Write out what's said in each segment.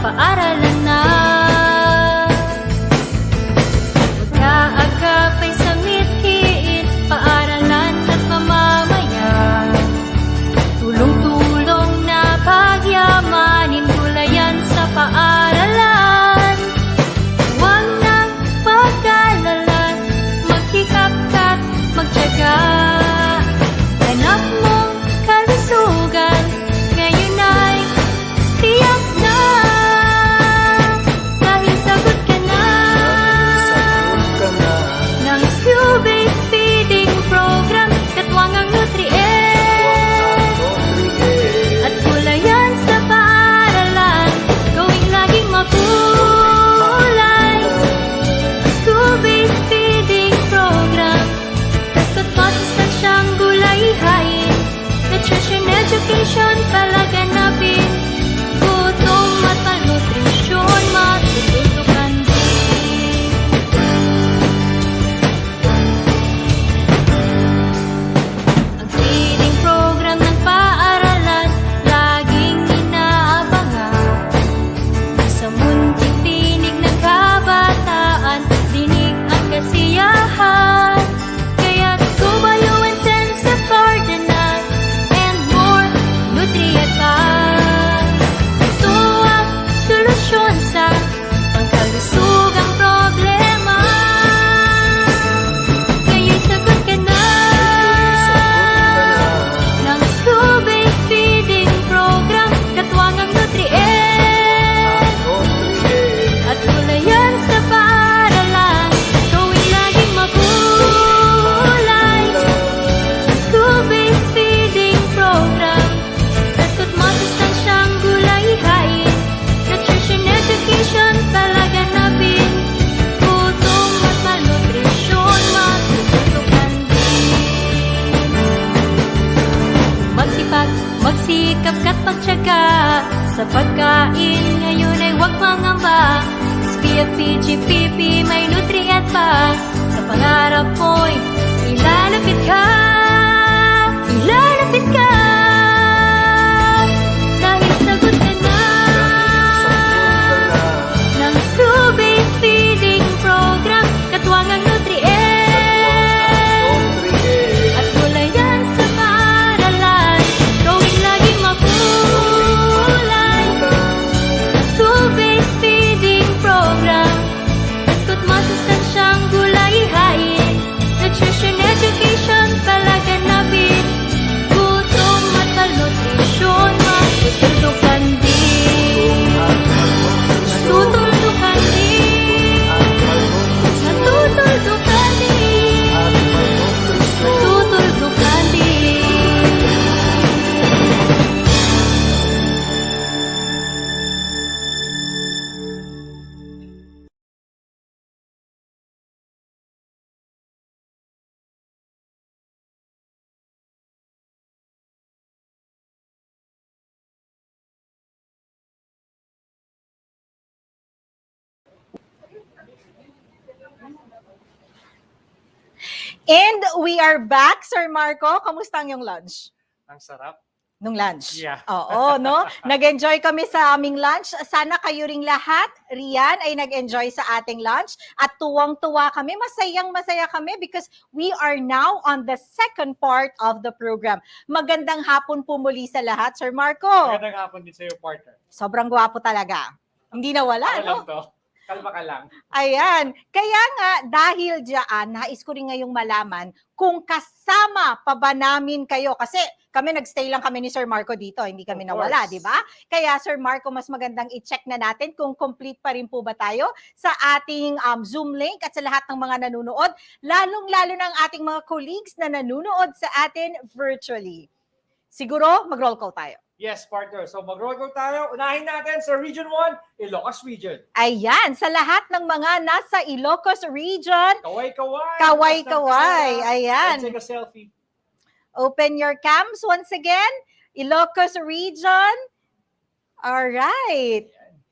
paaralan na. Magkaagapay sa mithiin, paaralan at mamamayan. Tulong-tulong na pagyamanin, gulayan sa paaralan. Huwag nang pag-alala, magsikap ka't magtiyaga. Hanap mong kalusugan, ngayon ay tiyak na. Dahil sagot ka na ng skill-based feeding program, katwangang Nutri-Ed at gulayan sa paaralan, gawing laging makulay. School-based feeding program, basta't masustansyang gulay-hain, nutrition education palaganapin, gutom at malnutrisyon matututukan din. Ang feeding program ng paaralan, laging inaabangan. Sa munting tinig ng kabataan, dinig ang kasiyahan. Kaya't tumayo and sense of gardener, and more nutrient pa. Ito ang solusyon sa pangkalusugang problema. Ngayon sagot ka na ng school-based feeding program, katwangang Nutri-Ed at gulayan sa paaralan, gawing laging makulay. School-based feeding program, basta't masustansyang gulay-hain, nutrition education palaganapin, gutom at malnutrisyon matututukan din. Magsipag, magsikap ka't magtiyaga sa pagkain, ngayon ay huwag mangamba. SBFP, GPP, may nutrient pa. Sa pangarap mo'y ilalapit ka, ilalapit ka. Dahil sagot ka na ng school-based feeding program, katwangang Nutri-Ed at gulayan sa paaralan, gawing laging makulay. School-based feeding program, basta't masustansyang gulay-hain, nutrition education palaganapin, gutom at malnutrisyon matututukan din. Natutuldukan din. Natutuldukan din. Natutuldukan din. And we are back, Sir Marco. Kamusta ang iyong lunch? Ang sarap. Nung lunch? Yeah. Oo, no? Nag-enjoy kami sa aming lunch. Sana kayo ring lahat, Rian, ay nag-enjoy sa ating lunch. At tuwang-tuwa kami, masayang-masaya kami because we are now on the second part of the program. Magandang hapon po muli sa lahat, Sir Marco. Magandang hapon din sa iyo, partner. Sobrang gwapo talaga. Hindi nawala, Ako no? lang to. Kalma ka lang. Ayan. Kaya nga, dahil dyan, nais ko rin ngayong malaman kung kasama pa ba namin kayo. Kasi kami, nagstay lang kami ni Sir Marco dito. Hindi kami nawala, di ba? Kaya, Sir Marco, mas magandang i-check na natin kung complete pa rin po ba tayo sa ating Zoom link at sa lahat ng mga nanonood, lalong-lalo ng ating mga colleagues na nanonood sa atin virtually. Siguro, mag-roll call tayo. Yes, partner. So mag-roll call tayo. Unahin natin sa Region 1, Ilocos Region. Ayan, sa lahat ng mga nasa Ilocos Region, Kaway-kaway. kaway-kaway. Ayan. Let's take a selfie. Open your cams once again. Ilocos Region. All right.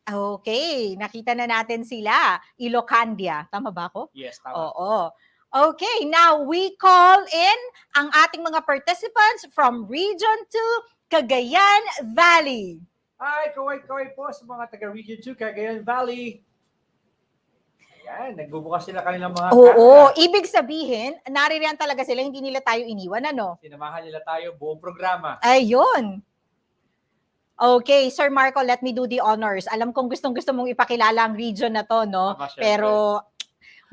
Okay, nakita na natin sila. Ilocandia. Tama ba ako? Yes, tama. Oo. Okay, now we call in ang ating mga participants from Region 2, Cagayan Valley. Hi, kaway-kaway po sa mga taga Region 2, Cagayan Valley. Ayan, nagbubukas sila kanilang mga Oo, camera. ibig sabihin, naririyan talaga sila, hindi nila tayo iniwan, ano? Sinamahan nila tayo buong programa. Ayun. Okay, Sir Marco, let me do the honors. Alam kong gustong-gusto mong ipakilala ang region na to, no? Tama, syempre. Pero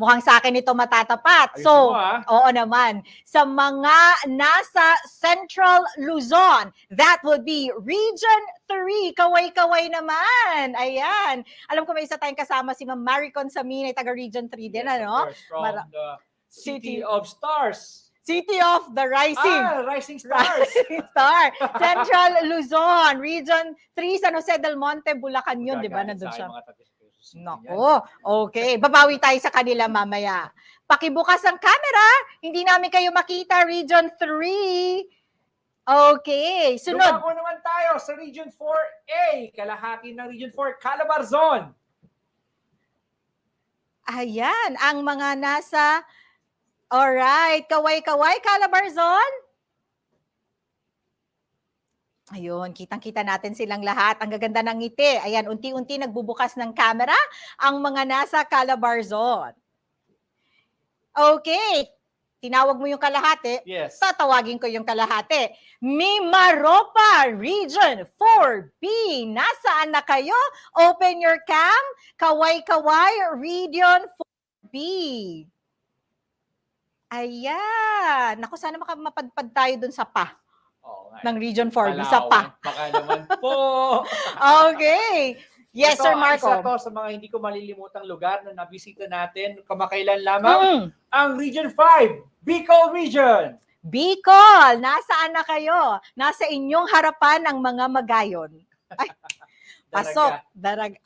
mukhang sa akin ito matatapat. Ayusin So, mo, ha? oo naman. Sa mga nasa Central Luzon, that would be Region 3. Kaway-kaway naman. Ayan. Alam ko may isa tayong kasama, si Ma'am Maricon Samin, ay taga Region 3 din, Yes, ano? of course, from the City of Stars. City of the Rising. Rising Stars. Rising Star. Central Luzon, Region 3, San Jose del Monte, Bulacan yun, di ba? Nandun siya. Nako, okay. Babawi tayo sa kanila mamaya. Pakibukas ang camera, hindi namin kayo makita, Region 3. Okay, sunod. Lumako naman tayo sa Region 4A, kalahati ng Region 4, Calabarzon. Ayan, ang mga nasa, alright, kaway-kaway, Calabarzon. Ayun, kitang-kita natin silang lahat. Ang gaganda ng ngiti. Ayan, unti-unti nagbubukas ng camera ang mga nasa Calabarzon. Okay, tinawag mo yung kalahati. Yes. Tatawagin ko yung kalahati. Mimaropa Region 4B. Nasaan na kayo? Open your cam. Kaway-kaway Region 4B. Ayan. Naku, sana mapadpad tayo dun sa pa. Ng Region 4B sa pa. Baka naman po. Okay. Yes, ito, Sir Marco. Isa to sa mga hindi ko malilimutang lugar na nabisita natin kamakailan lamang. Ang Region 5, Bicol Region. Bicol, nasaan na kayo? Nasa inyong harapan ang mga magayon. Ay, pasok. Darag.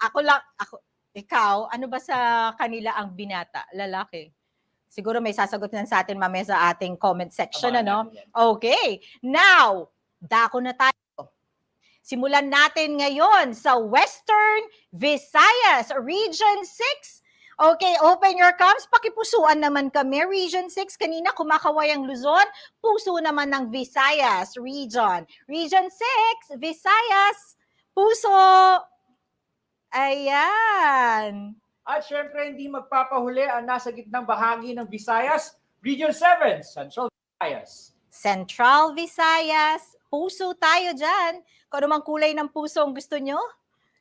Ikaw, ano ba sa kanila ang binata? Lalaki. Siguro may sasagot na sa atin mamaya sa ating comment section, ano? Okay. Now, dako na tayo. Simulan natin ngayon sa Western Visayas, Region 6. Okay, open your cams. Pakipusuan naman kami, Region 6. Kanina kumakaway ang Luzon. Puso naman ng Visayas Region. Region 6, Visayas. Puso. Ayan. At syempre, hindi magpapahuli ang nasa gitnang bahagi ng Visayas, Region 7, Central Visayas. Central Visayas. Puso tayo dyan. Kung anumang kulay ng puso ang gusto nyo.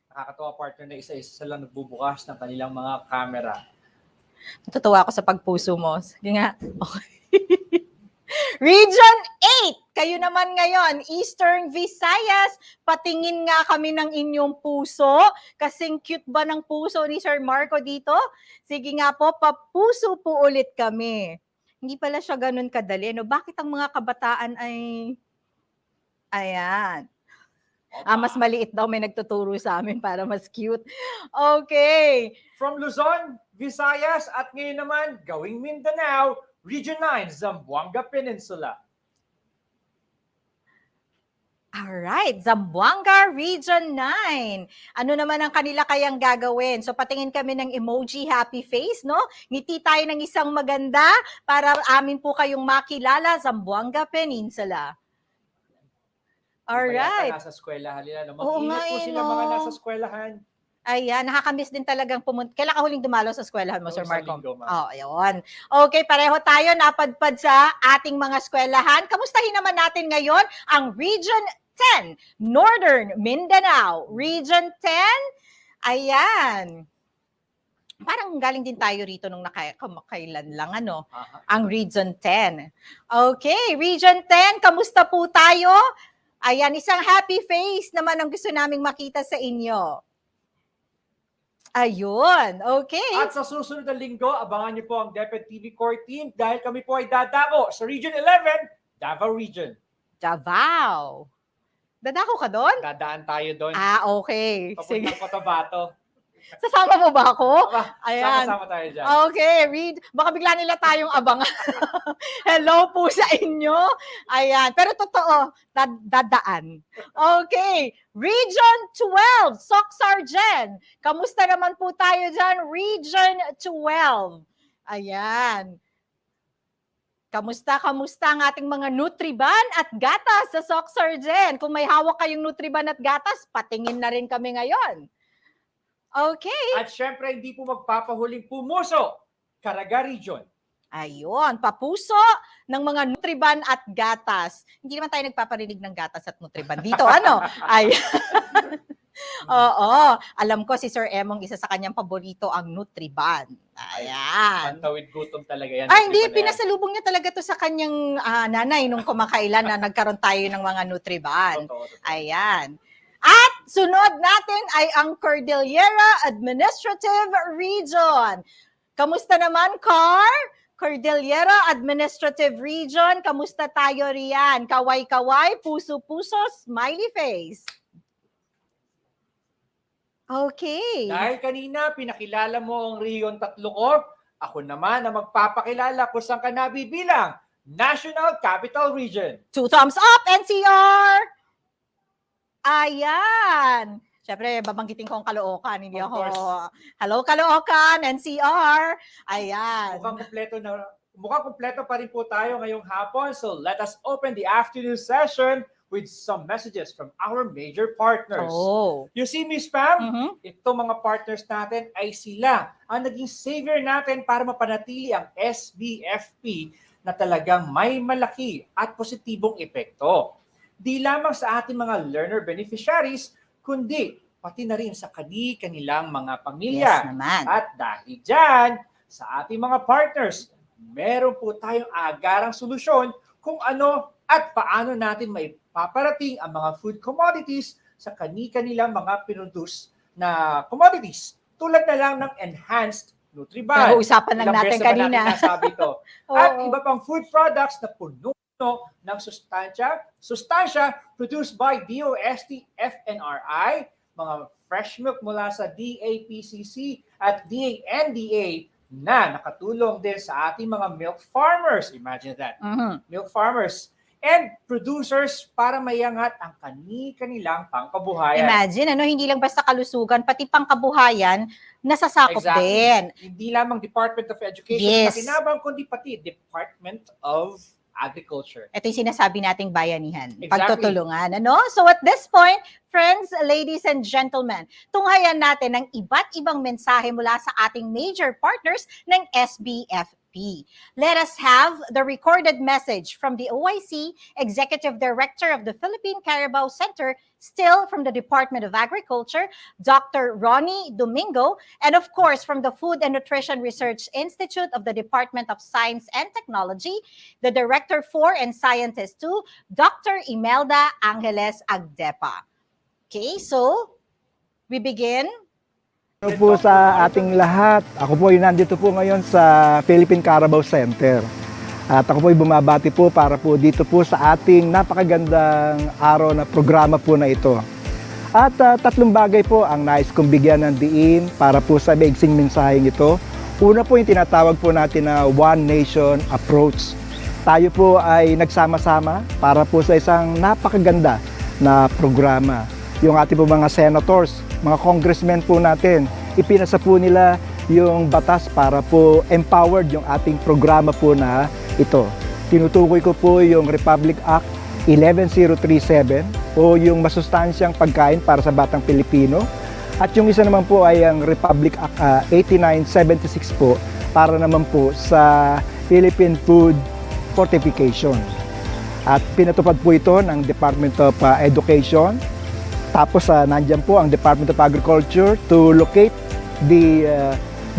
Nakakatawa, partner, na isa-isa lang nagbubukas ng kanilang mga camera. Natutuwa ako sa pagpuso mo. Sige nga. Okay. Region 8. Kayo naman ngayon, Eastern Visayas. Patingin nga kami ng inyong puso. Kasing cute ba ng puso ni Sir Marco dito? Sige nga po, papuso po ulit kami. Hindi pala siya ganun kadali. No? Bakit ang mga kabataan ay... Ayan. Mas maliit daw may nagtuturo sa amin para mas cute. Okay. From Luzon, Visayas, at ngayon naman, gawing Mindanao, Region 9, Zamboanga Peninsula. Alright, Zamboanga Region 9. Ano naman ang kanila kayang gagawin? So patingin kami ng emoji happy face, no? Ngiti tayo ng isang maganda para amin po kayong makilala, Zamboanga Peninsula. Alright. Nasa eskwelahan nila. Oo Mag-ingat nga po eh, sila no? mga nasa eskwelahan. Ayan, nakakamiss din talagang pumunta. Kailan ka huling dumalo sa eskwelahan mo, Sir Isang Marco? linggo, ma'am. Oh, ayun. Okay, pareho tayo napadpad sa ating mga eskwelahan. Kamustahin naman natin ngayon ang Region 10, Northern Mindanao. Region 10, ayan. Parang galing din tayo rito nung kamakailan lang, ano? Ang Region 10. Okay, Region 10, kamusta po tayo? Ayan, isang happy face naman ang gusto naming makita sa inyo. Ayun, okay. At sa susunod na linggo, abangan niyo po ang DepEd TV Core Team dahil kami po ay dadako sa Region 11, Davao Region. Davao. Dadako ka doon? Dadaan tayo doon. Okay. Sige. Papuntang Cotabato. Sasama mo ba ako? Ayan. Sama-sama tayo dyan. Okay, read. Baka bigla nila tayong abangan. Hello po sa inyo. Ayan. Pero totoo, dadaan. Okay. Region 12, Soc Sargent. Kamusta naman po tayo dyan? Region 12. Ayan. Kamusta ang ating mga Nutriban at gatas sa Sock Surgeon? Kung may hawak kayong Nutriban at gatas, patingin na rin kami ngayon. Okay. At syempre, hindi po magpapahuling pumuso, Caraga Region. Ayun, papuso ng mga Nutriban at gatas. Hindi naman tayo nagpaparinig ng gatas at Nutriban dito, ano? Ay. Oo, alam ko si Sir Emong isa sa kanyang paborito ang Nutriban. Ayan. Pantawid gutom talaga yan. Ay, hindi, Nutriban na yan. pinasalubong niya talaga to sa kanyang nanay nung kumakailan na nagkaroon tayo ng mga Nutriban. Totoo. Ayan. At sunod natin ay ang Cordillera Administrative Region. Kamusta naman, Car? Cordillera Administrative Region, kamusta tayo riyan? Kaway-kaway, puso-puso, smiley face. Okay. Dahil kanina, pinakilala mo ang Region 3 ko, ako naman ang magpapakilala kung saan ka nabibilang National Capital Region. 2 thumbs up, NCR! Ayan. Siyempre, babanggitin ko ang Caloocan, hindi Of ako. course. Hello, Caloocan, NCR. Ayan. Mukhang kumpleto pa rin po tayo ngayong hapon. So let us open the afternoon session with some messages from our major partners. Oh. You see, Miss Pam, Mhm. itong mga partners natin ay sila ang naging savior natin para mapanatili ang SBFP na talagang may malaki at positibong epekto. Di lamang sa ating mga learner beneficiaries, kundi pati na rin sa kanilang mga pamilya. Yes naman. At dahil dyan, sa ating mga partners, meron po tayong agarang solusyon kung ano at paano natin maipaparating ang mga food commodities sa kanilang mga produce na commodities. Tulad na lang ng Enhanced Nutribun. Nag-uusapan lang Ilang natin beses na ba kanina. nasabi ito? At Oo. iba pang food products na puno ng sustansya produced by DOST-FNRI, mga fresh milk mula sa DAPCC at DANDA na nakatulong din sa ating mga milk farmers. Imagine that. Mhm. Milk farmers and producers para mayangat ang kanilang pangkabuhayan. Imagine, hindi lang basta kalusugan, pati pangkabuhayan, nasasakop din. Hindi lamang Department of Education Yes. na kinabang, kundi pati Department of Agriculture. Ito yung sinasabi nating bayanihan, Exactly. pagtutulungan. So at this point, friends, ladies and gentlemen, tunghayan natin ang iba't ibang mensahe mula sa ating major partners ng SBFP. Let us have the recorded message from the OIC Executive Director of the Philippine Carabao Center, still from the Department of Agriculture, Dr. Ronnie Domingo, and of course from the Food and Nutrition Research Institute of the Department of Science and Technology, the Director for and Scientist 2, Dr. Imelda Angeles Agdepa. Okay, so we begin. Hello po sa ating lahat. Ako po ay nandito po ngayon sa Philippine Carabao Center. At ako po ay bumabati po para po dito po sa ating napakagandang araw na programa po na ito. At tatlong bagay po ang nais kong bigyan ng diin para po sa maigsing mensaheng ito. Una po yung tinatawag po natin na One Nation Approach. Tayo po ay nagsama-sama para po sa isang napakaganda na programa. Yung ating po mga senators, mga congressmen po natin, ipinasa po nila yung batas para po empowered yung ating programa po na ito. Tinutukoy ko po yung Republic Act 11037 o yung masustansyang pagkain para sa batang Pilipino. At yung isa naman po ay ang Republic Act 8976 po para naman po sa Philippine Food Fortification. At pinatupad po ito ng Department of Education. Tapos nandyan po ang Department of Agriculture to locate the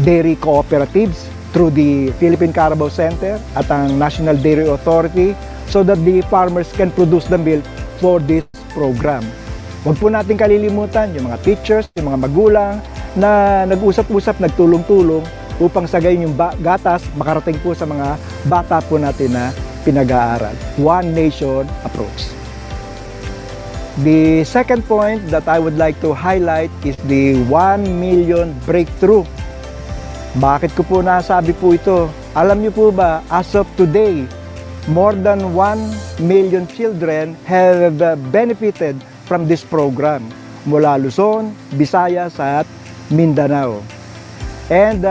dairy cooperatives through the Philippine Carabao Center at ang National Dairy Authority so that the farmers can produce the milk for this program. Huwag po natin kalilimutan yung mga teachers, yung mga magulang na nag-usap-usap, nagtulong-tulong upang sa gayon yung gatas makarating po sa mga bata po natin na pinag-aaral. One Nation Approach. The second point that I would like to highlight is the 1 million breakthrough. Bakit ko po nasabi po ito? Alam niyo po ba, as of today, more than 1 million children have benefited from this program mula Luzon, Visayas at Mindanao. And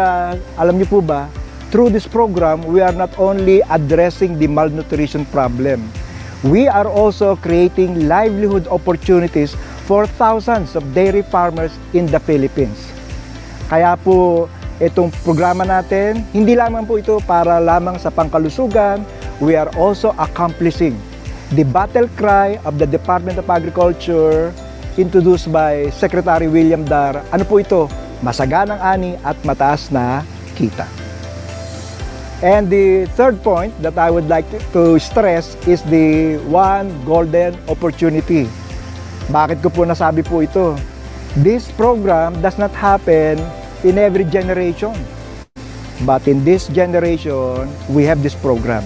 alam niyo po ba, through this program, we are not only addressing the malnutrition problem, we are also creating livelihood opportunities for thousands of dairy farmers in the Philippines. Kaya po, itong programa natin, hindi lamang po ito para lamang sa pangkalusugan, we are also accomplishing the battle cry of the Department of Agriculture introduced by Secretary William Dar. Ano po ito? Masaganang ani at mataas na kita. And the third point that I would like to stress is the one golden opportunity. Bakit ko po nasabi po ito? This program does not happen in every generation. But in this generation, we have this program.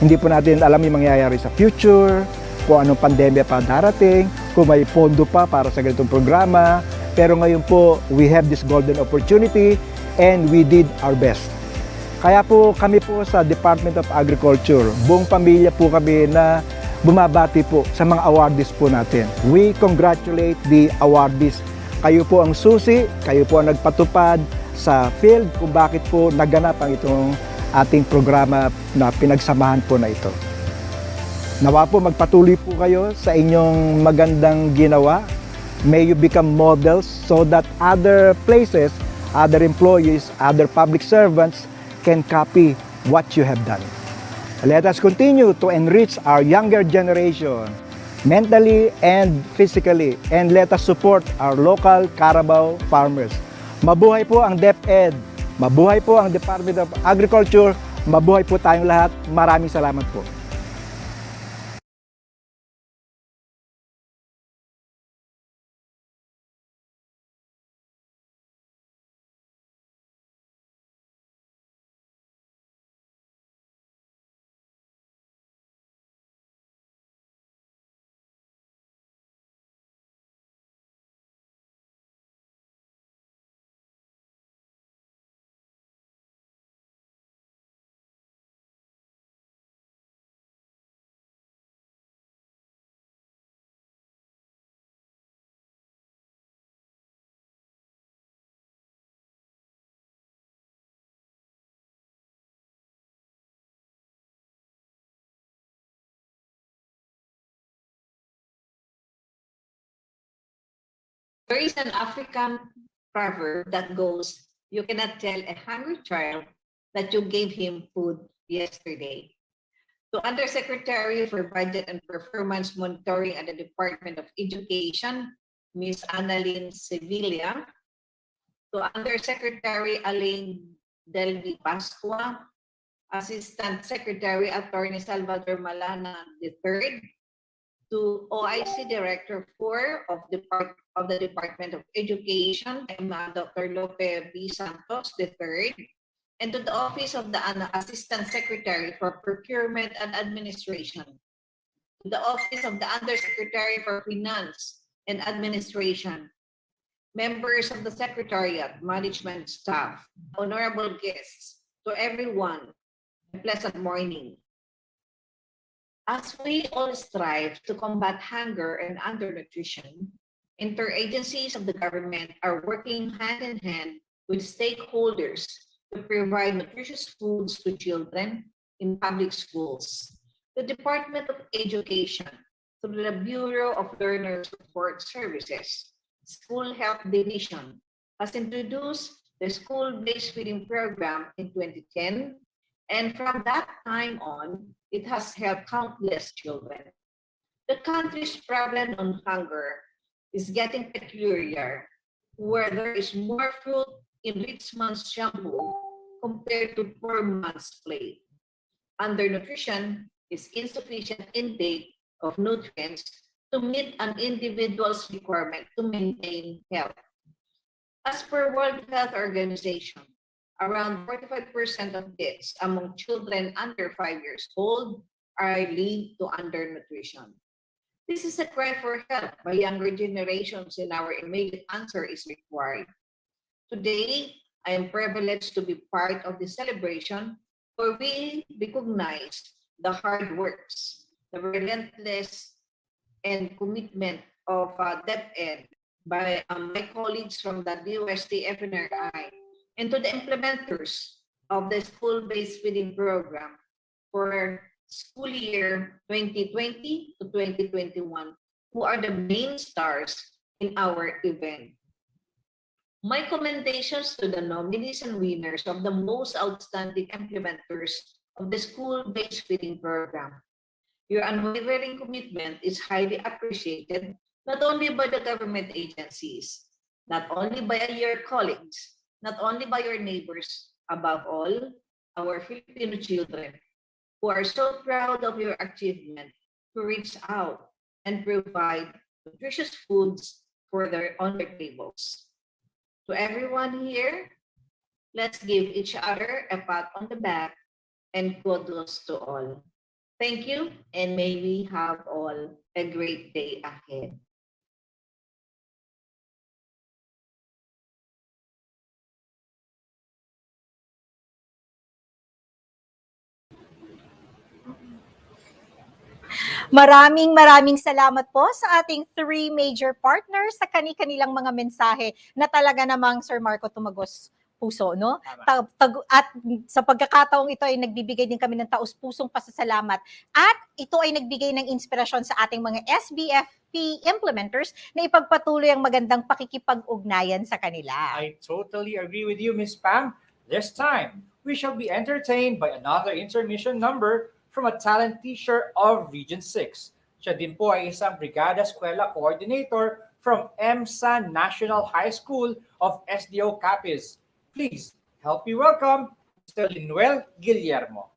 Hindi po natin alam yung mangyayari sa future, kung anong pandemya pa darating, kung may pondo pa para sa ganitong programa. Pero ngayon po, we have this golden opportunity and we did our best. Kaya po kami po sa Department of Agriculture, buong pamilya po kami na bumabati po sa mga awardees po natin. We congratulate the awardees. Kayo po ang susi, kayo po ang nagpatupad sa field kung bakit po naganap ang itong ating programa na pinagsamahan po na ito. Nawa po magpatuloy po kayo sa inyong magandang ginawa. May you become models so that other places, other employees, other public servants can copy what you have done. Let us continue to enrich our younger generation mentally and physically, and let us support our local Carabao farmers. Mabuhay po ang DepEd, mabuhay po ang Department of Agriculture, mabuhay po tayong lahat. Maraming salamat po. There is an African proverb that goes, you cannot tell a hungry child that you gave him food yesterday. To Undersecretary for Budget and Performance Monitoring at the Department of Education, Ms. Annalyn Sevilla. To Undersecretary Alain Delvi Pascua, Assistant Secretary Attorney Salvador Malana III, to OIC Director 4 of the Department of Education, Dr. Lope B. Santos III, and to the Office of the Assistant Secretary for Procurement and Administration, to the Office of the Undersecretary for Finance and Administration, members of the Secretariat, management staff, honorable guests, to everyone, a pleasant morning. As we all strive to combat hunger and undernutrition, interagencies of the government are working hand in hand with stakeholders to provide nutritious foods to children in public schools. The Department of Education, through the Bureau of Learner Support Services, School Health Division, has introduced the school-based feeding program in 2010, and from that time on, it has helped countless children. The country's problem on hunger is getting peculiar, where there is more fruit in rich man's shampoo compared to poor man's plate. Undernutrition is insufficient intake of nutrients to meet an individual's requirement to maintain health. As per World Health Organization, around 45% of deaths among children under 5 years old are linked to undernutrition. This is a cry for help by younger generations, and our immediate answer is required. Today, I am privileged to be part of the celebration where we recognize the hard works, the relentless and commitment of DepEd by my colleagues from the DOST FNRI, and to the implementers of the school-based feeding program for school year 2020 to 2021, who are the main stars in our event. My commendations to the nominees and winners of the most outstanding implementers of the school-based feeding program. Your unwavering commitment is highly appreciated not only by the government agencies, not only by your colleagues, not only by your neighbors, above all, our Filipino children, who are so proud of your achievement to reach out and provide nutritious foods on their tables. To everyone here, let's give each other a pat on the back and kudos to all. Thank you, and may we have all a great day ahead. Maraming salamat po sa ating three major partners sa kani-kanilang mga mensahe na talaga namang Sir Marco tumagos puso, no? At sa pagkakataong ito ay nagbibigay din kami ng taus-pusong pasasalamat at ito ay nagbigay ng inspirasyon sa ating mga SBFP implementers na ipagpatuloy ang magandang pakikipag-ugnayan sa kanila. I totally agree with you, Miss Pam. This time, we shall be entertained by another intermission number from a talent teacher of Region 6. Siya din po ay isang Brigada Eskwela Coordinator from EMSA National High School of SDO Capiz. Please help me welcome Mr. Linuel Guillermo.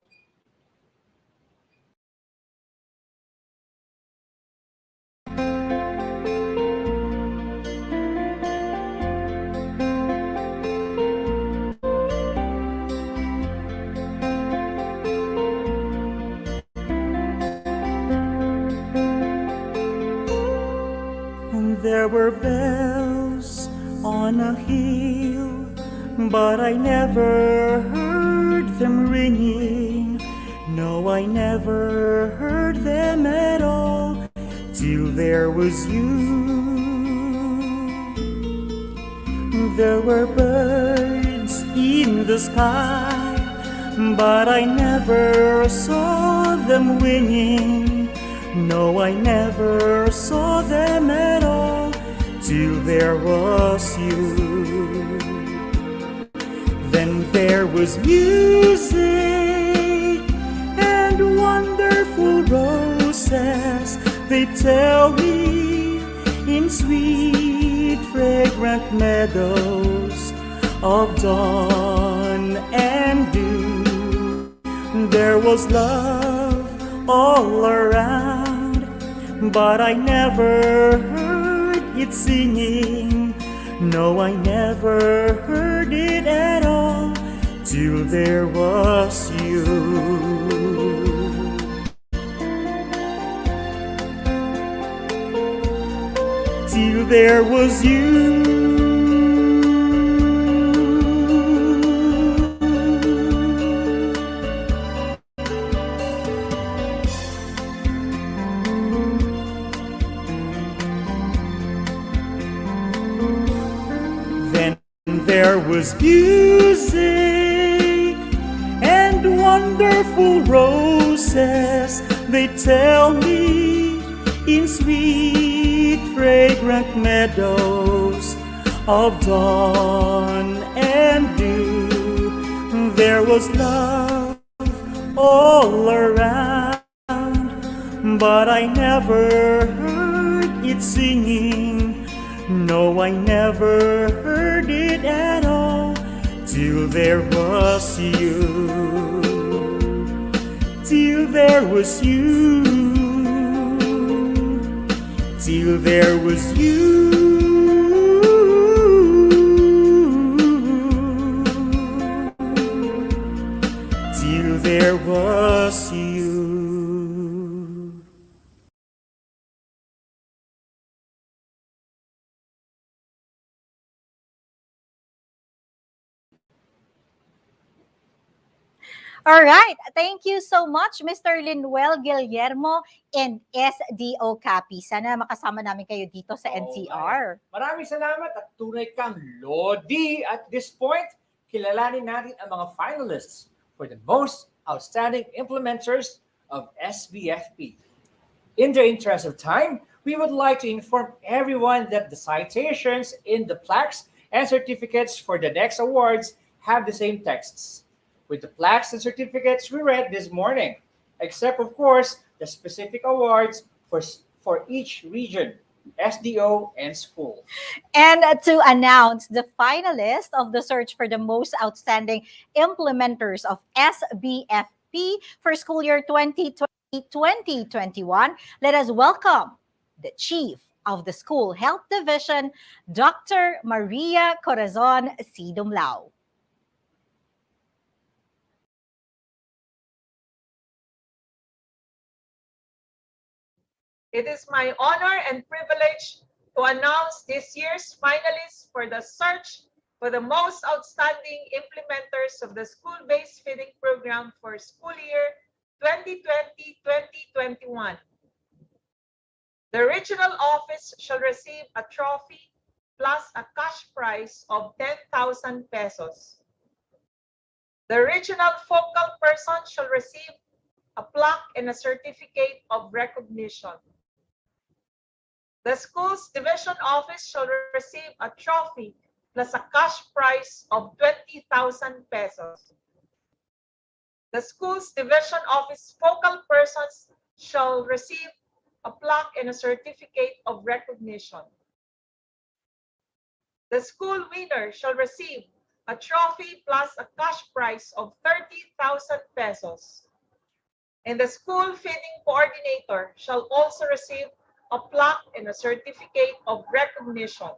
There were bells on a hill, but I never heard them ringing. No, I never heard them at all, till there was you. There were birds in the sky, but I never saw them winging. No, I never saw them at all, till there was you. Then there was music and wonderful roses, they tell me, in sweet fragrant meadows of dawn and dew. There was love all around, but I never heard it singing. No, I never heard it at all, till there was you. Till there was you. There was music and wonderful roses, they tell me, in sweet fragrant meadows of dawn and dew. There was love all around, but I never heard it singing. No, I never heard it at all, till there was you. Till there was you. Till there was you. Till there was you. All right. Thank you so much, Mr. Linuel Guillermo and SDO Capi. Sana makasama namin kayo dito sa NCR. Maraming salamat at tunay kang Lodi at this point. kilalanin natin ang mga finalists for the most outstanding implementers of SBFP. In the interest of time, we would like to inform everyone that the citations in the plaques and certificates for the next awards have the same texts, with the plaques and certificates we read this morning, except of course the specific awards for each region, SDO, and school. And to announce the finalist of the search for the most outstanding implementers of SBFP for school year 2020-2021, let us welcome the Chief of the School Health Division, Dr. Maria Corazon Sidumlao. It is my honor and privilege to announce this year's finalists for the search for the most outstanding implementers of the school-based feeding program for school year 2020-2021. The regional office shall receive a trophy plus a cash prize of 10,000 pesos. The regional focal person shall receive a plaque and a certificate of recognition. The school's division office shall receive a trophy plus a cash prize of 20,000 pesos. The school's division office focal persons shall receive a plaque and a certificate of recognition. The school winner shall receive a trophy plus a cash prize of 30,000 pesos. And the school feeding coordinator shall also receive a plaque and a certificate of recognition.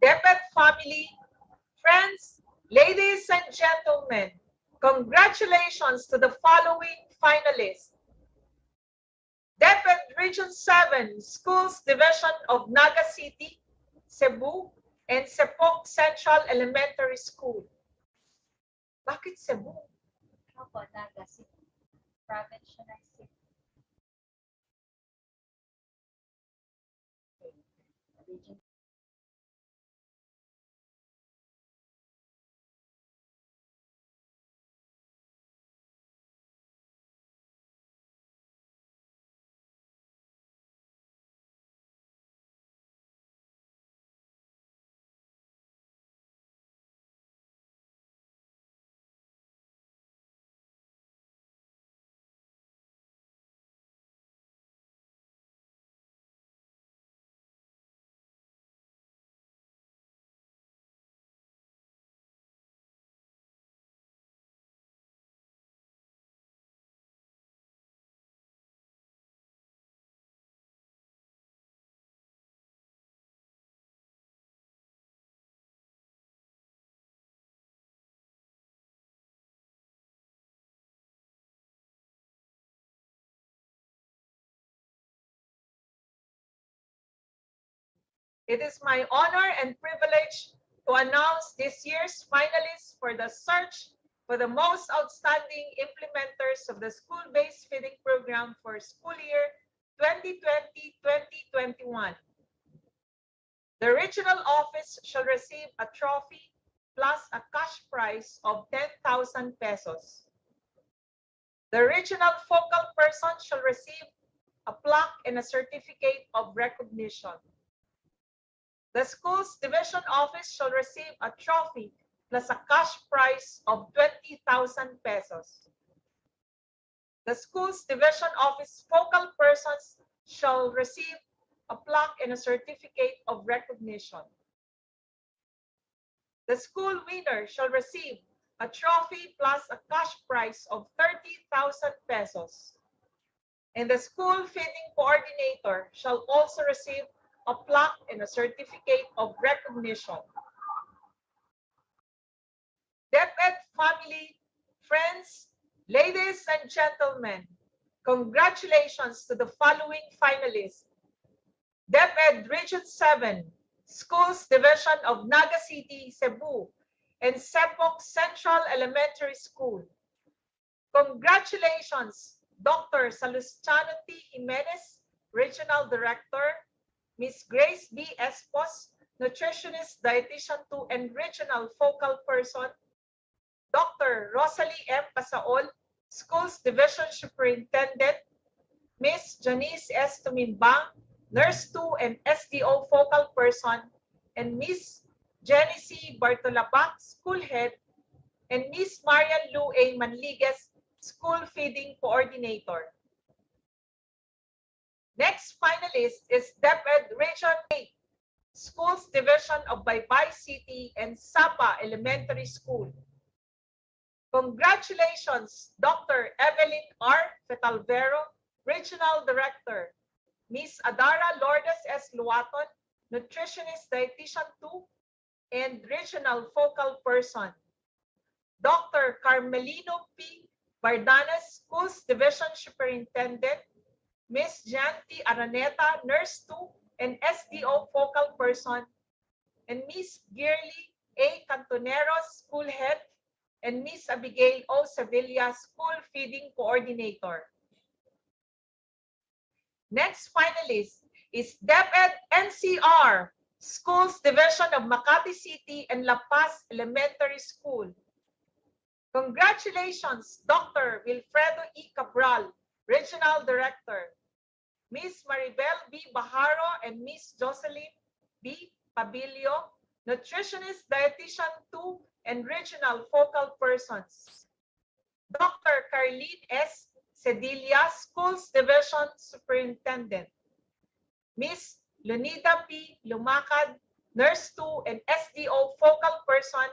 DepEd family, friends, ladies and gentlemen, congratulations to the following finalists. DepEd Region 7 Schools Division of Naga City, Cebu, and Sepok Central Elementary School. Bakit Cebu? Opo, Naga City. Province siya ng city. Region. It is my honor and privilege to announce this year's finalists for the search for the most outstanding implementers of the school-based feeding program for school year 2020-2021. The regional office shall receive a trophy plus a cash prize of 10,000 pesos. The regional focal person shall receive a plaque and a certificate of recognition. The school's division office shall receive a trophy plus a cash prize of 20,000 pesos. The school's division office focal persons shall receive a plaque and a certificate of recognition. The school winner shall receive a trophy plus a cash prize of 30,000 pesos. And the school feeding coordinator shall also receive a plaque and a certificate of recognition. DepEd family, friends, ladies and gentlemen, congratulations to the following finalists. DepEd Region 7 Schools Division of Naga City, Cebu, and Sepok Central Elementary School. Congratulations, Dr. Salustiano T. Jimenez, Regional Director, Ms. Grace B. Espos, Nutritionist, Dietitian 2, and Regional Focal Person, Dr. Rosalie M. Pasaol, Schools Division Superintendent, Ms. Janice S. Tuminbang, Nurse 2 and SDO Focal Person, and Ms. Jenny C. Bartolabak, School Head, and Ms. Marian Lu A. Manligues, School Feeding Coordinator. Next finalist is DepEd Region 8, Schools Division of Baybay City and Sapa Elementary School. Congratulations, Dr. Evelyn R. Fetalvero, Regional Director, Ms. Adara Lourdes S. Luaton, Nutritionist Dietitian 2 and Regional Focal Person, Dr. Carmelino P. Bardanas, Schools Division Superintendent, Ms. Janty Araneta, Nurse 2 and SDO Focal Person, and Ms. Girly A. Cantoneros, School Head, and Ms. Abigail O. Sevilla, School Feeding Coordinator. Next finalist is DepEd NCR, Schools Division of Makati City and La Paz Elementary School. Congratulations, Dr. Wilfredo E. Cabral, Regional Director, Ms. Maribel B. Baharo and Ms. Jocelyn B. Pabilio, Nutritionist Dietitian 2 and Regional Focal Persons, Dr. Carlene S. Cedilia, Schools Division Superintendent, Ms. Lunita P. Lumakad, Nurse 2 and SDO Focal Person,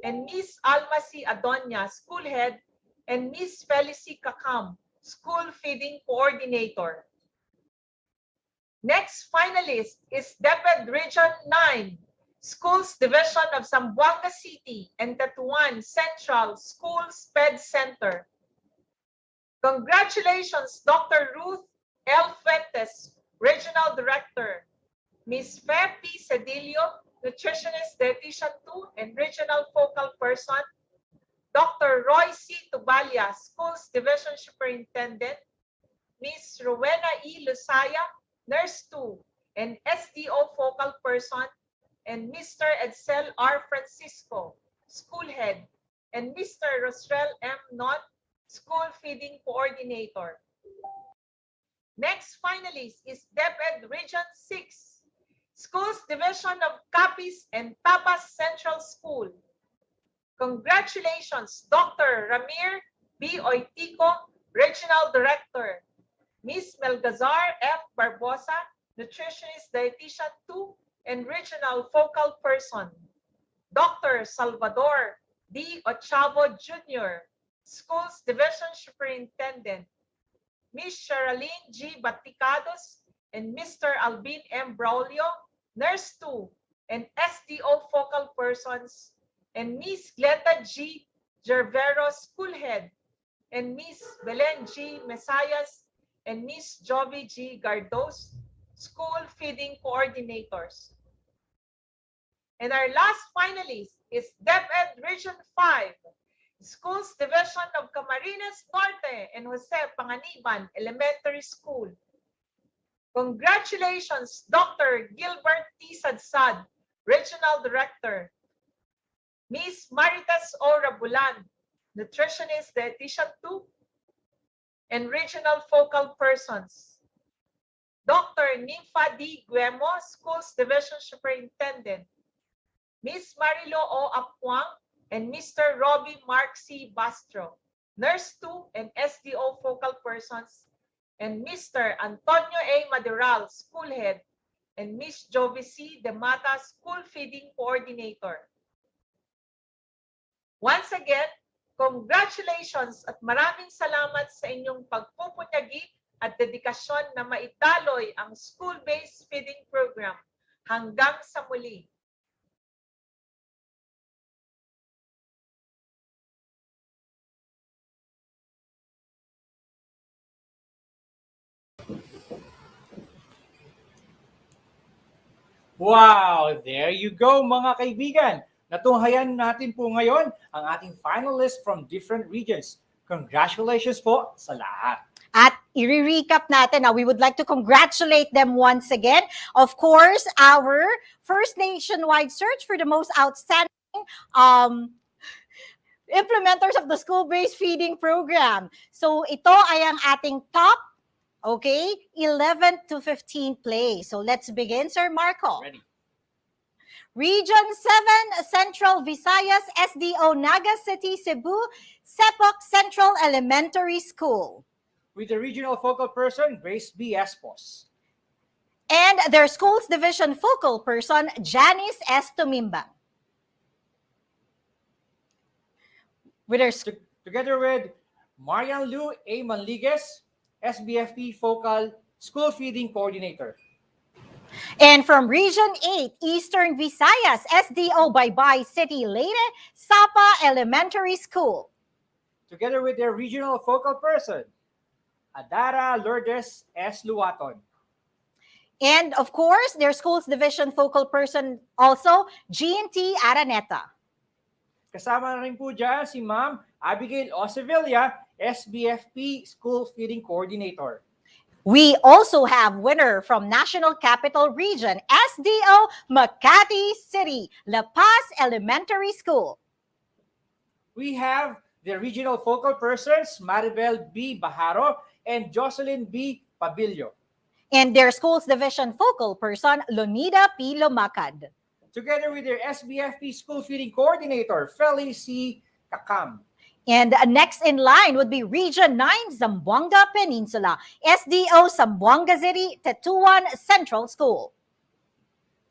and Ms. Alma C. Adonia, School Head, and Ms. Felicie Kakam, School Feeding Coordinator. Next finalist is DepEd Region 9, Schools Division of Zamboanga City and Tetuan Central Schools Ped Center. Congratulations, Dr. Ruth L. Fuentes, Regional Director, Ms. Fe P. Cedillo, Nutritionist Dietitian 2 and Regional Focal Person, Dr. Roy C. Tubalia, Schools Division Superintendent, Ms. Rowena E. Lusaya, Nurse 2 and SDO Focal Person, and Mr. Edsel R. Francisco, School Head, and Mr. Rosrel M. Not, School Feeding Coordinator. Next finalist is DepEd Region 6, Schools Division of Capiz and Tapas Central School. Congratulations, Dr. Ramir B. Oitico, Regional Director, Ms. Melgazar F. Barbosa, Nutritionist Dietitian 2 and Regional Focal Person, Dr. Salvador D. Ochavo Jr., Schools Division Superintendent, Ms. Sherilyn G. Baticados, and Mr. Albin M. Braulio, Nurse 2 and SDO Focal Persons, and Ms. Gleta G. Gervero, School Head, and Ms. Belen G. Mesayas, and Ms. Jovi G. Gardos, School Feeding Coordinators. And our last finalist is DepEd Region 5, Schools Division of Camarines Norte and Jose Panganiban Elementary School. Congratulations, Dr. Gilbert T. Sadsad, Regional Director, Ms. Maritas O. Rabulan, Nutritionist Dietitian 2 and Regional Focal Persons, Dr. Nympha D. Guemo, Schools Division Superintendent, Ms. Marilo O. Apuang, and Mr. Robbie Mark C. Bastro, Nurse 2 and SDO Focal Persons, and Mr. Antonio A. Madural, School Head, and Ms. Jovi C. De Mata, School Feeding Coordinator. Once again, congratulations at maraming salamat sa inyong pagpupunyagi at dedikasyon na maitaloy ang school-based feeding program. Hanggang sa muli. Wow! There you go, mga kaibigan. Natunghayan natin po ngayon ang ating finalists from different regions. Congratulations po sa lahat. At i-recap natin, now we would like to congratulate them once again. Of course, our first nationwide search for the most outstanding implementers of the school-based feeding program. So ito ay ang ating top, okay, 11 to 15 place. So let's begin, Sir Marco. Ready. Region 7, Central Visayas, SDO Naga City, Cebu, Sepok Central Elementary School. With the regional focal person, Grace B. Espos. And their school's division focal person, Janice S. Tumimbang. With their Together with Marian Lu A. Manligues, SBFP Focal School Feeding Coordinator. And from Region 8, Eastern Visayas, SDO Baybay City, Leyte, Sapa Elementary School. Together with their regional focal person, Adara Lourdes S. Luaton. And of course, their school's division focal person also, G&T Araneta. Kasama na rin po dyan si Ma'am Abigail O. Sevilla, SBFP School Feeding Coordinator. We also have winner from National Capital Region, SDO Makati City, La Paz Elementary School. We have the regional focal persons, Maribel B. Baharo and Jocelyn B. Pabilio. And their school's division focal person, Lonida P. Lumacad. Together with their SBFP School Feeding Coordinator, Feli C. Kakam. And next in line would be Region 9, Zamboanga Peninsula, SDO Zamboanga City, Tetuan Central School.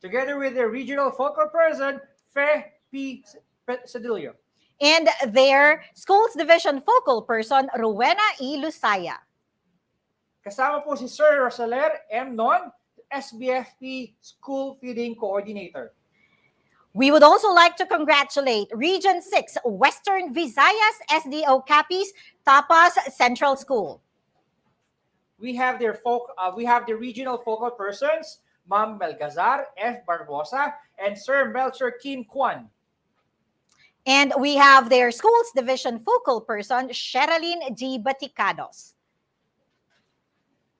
Together with their regional focal person, Fe P. Sedilio. And their school's division focal person, Rowena E. Lusaya. Kasama po si Sir Rosaler M. Non, SBFP School Feeding Coordinator. We would also like to congratulate Region 6, Western Visayas, SDO Capiz, Tapas Central School. We have the regional focal persons, Ma'am Melgazar F. Barbosa and Sir Melcher Kim Kwan. And we have their school's division focal person, Sherilyn D. Baticados.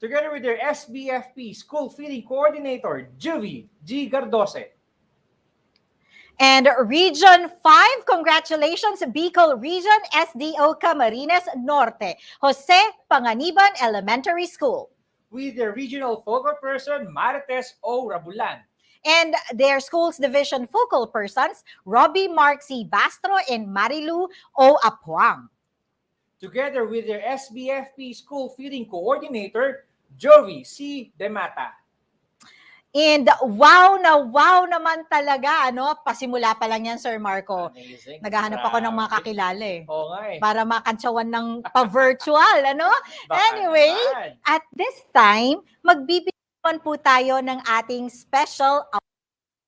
Together with their SBFP School Feeding Coordinator, Juvie G. Gardose. And Region 5, congratulations, Bicol Region, SDO Camarines Norte, Jose Panganiban Elementary School. With their regional focal person, Marites O. Rabulan. And their school's division focal persons, Robbie Mark C. Bastro and Marilu O. Apuang. Together with their SBFP School Feeding Coordinator, Jovi C. Demata. And wow naman talaga, ano? Pasimula pa lang yan, Sir Marco. Amazing. Naghahanap ako ng mga kakilala eh. Oo nga eh. Para makantsawan ng pa-virtual, ano? Baka Anyway, naman. at this time, magbibigyan po tayo ng ating special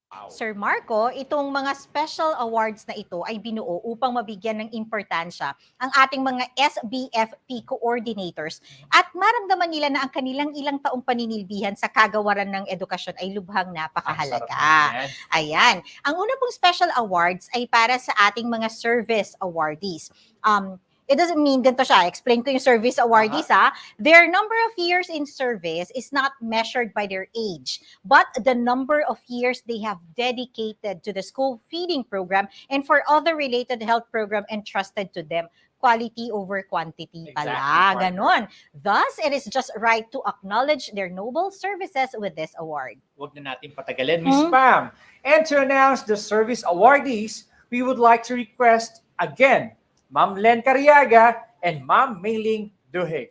Wow. Sir Marco, itong mga special awards na ito ay binuo upang mabigyan ng importansya ang ating mga SBFP coordinators at maramdaman nila na ang kanilang ilang taong paninilbihan sa kagawaran ng edukasyon ay lubhang napakahalaga. Ayan. Ang una pong special awards ay para sa ating mga service awardees. It doesn't mean ganito siya. Explain ko yung service awardees, ha? Their number of years in service is not measured by their age, but the number of years they have dedicated to the school feeding program and for other related health program entrusted to them. Quality over quantity pala. Exactly. Ganon. Thus, it is just right to acknowledge their noble services with this award. Huwag na natin patagalin, Miss Pam. And to announce the service awardees, we would like to request again Ma'am Len Cariaga and Ma'am Mailing Duhig.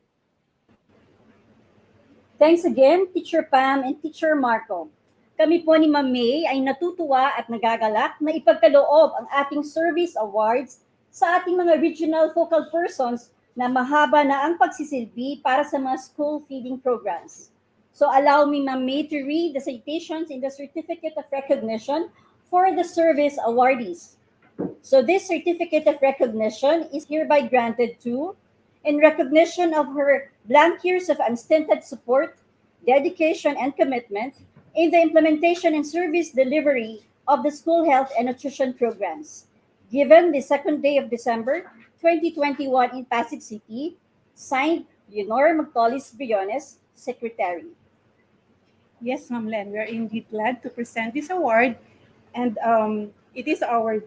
Thanks again, Teacher Pam and Teacher Marco. Kami po ni Ma'am May ay natutuwa at nagagalak na ipagkaloob ang ating service awards sa ating mga regional focal persons na mahaba na ang pagsisilbi para sa mga school feeding programs. So allow me, Ma'am May, to read the citations in the Certificate of Recognition for the service awardees. So this certificate of recognition is hereby granted to, in recognition of her blank years of unstinted support, dedication, and commitment in the implementation and service delivery of the School Health and Nutrition Programs, given the second day of December 2021 in Pasig City, signed Leonor Magtolis Briones, Secretary. Yes, Ma'am Len, we are indeed glad to present this award, and it is our,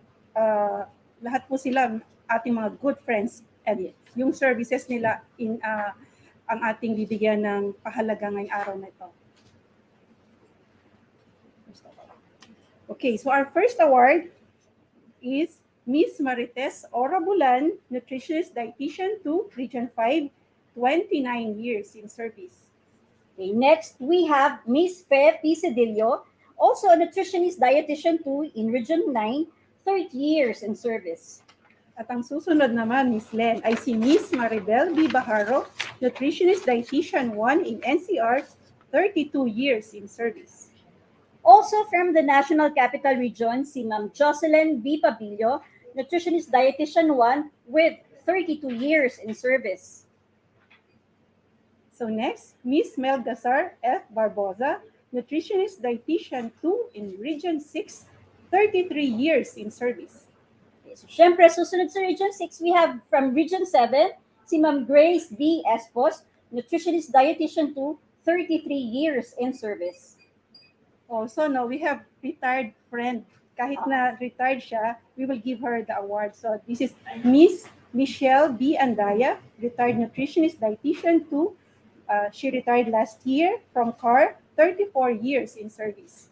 lahat po sila ating mga good friends, and yung services nila ang ating bibigyan ng pahalaga ngayong araw na ito. Okay, so our first award is Miss Marites Orabulan, Nutritionist Dietitian 2, Region 5, 29 years in service. Okay, next, we have Miss Fe Pisedillo, also a nutritionist dietitian 2 in Region 9, 30 years in service. At ang susunod naman, Miss Len, ay si Miss Maribel B. Baharo, Nutritionist Dietitian 1 in NCR, 32 years in service. Also from the National Capital Region, si Ma'am Jocelyn B. Pabilio, Nutritionist Dietitian 1 with 32 years in service. So next, Miss Melgasar F. Barboza, Nutritionist Dietitian 2 in Region 6, 33 years in service. Okay, so syempre, susunod sa Region 6, we have from Region 7, si Ma'am Grace B. Espos, Nutritionist Dietitian 2, 33 years in service. Also, no, we have retired friend. Kahit na retired siya, we will give her the award. So this is Miss Michelle B. Andaya, retired nutritionist dietitian 2. She retired last year from CAR, 34 years in service.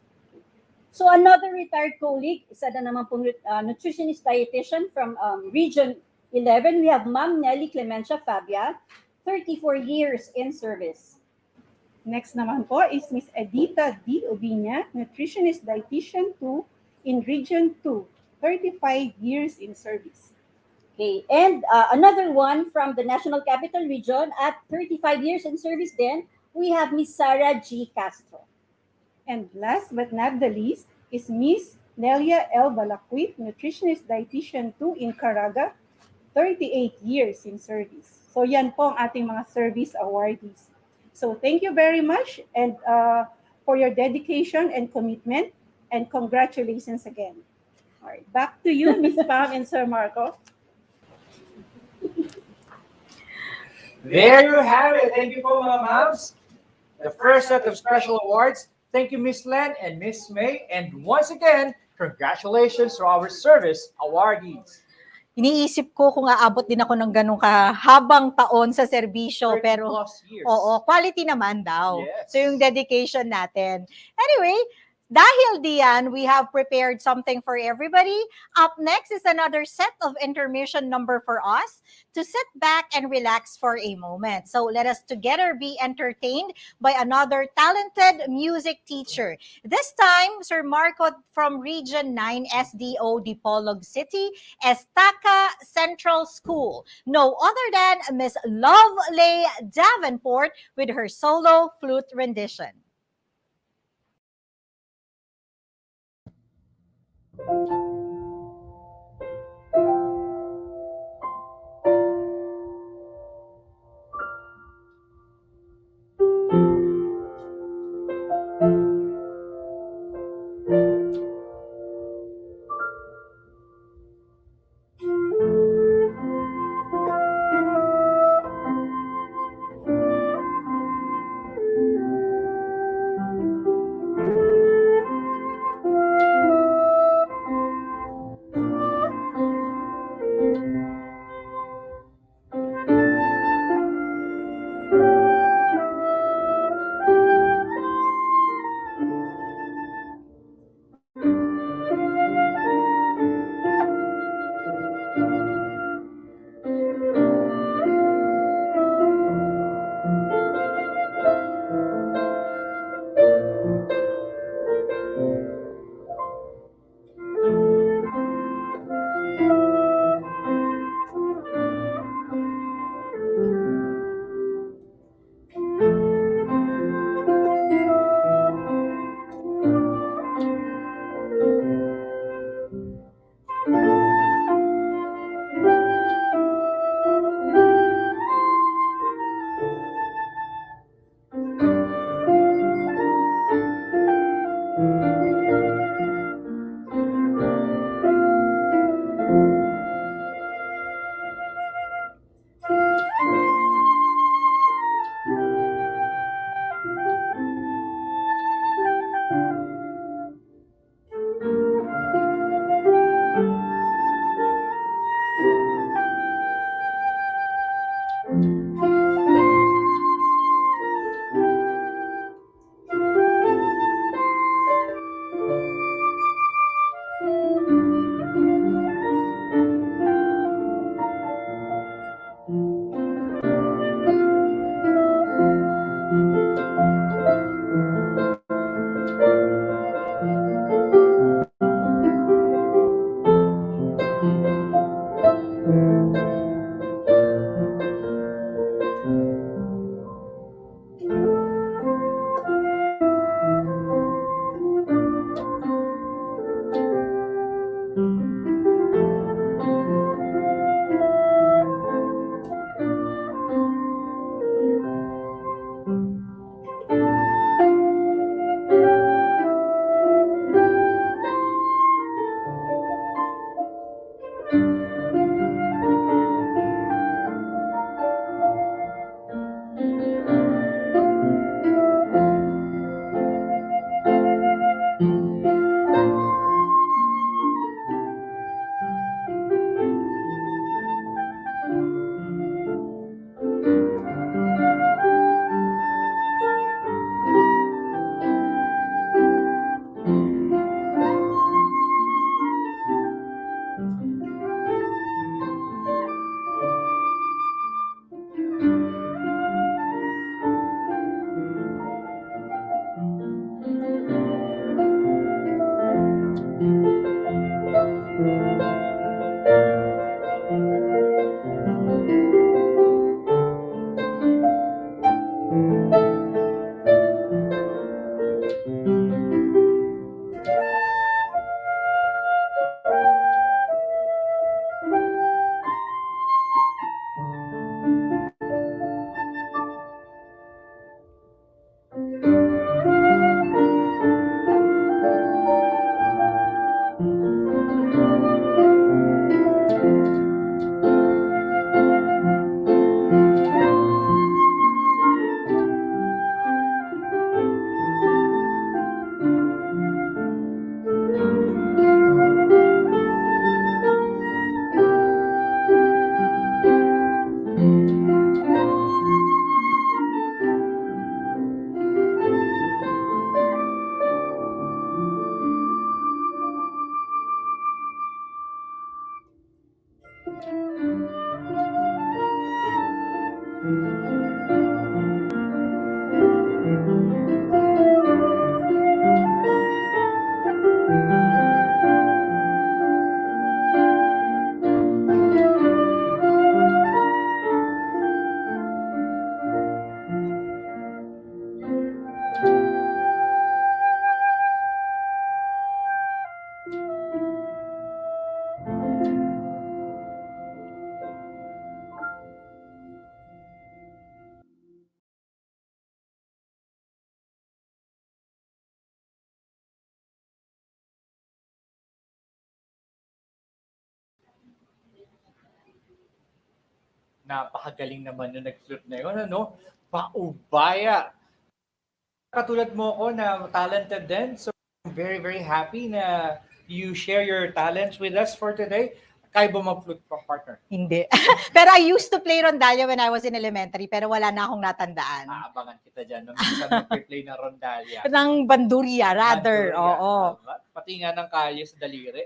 So another retired colleague, isa na naman pong nutritionist dietitian from Region 11, we have Ma'am Nelly Clemencia Fabia, 34 years in service. Next naman po is Miss Edita D. Ubiña, Nutritionist Dietitian 2 in Region 2, 35 years in service. Okay, and another one from the National Capital Region at 35 years in service then, we have Miss Sarah G. Castro. And last but not the least is Miss Nelia L. Balaquit, Nutritionist Dietitian 2 in Caraga, 38 years in service. So yan po ang ating mga service awardees. So thank you very much and for your dedication and commitment, and congratulations again. All right, back to you, Ms. Pam and Sir Marco. There you have it. Thank you po, mga ma'ams. The first set of special awards. Thank you, Miss Len and Miss May. And once again, congratulations to our service awardees. Iniisip ko kung aabot din ako ng ganung kahabang taon sa serbisyo, 30 pero plus years. oo, quality naman daw. Yes. So yung dedication natin. Anyway, dahil diyan, we have prepared something for everybody. Up next is another set of intermission number for us to sit back and relax for a moment. So let us together be entertained by another talented music teacher. This time, Sir Marco from Region 9 SDO Dipolog City, Estaca Central School. No other than Miss Lovely Davenport with her solo flute rendition. Napakagaling naman na nag-flip na yun, ano? Paubaya. Katulad mo ko na talented din. So, I'm very, very happy na you share your talents with us for today. Kaya ba mag-flute pa, partner? Hindi. Pero I used to play rondalya when I was in elementary, pero wala na akong natandaan. Aabangan kita dyan. Nung minsan mag-play ng rondalya. Ng bandurya, rather. Bandurya. Oo. Pati nga ng kalye sa daliri.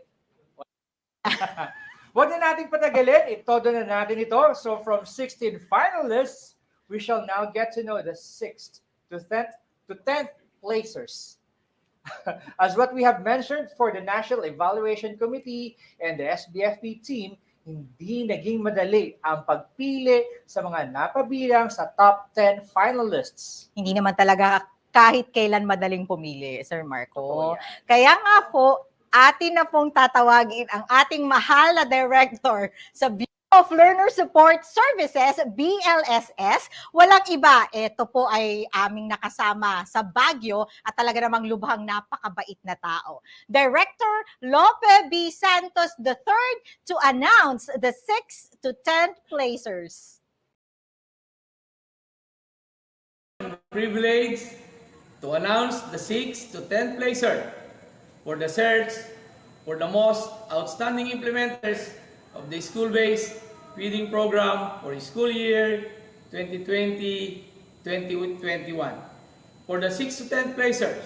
Huwag na natin patagalin. Itodo na natin ito. So from 16 finalists, we shall now get to know the 6th to 10th placers. As what we have mentioned for the National Evaluation Committee and the SBFP team, hindi naging madali ang pagpili sa mga napabilang sa top 10 finalists. Hindi naman talaga kahit kailan madaling pumili, Sir Marco. Totoo yan. Kaya nga po, atin na pong tatawagin ang ating mahal na director sa Bureau of Learner Support Services, BLSS. Walang iba, ito po ay aming nakasama sa Baguio at talaga namang lubhang napakabait na tao. Director Lope B. Santos III to announce the 6th to 10th placers. Privilege to announce the 6th to 10th placer for the search for the most outstanding implementers of the school-based feeding program for school year 2020-2021. For the 6th to 10th placers,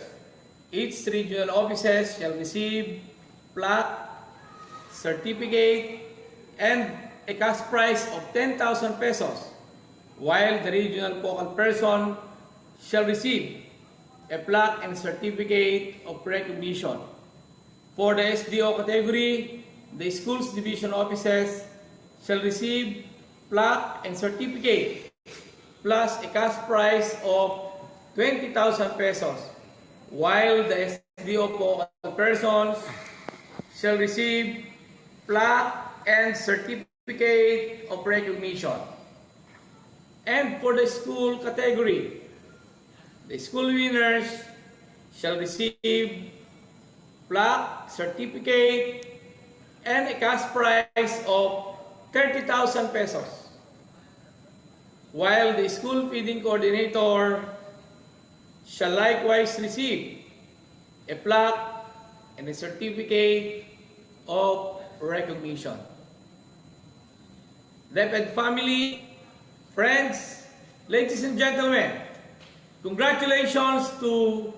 each regional offices shall receive plaque, certificate, and a cash prize of 10,000 pesos, while the regional focal person shall receive a plaque and certificate of recognition. For the SDO category, the schools division offices shall receive plaque and certificate plus a cash prize of 20,000 pesos, while the SDO focal persons shall receive plaque and certificate of recognition. And for the school category, the school winners shall receive plaque, certificate, and a cash prize of 30,000 pesos. While the school feeding coordinator shall likewise receive a plaque and a certificate of recognition. DepEd family, friends, ladies and gentlemen, congratulations to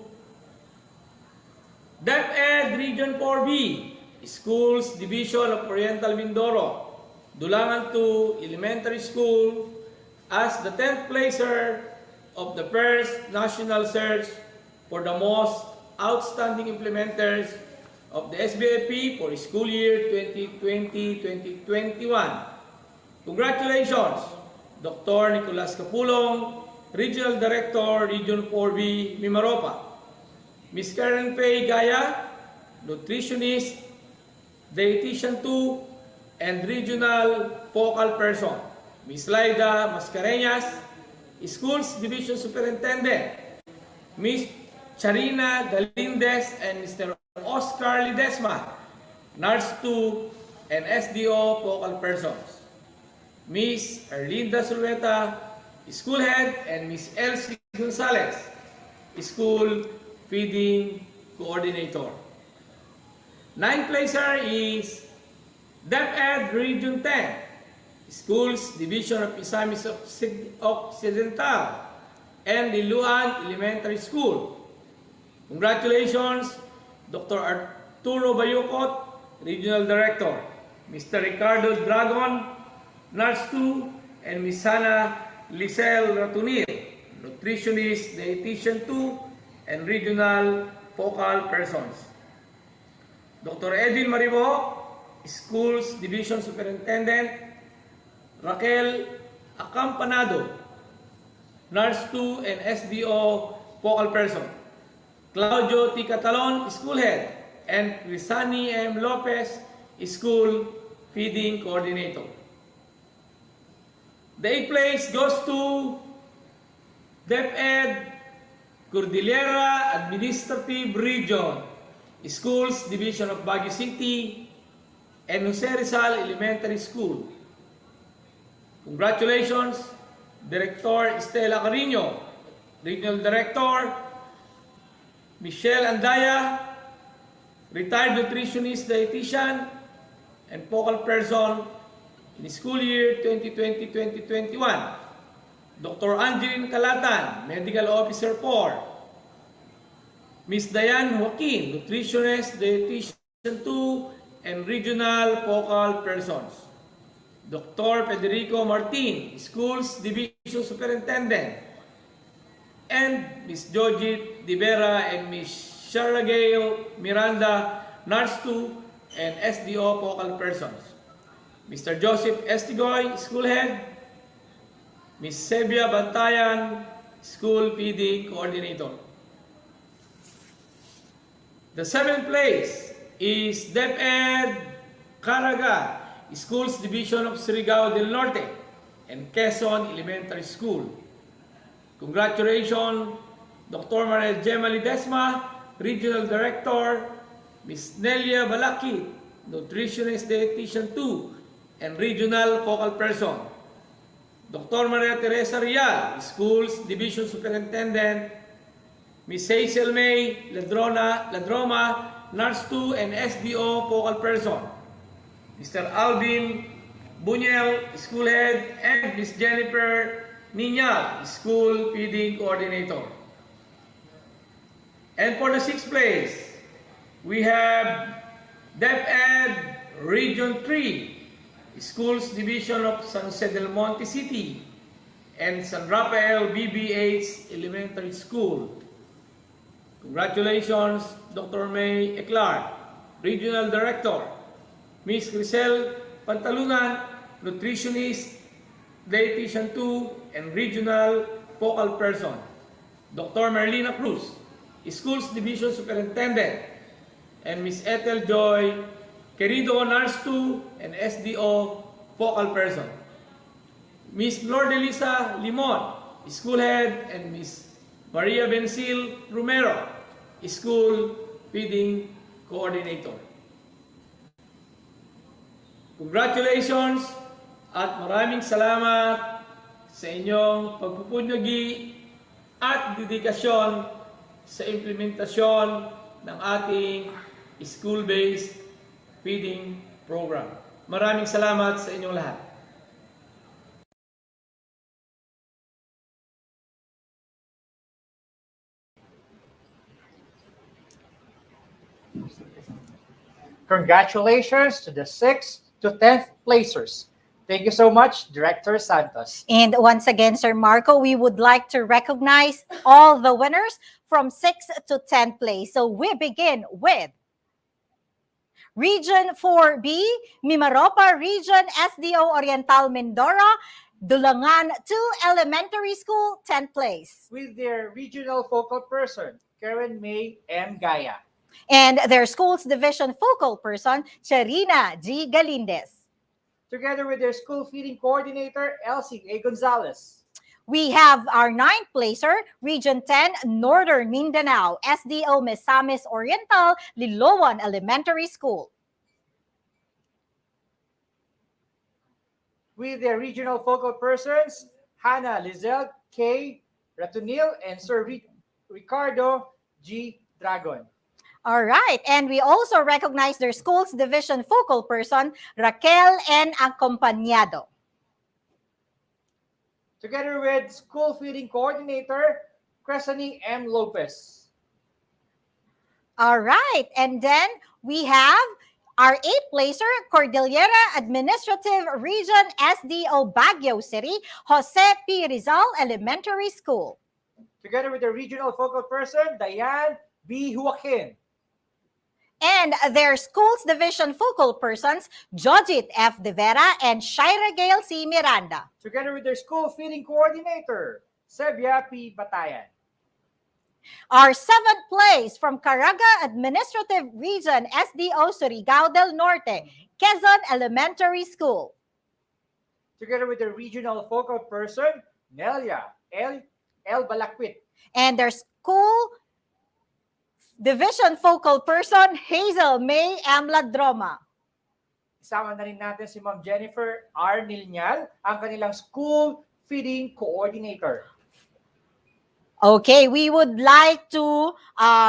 DepEd Region 4B, Schools Division of Oriental Mindoro, Dulangan 2 Elementary School, as the 10th placer of the first national search for the most outstanding implementers of the SBFP for school year 2020-2021. Congratulations, Dr. Nicolas Capulong, Regional Director, Region 4B, Mimaropa. Ms. Karen Faye Gaya, Nutritionist, Dietitian 2, and Regional Focal Person. Ms. Laida Mascareñas, Schools Division Superintendent. Ms. Charina Galindez and Mr. Oscar Lidesma, Nurse 2 and SDO Focal Persons. Ms. Erlinda Sulweta, School Head, and Ms. Elsie Gonzalez, School Feeding Coordinator. 9th placer is DepEd Region 10, Schools Division of Misamis Occidental and Liluan Elementary School. Congratulations, Dr. Arturo Bayucot, Regional Director, Mr. Ricardo Dragon, Nurse 2, and Ms. Hannah Lisel Ratunil, Nutritionist, Dietitian 2, and Regional Focal Persons. Dr. Edwin Maribo, Schools Division Superintendent. Raquel Acampanado, Nurse 2 and SDO Focal Person. Claudio T. Catalon, School Head, and Rizani M. Lopez, School Feeding Coordinator. The 8th place goes to DepEd Cordillera Administrative Region, Schools Division of Baguio City, and Jose Rizal Elementary School. Congratulations, Director Estela Carino, Regional Director Michelle Andaya, Retired Nutritionist Dietitian and Focal Person in school year 2020-2021. Dr. Angeline Calatan, Medical Officer 4. Ms. Diane Joaquin, Nutritionist Dietitian 2 and Regional Focal Persons. Dr. Federico Martin, Schools Division Superintendent. And Ms. Jojit Divera and Ms. Charlagail Miranda, Nurse 2 and SDO Focal Persons. Mr. Joseph Estigoy, School Head. Ms. Sebia Bantayan, School PD Coordinator. The 7th place is DepEd Caraga, Schools Division of Surigao del Norte and Quezon Elementary School. Congratulations, Dr. Maria Gemma Lidesma, Regional Director, Ms. Nelia Balaki, Nutritionist Dietitian 2 and Regional Focal Person. Dr. Maria Teresa Rial, Schools Division Superintendent, Ms. Hazel May Ladroma, Nurse 2 and SDO Focal Person. Mr. Alvin Bunyel, School Head, and Ms. Jennifer Niñal, School Feeding Coordinator. And for the 6th place, we have DepEd Region 3, Schools Division of San Jose del Monte City and San Rafael BBH Elementary School. Congratulations, Dr. May Eclar, Regional Director. Ms. Grisel Pantalunan, Nutritionist, Dietitian 2 and Regional Focal Person. Dr. Marlena Cruz, Schools Division Superintendent. And Ms. Ethel Joy Querido, Nurse 2 and SDO Focal Person. Ms. Lordelisa Limon, School Head, and Ms. Maria Bencil Romero, School Feeding Coordinator. Congratulations at maraming salamat sa inyong pagpupunyagi at dedikasyon sa implementasyon ng ating school-based feeding program. Maraming salamat sa inyong lahat. Congratulations to the 6th to 10th placers. Thank you so much, Director Santos. And once again, Sir Marco, we would like to recognize all the winners from 6th to 10th place. So we begin with Region 4B, Mimaropa Region, SDO Oriental Mindoro, Dulangan 2 Elementary School, 10th place. With their regional focal person, Karen May M. Gaya. And their school's division focal person, Charina G. Galindez. Together with their school feeding coordinator, Elsie A. Gonzalez. We have our 9th placer, Region 10, Northern Mindanao, SDO Misamis Oriental, Liloan Elementary School. With their regional focal persons, Hannah Lizelle K. Ratunil and Sir Ricardo G. Dragon. All right, and we also recognize their school's division focal person, Raquel N. Acompañado. Together with school feeding coordinator, Cresceny M. Lopez. All right, and then we have our 8th placer, Cordillera Administrative Region, SDO Baguio City, Jose P. Rizal Elementary School. Together with the regional focal person, Diane B. Joaquin. And their school's division focal persons, Jojit F. De Vera and Shira Gail C. Miranda. Together with their school feeding coordinator, Sebia P. Batayan. Our 7th place from Caraga Administrative Region, SDO Surigao del Norte, Quezon Elementary School. Together with the regional focal person, Nelia L. Balakwit. And their school division focal person, Hazel May M. Ladroma. Isama na rin natin si Ma'am Jennifer R. Nilnyal, ang kanilang School Feeding Coordinator. Okay, we would like to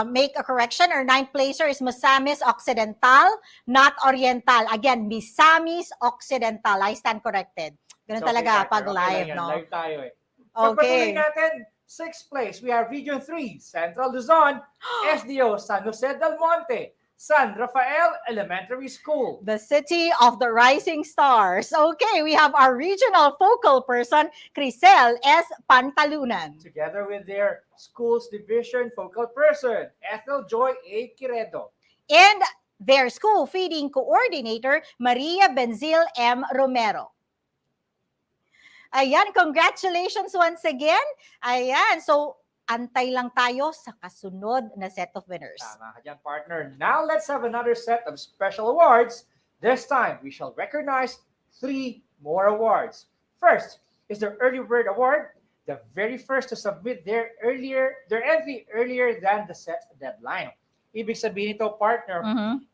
make a correction. Our ninth placer is Misamis Occidental, not Oriental. Again, Misamis Occidental. I stand corrected. Ganun It's okay, talaga partner. pag Okay lang live, yan. no? Live tayo eh. Okay. Pagpatuloy natin, 6th place, we have Region 3, Central Luzon, SDO, San Jose del Monte, San Rafael Elementary School. The City of the Rising Stars. Okay, we have our regional focal person, Crisel S. Pantalunan. Together with their school's division focal person, Ethel Joy A. Quiredo. And their school feeding coordinator, Maria Benzil M. Romero. Ayan, congratulations once again. Ayan, so antay lang tayo sa kasunod na set of winners. Tama ka dyan, partner. Now let's have another set of special awards. This time, we shall recognize 3 more awards. First is the Early Bird Award, the very first to submit their entry earlier than the set deadline. Ibig sabihin nito, partner,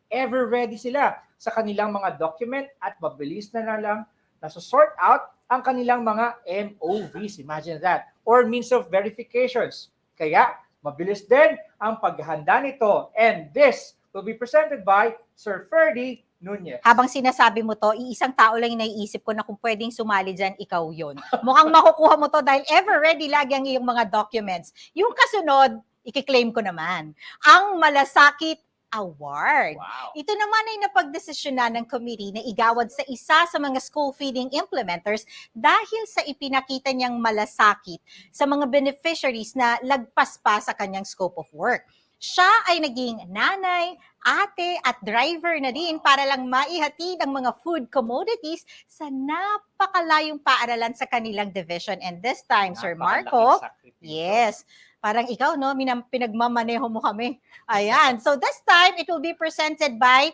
ever ready sila sa kanilang mga document at mabilis na lang sort out ang kanilang mga MOVs. Imagine that. Or means of verifications. Kaya, mabilis din ang paghahanda nito. And this will be presented by Sir Ferdy Nunez. Habang sinasabi mo to, iisang tao lang yung naiisip ko na kung pwedeng sumali dyan, ikaw yun. Mukhang makukuha mo to dahil ever ready lagi ang iyong mga documents. Yung kasunod, ikiklaim ko naman. Ang Malasakit Award. Wow. Ito naman ay napagdesisyonan ng committee na igawad sa isa sa mga school feeding implementers dahil sa ipinakita niyang malasakit sa mga beneficiaries na lagpas pa sa kanyang scope of work. Siya ay naging nanay, ate at driver na din para lang maihatid ang mga food commodities sa napakalayong paaralan sa kanilang division. And this time, Sir Marco, yes, parang ikaw, no? Pinagmamaneho mo kami. Ayan. So this time, it will be presented by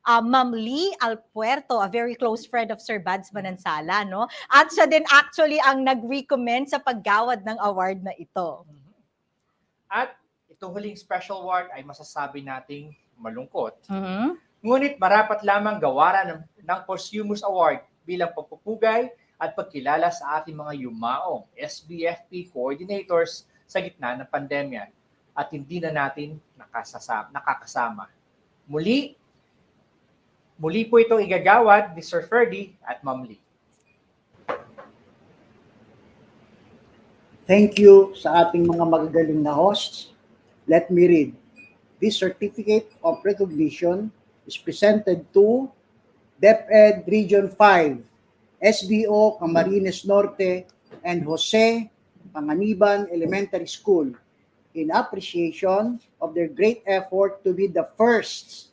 Ma'am Lee Alpuerto, a very close friend of Sir Bads Manansala, no? At siya din actually ang nag-recommend sa paggawad ng award na ito. At itong huling special award ay masasabi nating malungkot. Ngunit marapat lamang gawaran ng Posthumous Award bilang pagpupugay at pagkilala sa ating mga yumaong SBFP coordinators sa gitna ng pandemya at hindi na natin nakakasama. Muli po itong igagawad ni Sir Ferdy at Ma'am Lee. Thank you sa ating mga magagaling na hosts. Let me read. This certificate of recognition is presented to DepEd Region 5, SBO Camarines Norte, and Jose Panganiban Elementary School in appreciation of their great effort to be the first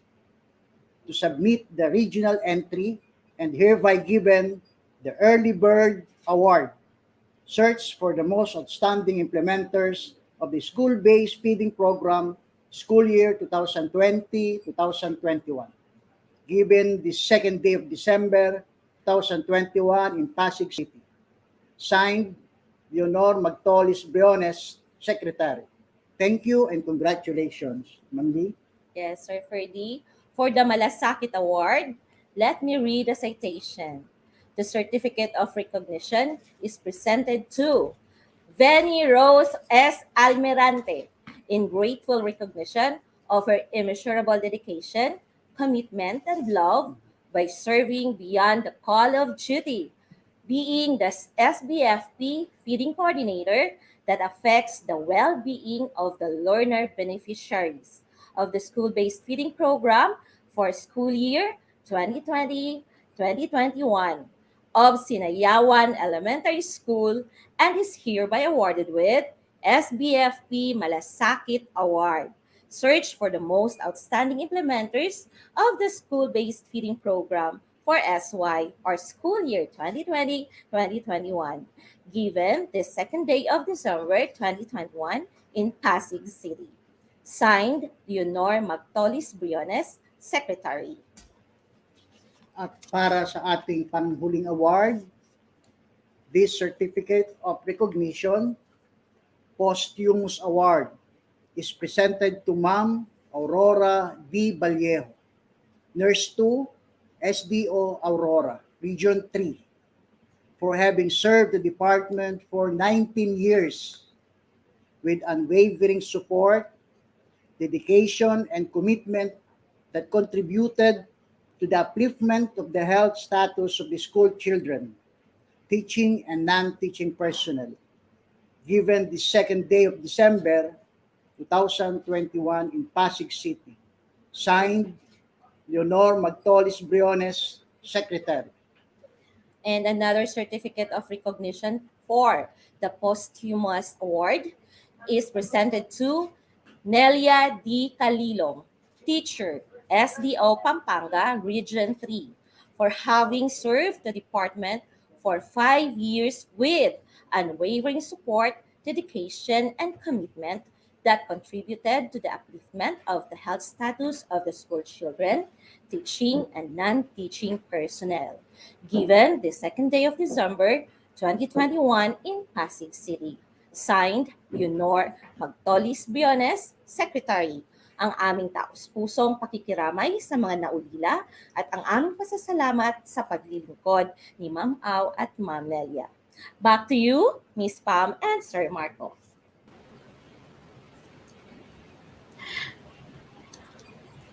to submit the regional entry and hereby given the Early Bird Award. Search for the most outstanding implementers of the school-based feeding program school year 2020-2021, given the 2nd day of December 2021 in Pasig City. Signed, Leonor Magtolis Briones, Secretary. Thank you and congratulations, Ma'am Lee. Yes, Sir Ferdy. For the Malasakit Award, let me read the citation. The certificate of recognition is presented to Venny Rose S. Almirante in grateful recognition of her immeasurable dedication, commitment, and love by serving beyond the call of duty, being the SBFP feeding coordinator that affects the well-being of the learner beneficiaries of the school-based feeding program for school year 2020-2021 of Sinayawan Elementary School and is hereby awarded with SBFP Malasakit Award. Search for the most outstanding implementers of the school-based feeding program for SY or school year 2020-2021, given the 2nd day of December 2021 in Pasig City. Signed, Leonor Magtolis Briones, Secretary. At para sa ating panghuling award, this certificate of recognition, Posthumous Award, is presented to Ma'am Aurora D. Vallejo, Nurse 2, SDO Aurora, Region 3, for having served the department for 19 years with unwavering support, dedication, and commitment that contributed to the upliftment of the health status of the school children, teaching and non-teaching personnel, given the second day of December 2021 in Pasig City. Signed, Leonor Magtolis Briones, Secretary. And another certificate of recognition for the posthumous award is presented to Nelia D. Calilong, teacher, SDO Pampanga, Region 3, for having served the department for 5 years with unwavering support, dedication, and commitment that contributed to the upliftment of the health status of the school children, teaching, and non-teaching personnel, given the second day of December 2021 in Pasig City. Signed, Leonor Magtolis Briones, Secretary. Ang aming taus-pusong pakikiramay sa mga naulila at ang aming pasasalamat sa paglilingkod ni Ma'am Au at Ma'am Nelia. Back to you, Miss Pam and Sir Marco.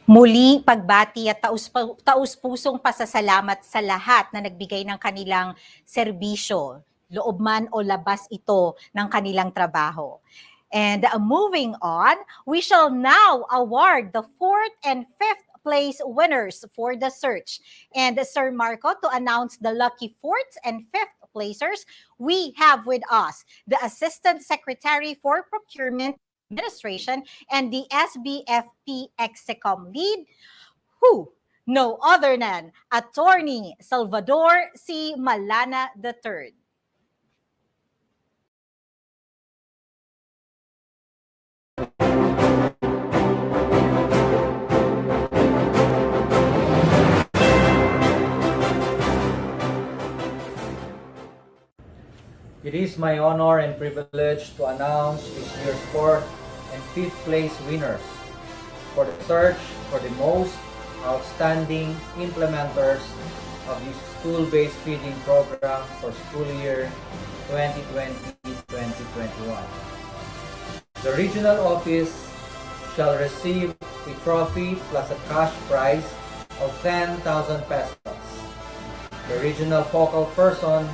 Muli, pagbati at taus-pusong pasasalamat sa lahat na nagbigay ng kanilang serbisyo, loob man o labas ito ng kanilang trabaho. And moving on, we shall now award the 4th and 5th place winners for the search. And Sir Marco, to announce the lucky 4th and 5th placers, we have with us the Assistant Secretary for Procurement Administration and the SBFP Execom Lead, who no other than Attorney Salvador C. Malana III. It is my honor and privilege to announce this year's 4th and 5th place winners for the search for the most outstanding implementers of this school-based feeding program for school year 2020-2021. The regional office shall receive a trophy plus a cash prize of 10,000 pesos. The regional focal person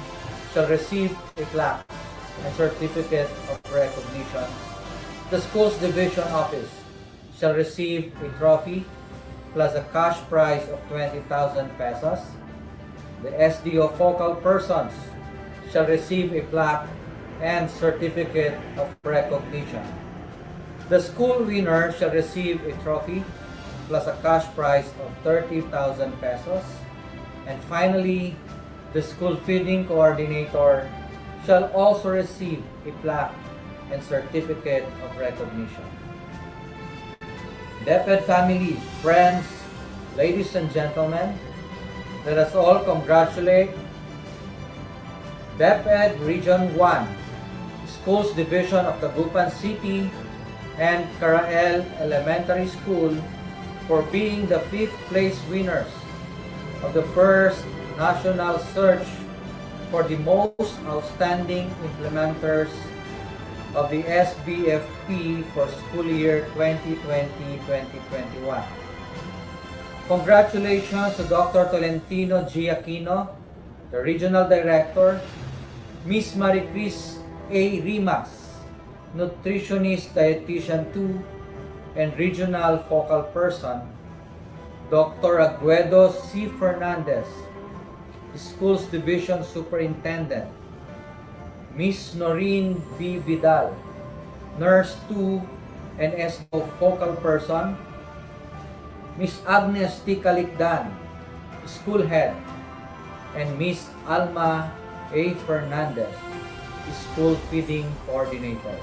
shall receive a plaque and certificate of recognition. The school's division office shall receive a trophy plus a cash prize of 20,000 pesos. The SDO focal persons shall receive a plaque and certificate of recognition. The school winner shall receive a trophy plus a cash prize of 30,000 pesos. And finally, the school feeding coordinator shall also receive a plaque and certificate of recognition. DepEd family, friends, ladies and gentlemen, let us all congratulate DepEd Region 1, Schools Division of Tagupan City and Carael Elementary School for being the 5th place winners of the first national search for the most outstanding implementers of the SBFP for school year 2020-2021. Congratulations to Dr. Tolentino G. Aquino, the Regional Director, Ms. Maricris A. Rimas, Nutritionist Dietitian 2 and Regional Focal Person, Dr. Aguedo C. Fernandez, Schools Division Superintendent, Ms. Noreen B. Vidal, Nurse 2 and SO Focal Person, Ms. Agnes T. Calicdan, School Head, and Ms. Alma A. Fernandez, School Feeding Coordinator.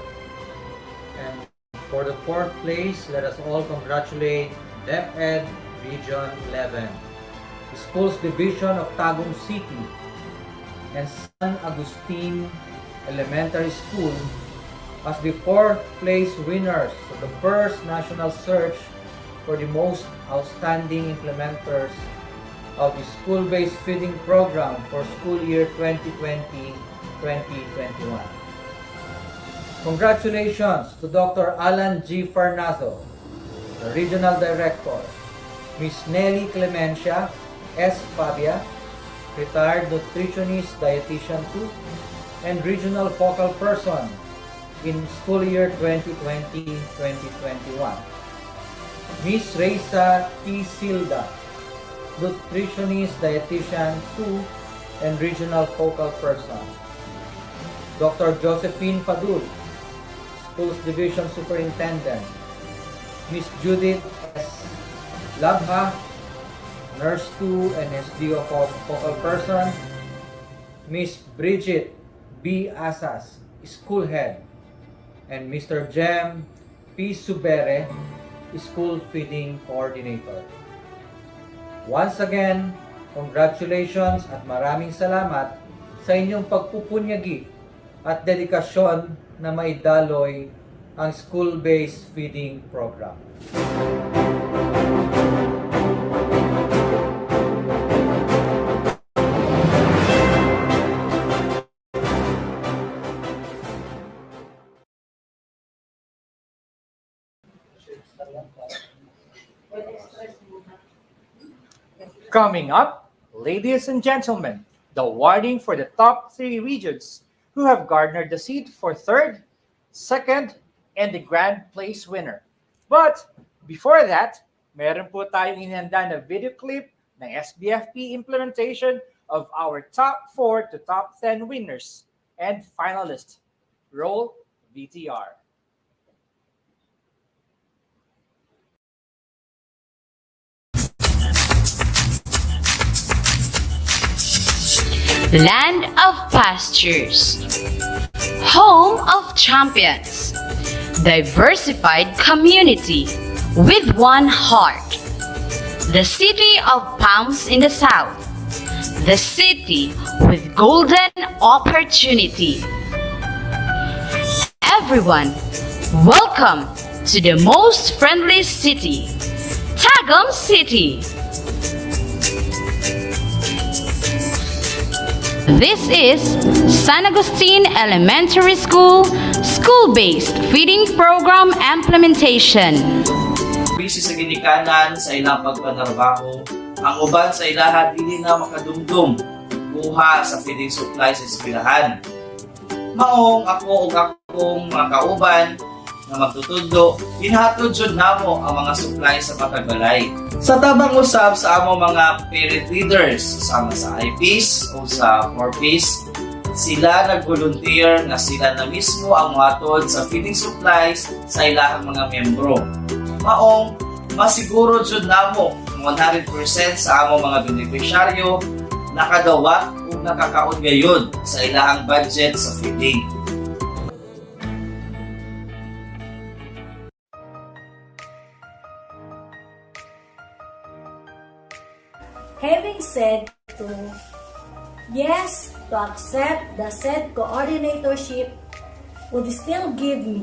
And for the 4th place, let us all congratulate DepEd Region 11. Schools Division of Tagum City and San Agustin Elementary School as the 4th place winners of the first national search for the most outstanding implementers of the school-based feeding program for school year 2020-2021. Congratulations to Dr. Alan G. Farnazo, the Regional Director, Ms. Nelly Clemencia S. Fabia, Retired Nutritionist Dietitian 2, and Regional Focal Person in school year 2020-2021. Ms. Reisa T. Silda, Nutritionist Dietitian 2 and Regional Focal Person. Dr. Josephine Padul, Schools Division Superintendent. Ms. Judith S. Labha, Nurse 2 and SDO Focal Person. Ms. Bridget B. Asas, School Head. And Mr. Jem P. Subere, School Feeding Coordinator. Once again, congratulations at maraming salamat sa inyong pagpupunyagi at dedikasyon na maidaloy ang school-based feeding program. Coming up, ladies and gentlemen, the awarding for the top 3 regions who have garnered the seat for third, second, and the grand place winner. But before that, meron po tayong inihanda na video clip ng SBFP implementation of our top 4 to top 10 winners and finalists. Roll VTR. Land of pastures, home of champions, diversified community with one heart. The city of palms in the south, the city with golden opportunity. Everyone, welcome to the most friendly city, Tagum City. This is San Agustin Elementary School, school-based feeding program implementation. Busy sa ginikanan sa ilang pagpanarbaho, ang uban sa ilaha dili na makadumdum kuha sa feeding supply sa eskwelahan. Maong ako ug akong mga kauban na magtutudlo, hinhatod jud namo ang mga supply sa matagbalay. Sa tabang usab sa amo mga parent leaders sama sa IPs o sa 4Ps, sila nag-volunteer na sila na mismo ang muhatod sa feeding supplies sa ilahang mga membro. Maong masiguro jud namo 100% sa amo mga beneficiaryo nakadawat ug nakakaon gayud sa ilahang budget sa feeding. Having said to yes to accept the said coordinatorship would still give me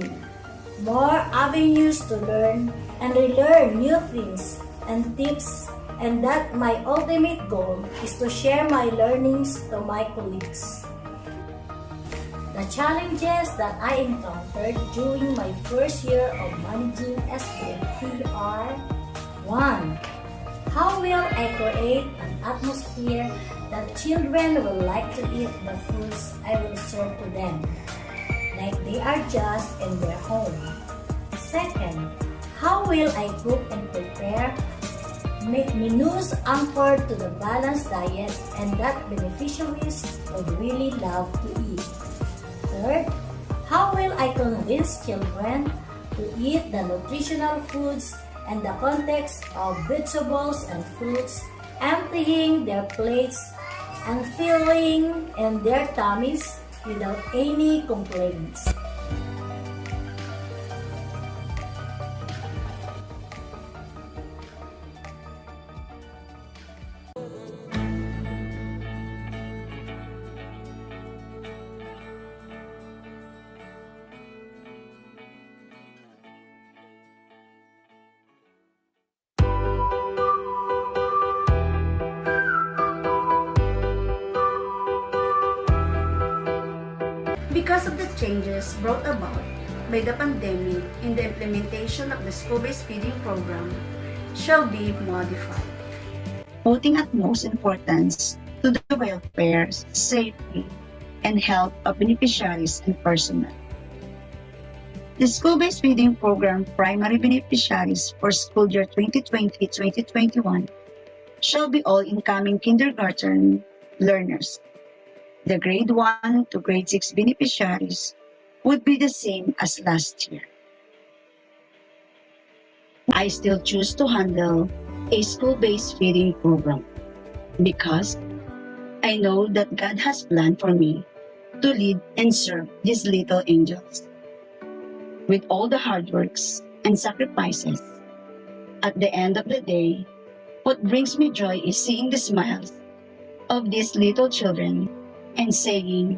more avenues to learn and relearn new things and tips, and that my ultimate goal is to share my learnings to my colleagues. The challenges that I encountered during my first year of managing SBFP are 1. How will I create an atmosphere that children will like to eat the foods I will serve to them, like they are just in their home? Second, how will I cook and prepare, make menus anchored to the balanced diet and that beneficiaries would really love to eat? Third, how will I convince children to eat the nutritional foods and the context of vegetables and fruits, emptying their plates and filling in their tummies without any complaints? because of the changes brought about by the pandemic in the implementation of the school-based feeding program shall be modified, putting utmost importance to the welfare, safety, and health of beneficiaries and personnel. The school-based feeding program primary beneficiaries for school year 2020-2021 shall be all incoming kindergarten learners. The grade 1 to grade 6 beneficiaries would be the same as last year. I still choose to handle a school-based feeding program because I know that God has planned for me to lead and serve these little angels. With all the hard works and sacrifices, at the end of the day, what brings me joy is seeing the smiles of these little children and saying,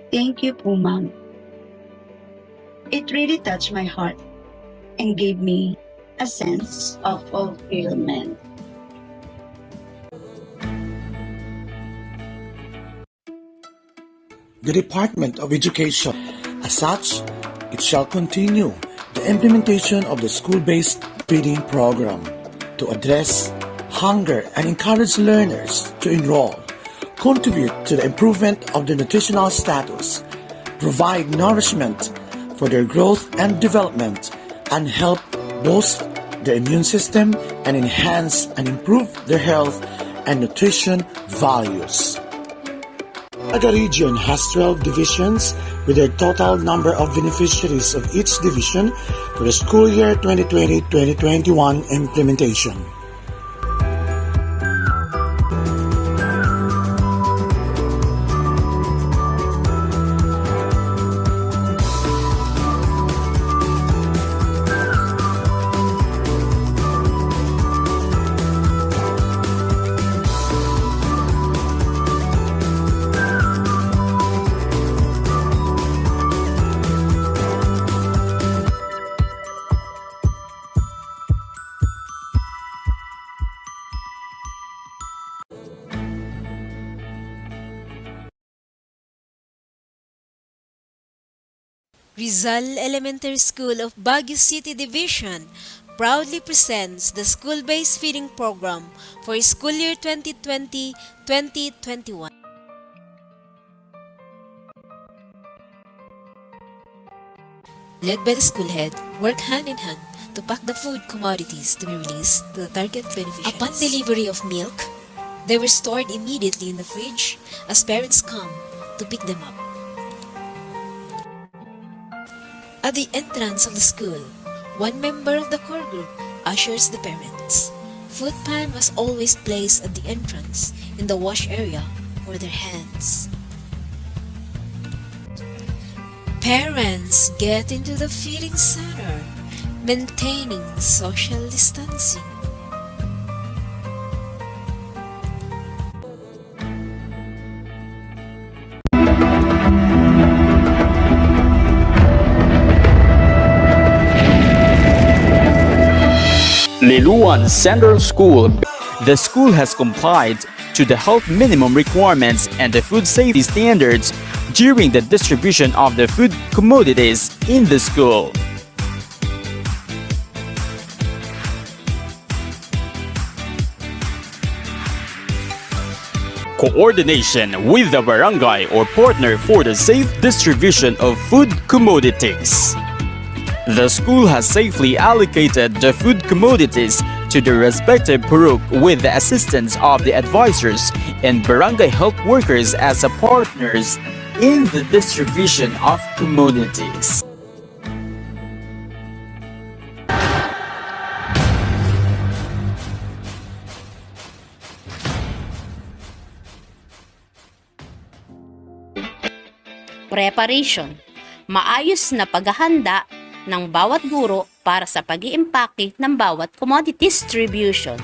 "Thank you po, Mom." It really touched my heart and gave me a sense of fulfillment. The Department of Education. As such, it shall continue the implementation of the school-based feeding program to address hunger and encourage learners to enroll, contribute to the improvement of their nutritional status, provide nourishment for their growth and development, and help boost their immune system and enhance and improve their health and nutrition values. Baraga region has 12 divisions with their total number of beneficiaries of each division for the school year 2020-2021 implementation. Rizal Elementary School of Baguio City Division proudly presents the school-based feeding program for school year 2020-2021. Led by the school head, work hand in hand to pack the food commodities to be released to the target beneficiaries. Upon delivery of milk, they were stored immediately in the fridge as parents come to pick them up. At the entrance of the school, one member of the core group ushers the parents. Food pan was always placed at the entrance in the wash area for their hands. Parents get into the feeding center, maintaining social distancing. Liluan Central School. The school has complied to the health minimum requirements and the food safety standards during the distribution of the food commodities in the school. Coordination with the barangay or partner for the safe distribution of food commodities. The school has safely allocated the food commodities to the respective purok with the assistance of the advisors and barangay health workers as partners in the distribution of commodities. Preparation. Maayos na paghahanda ng bawat guro para sa pag-iimpake ng bawat commodity distribution.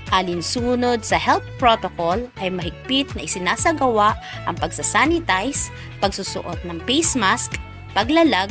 Alinsunod sa health protocol ay mahigpit na isinasagawa ang pagsasanitize, pagsusuot ng face mask, paglalag,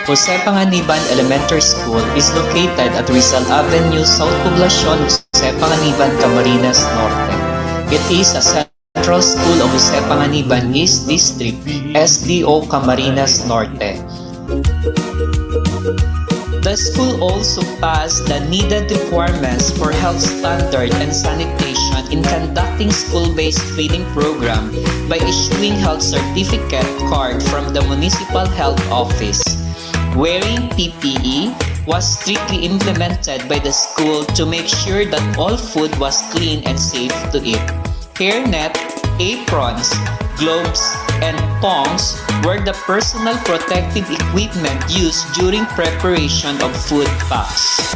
Jose Panganiban Elementary School is located at Rizal Avenue, South Poblacion, Jose Panganiban, Camarines Norte. It is a central school of Jose Panganiban East District, SDO Camarines Norte. The school also passed the needed requirements for health standard and sanitation in conducting school-based feeding program by issuing health certificate card from the Municipal Health Office. Wearing PPE was strictly implemented by the school to make sure that all food was clean and safe to eat. Hairnet, aprons, gloves, and tongs were the personal protective equipment used during preparation of food packs.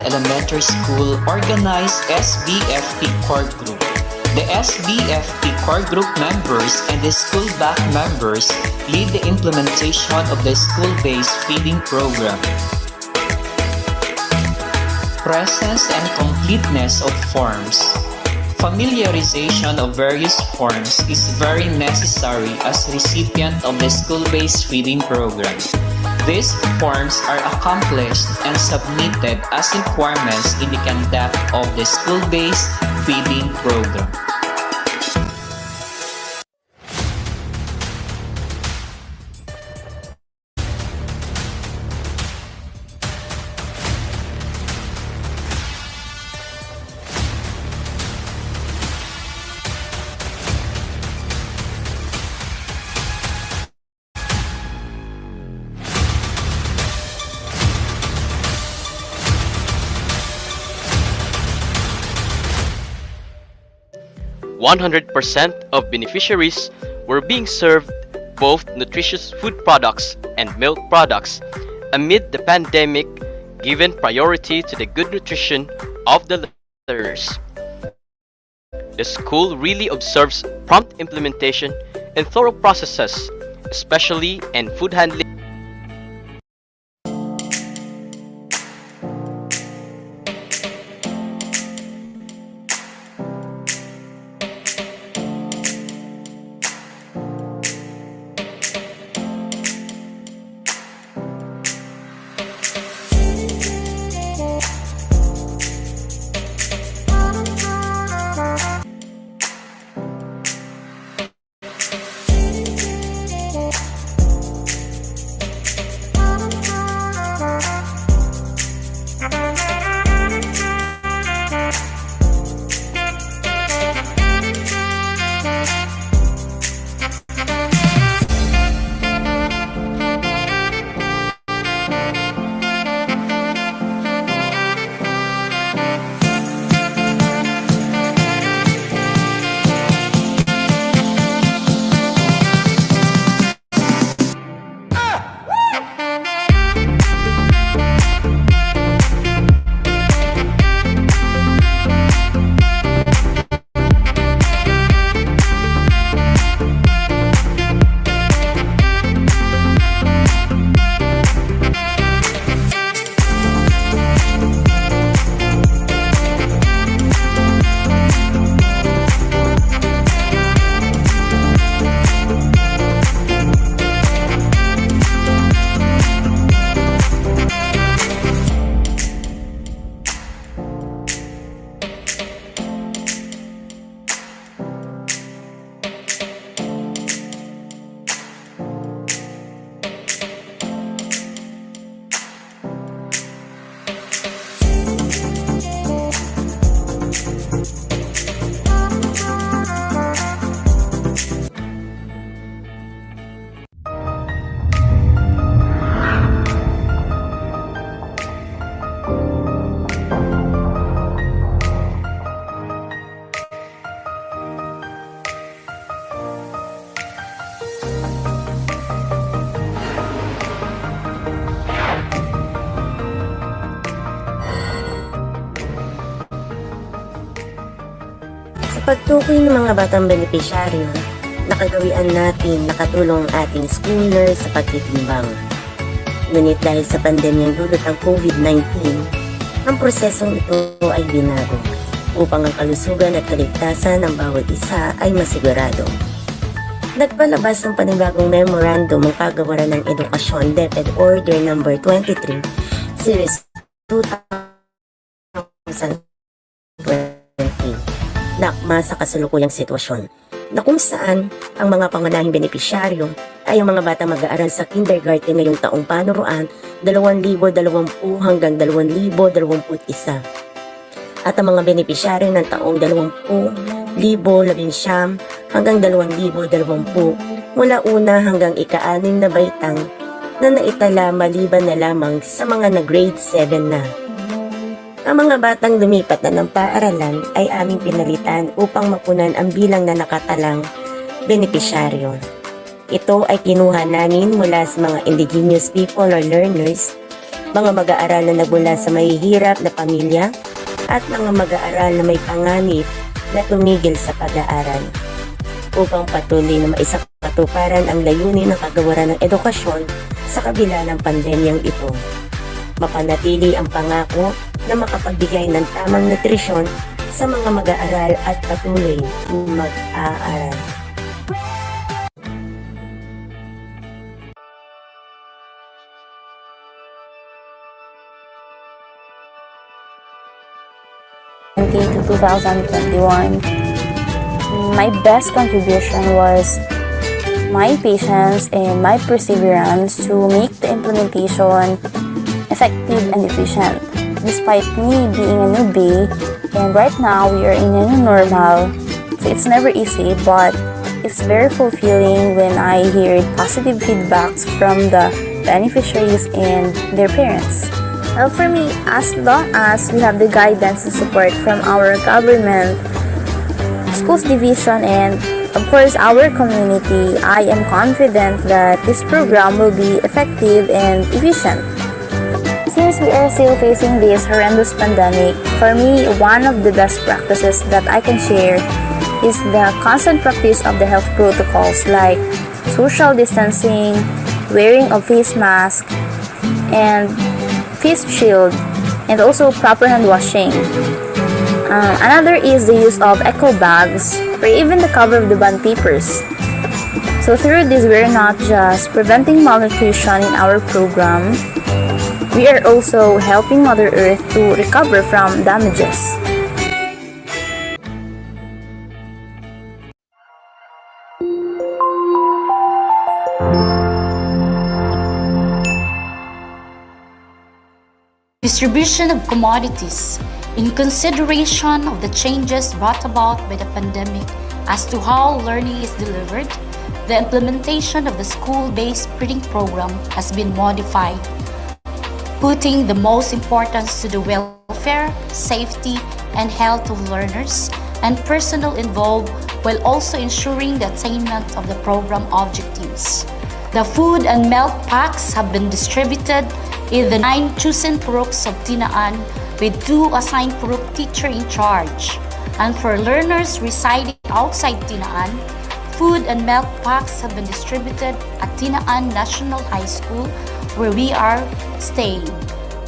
Elementary School organized SBFP core group. The SBFP core group members and the school back members lead the implementation of the school-based feeding program. Presence and completeness of forms. Familiarization of various forms is very necessary as recipient of the school-based feeding program. These forms are accomplished and submitted as requirements in the conduct of the school-based feeding program. %100% of beneficiaries were being served both nutritious food products and milk products amid the pandemic, given priority to the good nutrition of the learners. The school really observes prompt implementation and thorough processes, especially in food handling. pagtukoy ng mga batang benepisyaryo, nakagawian natin nakatulong ang ating school nurse sa pagtitimbang. Ngunit dahil sa pandemyang dulot ang COVID-19, ang prosesong ito ay binago upang ang kalusugan at kaligtasan ng bawat isa ay masigurado. Nagpalabas ng panibagong memorandum ang Pagawaran ng Edukasyon DepEd Order No. 23 Series 2020 nakma sa kasalukuyang sitwasyon na kung saan ang mga pangunahing benepisyaryo ay ang mga bata mag-aaral sa kindergarten ngayong taong panuruan 2020 hanggang 2021 at ang mga benepisyaryo ng taong 2019 hanggang 2020 mula una hanggang ika-6 na baitang na naitala maliban na lamang sa mga na-grade 7 na. Ang mga batang lumipat na ng paaralan ay aming pinalitan upang mapunan ang bilang na nakatalang benepisyaryo. Ito ay kinuha namin mula sa mga indigenous people or learners, mga mag-aaral na nagmula sa mahihirap na pamilya, at mga mag-aaral na may panganib na tumigil sa pag-aaral upang patuloy na maisakatuparan ang layunin ng Kagawaran ng Edukasyon sa kabila ng pandemyang ito. Mapanatili ang pangako na makapagbigay ng tamang nutrisyon sa mga mag-aaral at patuloy na mag-aaral. To 2021, my best contribution was my patience and my perseverance to make the implementation effective and efficient. Despite me being a newbie, and right now we are in a new normal, so it's never easy, but it's very fulfilling when I hear positive feedbacks from the beneficiaries and their parents. Well, for me, as long as we have the guidance and support from our government, schools division, and of course our community, I am confident that this program will be effective and efficient. Since we are still facing this horrendous pandemic, for me, one of the best practices that I can share is the constant practice of the health protocols like social distancing, wearing of face mask, and face shield, and also proper hand washing. Another is the use of eco bags or even the cover of the bond papers. So through this, we're not just preventing malnutrition in our program, we are also helping Mother Earth to recover from damages. Distribution of commodities in consideration of the changes brought about by the pandemic as to how learning is delivered, the implementation of the school-based feeding program has been modified, putting the most importance to the welfare, safety, and health of learners and personnel involved, while also ensuring the attainment of the program objectives. The food and milk packs have been distributed in the 9 chosen puruks of Tinaan with 2 assigned puruk teacher in charge. And for learners residing outside Tinaan, food and milk packs have been distributed at Tinaan National High School, where we are staying.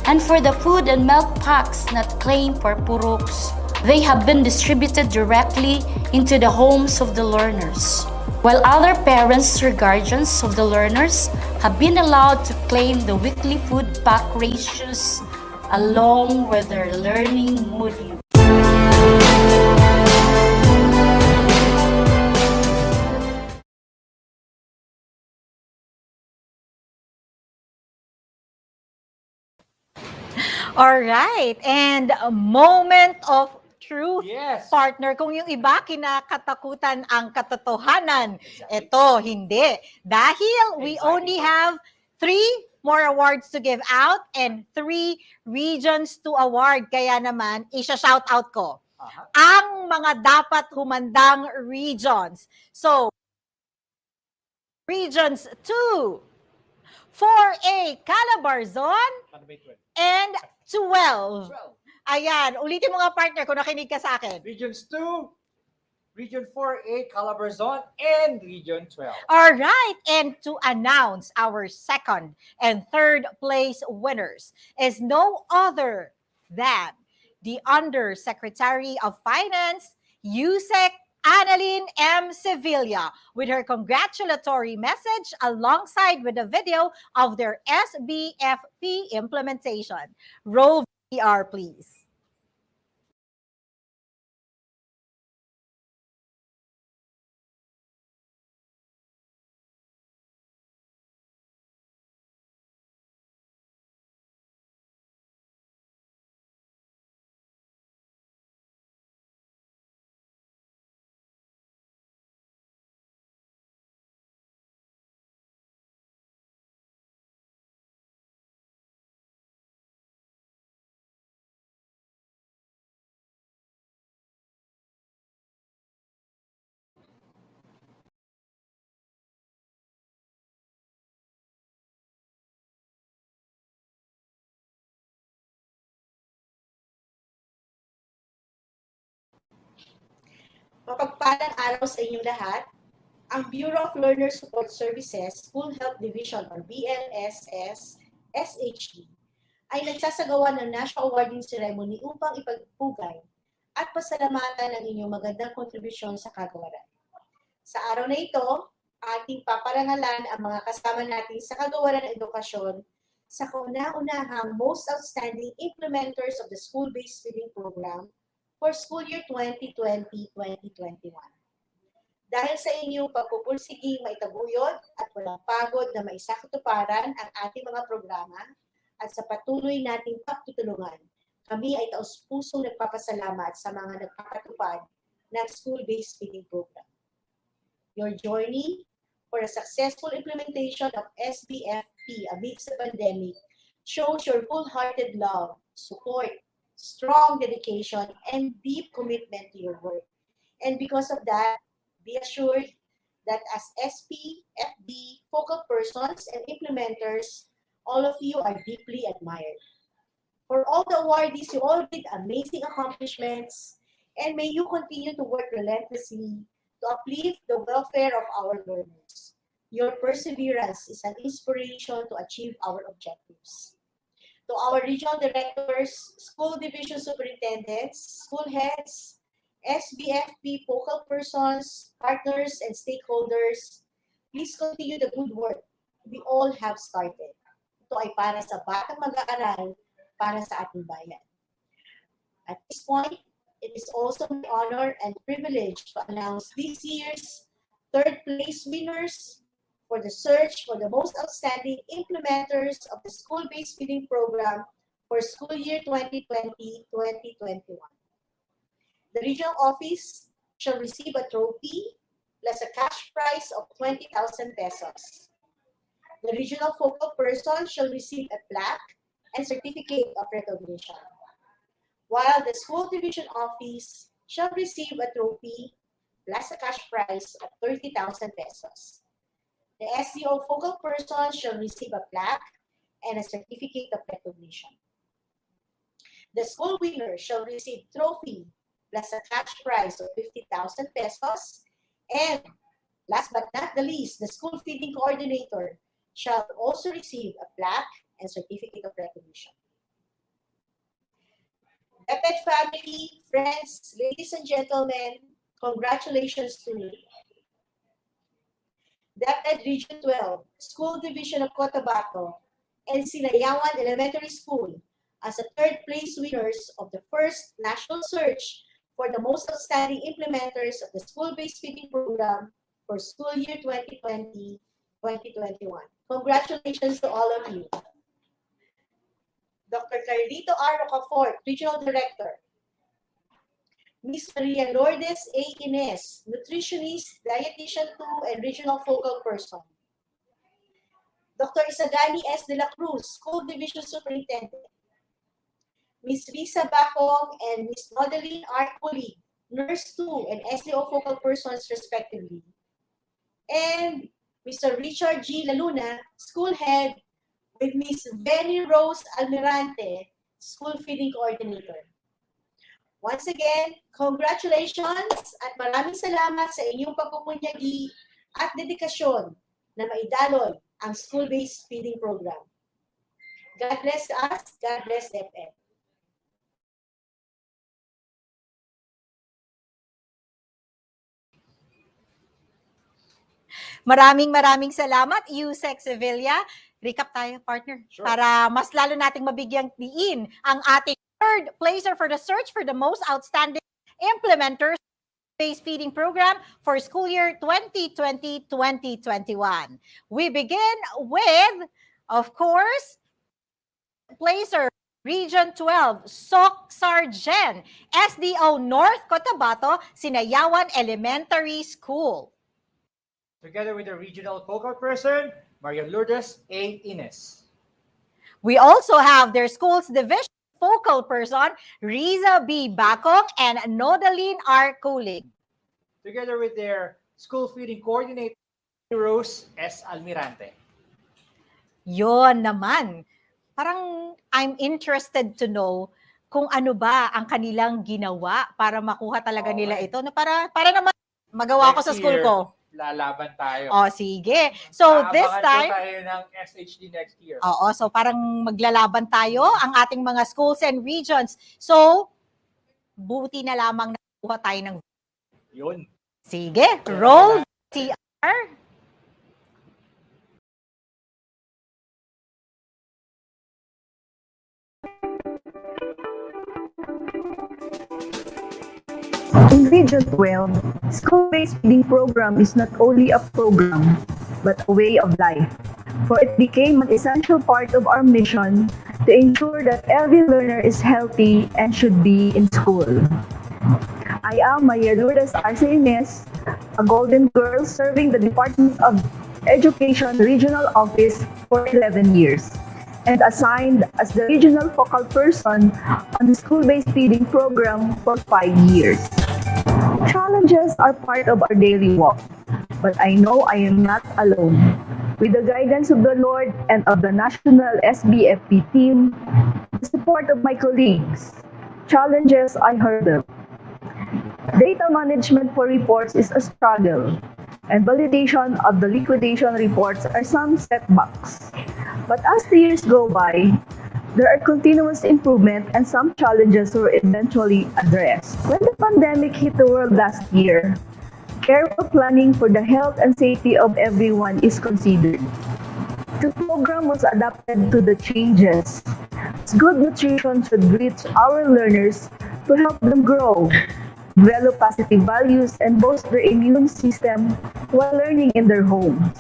And for the food and milk packs not claimed for puruks, they have been distributed directly into the homes of the learners, while other parents or guardians of the learners have been allowed to claim the weekly food pack ratios along with their learning module. All right, and a moment of truth, Yes. partner. Kung yung iba kinakatakutan ang katotohanan, ito hindi. Dahil we only have 3 more awards to give out and 3 regions to award. Kaya naman, isa-shout out ko ang mga dapat humandang regions. So, regions 2, 4A Calabarzon, and 12. Ayan, ulitin mo nga partner kung nakinig ka sa akin. Regions 2, Region 4A, Calabarzon, and Region 12. All right, and to announce our second and third place winners is no other than the Undersecretary of Finance, Yusek Anna Annalyn M. Sevilla with her congratulatory message alongside with a video of their SBFP implementation. Roll VR, please. Mapagpalang araw sa inyong lahat. Ang Bureau of Learner Support Services School Health Division or BLSS-SHD ay nagsasagawa ng National Awarding Ceremony upang ipagpugay at pasalamatan ang inyong magandang kontribusyon sa kagawaran. Sa araw na ito, ating paparangalan ang mga kasama natin sa kagawaran ng edukasyon sa kauna-unahang most outstanding implementers of the school-based feeding program for school year 2020-2021. Dahil sa inyong pagpupursiging maitaguyod at walang pagod na maisakatuparan ang ating mga programa at sa patuloy nating pagtutulungan, kami ay taus-pusong nagpapasalamat sa mga nagpapatupad ng school-based feeding program. Your journey for a successful implementation of SBFP amidst the pandemic shows your full-hearted love, support, strong dedication, and deep commitment to your work. And because of that, be assured that as SBFB focal persons and implementers, all of you are deeply admired. For all the awardees, you all did amazing accomplishments, and may you continue to work relentlessly to uplift the welfare of our learners. Your perseverance is an inspiration to achieve our objectives. To our regional directors, school division superintendents, school heads, SBFP focal persons, partners, and stakeholders, please continue the good work we all have started. Ito ay para sa batang mag-aaral, para sa ating bayan. At this point, it is also my honor and privilege to announce this year's third place winners for the search for the most outstanding implementers of the school-based feeding program for school year 2020-2021. The regional office shall receive a trophy plus a cash prize of 20,000 pesos. The regional focal person shall receive a plaque and certificate of recognition, while the school division office shall receive a trophy plus a cash prize of 30,000 pesos. The SDO focal person shall receive a plaque and a certificate of recognition. The school winner shall receive trophy plus a cash prize of 50,000 pesos. And last but not the least, the school feeding coordinator shall also receive a plaque and certificate of recognition. DepEd family, friends, ladies and gentlemen, congratulations to you. DepEd Region 12, School Division of Cotabato, and Sinayawan Elementary School as the third place winners of the first national search for the most outstanding implementers of the school-based feeding program for school year 2020-2021. Congratulations to all of you. Dr. Carlito R. Rocafort, Regional Director. Ms. Maria Lourdes A. Ines, Nutritionist, Dietitian 2, and Regional Focal Person. Dr. Isagani S. De la Cruz, School Division Superintendent. Ms. Risa Bacong and Ms. Nodeline R. Pulig, Nurse 2 and SDO Focal Persons respectively. And Mr. Richard G. Laluna, School Head, with Ms. Benny Rose Almirante, School Feeding Coordinator. Once again, congratulations at maraming salamat sa inyong pagpupunyagi at dedikasyon na maidaloy ang school-based feeding program. God bless us, God bless DepEd. Maraming salamat, Yusek Sevilla. Recap tayo, partner, para mas lalo nating mabigyang diin ang ating third placer for the search for the most outstanding implementers based feeding program for school year 2020-2021. We begin with, of course, placer Region 12, Sok Sargen, SDO North Cotabato, Sinayawan Elementary School. Together with the regional focal person, Maria Lourdes A. Ines. We also have their school's division focal person, Riza B. Bacong and Nodaline R. Kulig. Together with their school feeding coordinator, Rose S. Almirante. Yon naman. Parang I'm interested to know kung ano ba ang kanilang ginawa para makuha talaga nila ito. Na para naman magawa ko sa school ko. Lalaban tayo. Oh, sige. So this time, tayo ng SHD next year. Oo, so parang maglalaban tayo ang ating mga schools and regions. So, buti na lamang nakuha tayo ng... Yun. Sige, roll TR. In Region 12, school-based feeding program is not only a program, but a way of life, for it became an essential part of our mission to ensure that every learner is healthy and should be in school. I am Maria Lourdes Arce Ines, a golden girl serving the Department of Education Regional Office for 11 years, and assigned as the regional focal person on the school-based feeding program for 5 years. Challenges are part of our daily walk, but I know I am not alone. With the guidance of the Lord and of the national SBFP team, the support of my colleagues, challenges I hurdle. Data management for reports is a struggle, and validation of the liquidation reports are some setbacks. But as the years go by, there are continuous improvement and some challenges were eventually addressed. When the pandemic hit the world last year, careful planning for the health and safety of everyone is considered. The program was adapted to the changes. Good nutrition should reach our learners to help them grow, develop positive values, and boost their immune system while learning in their homes.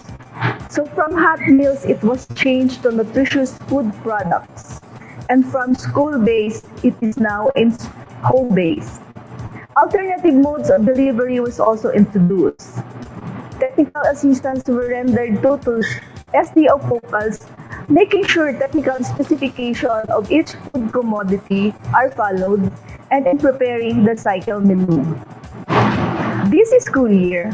So from hot meals, it was changed to nutritious food products. And from school-based, it is now in home-based. Alternative modes of delivery was also introduced. Technical assistance were rendered to SDO focals, making sure technical specification of each food commodity are followed, and in preparing the cycle menu. This school year,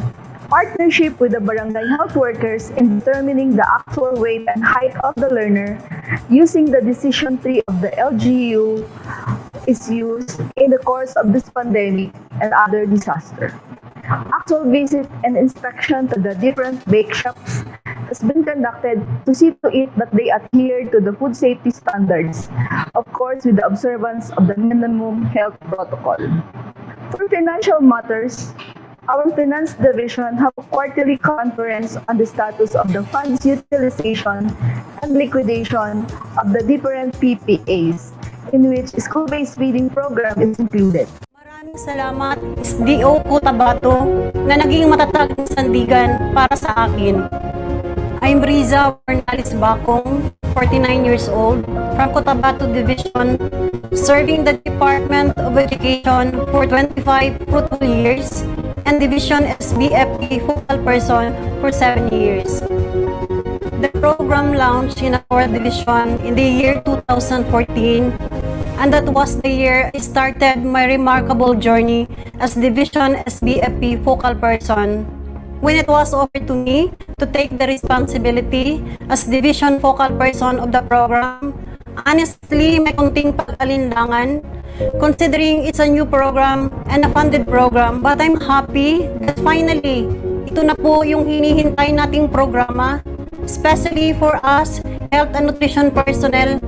partnership with the barangay health workers in determining the actual weight and height of the learner using the decision tree of the LGU is used in the course of this pandemic and other disaster. Actual visit and inspection to the different bake shops has been conducted to see to it that they adhere to the food safety standards, of course with the observance of the minimum health protocol. For financial matters, our Finance Division have a quarterly conference on the status of the funds utilization and liquidation of the different PPAs, in which school-based feeding program is included. Maraming salamat, SDO Cotabato, na naging matatag ng sandigan para sa akin. I'm Riza Bernales Bacong, 49 years old, from Cotabato Division, serving the Department of Education for 25 fruitful years, and Division SBFP focal person for 7 years. The program launched in our division in the year 2014, and that was the year I started my remarkable journey as Division SBFP focal person. When it was offered to me to take the responsibility as Division focal person of the program, honestly, may kunting pag-alinlangan considering it's a new program and a funded program, but I'm happy that finally, ito na po yung hinihintay nating programa, especially for us, health and nutrition personnel,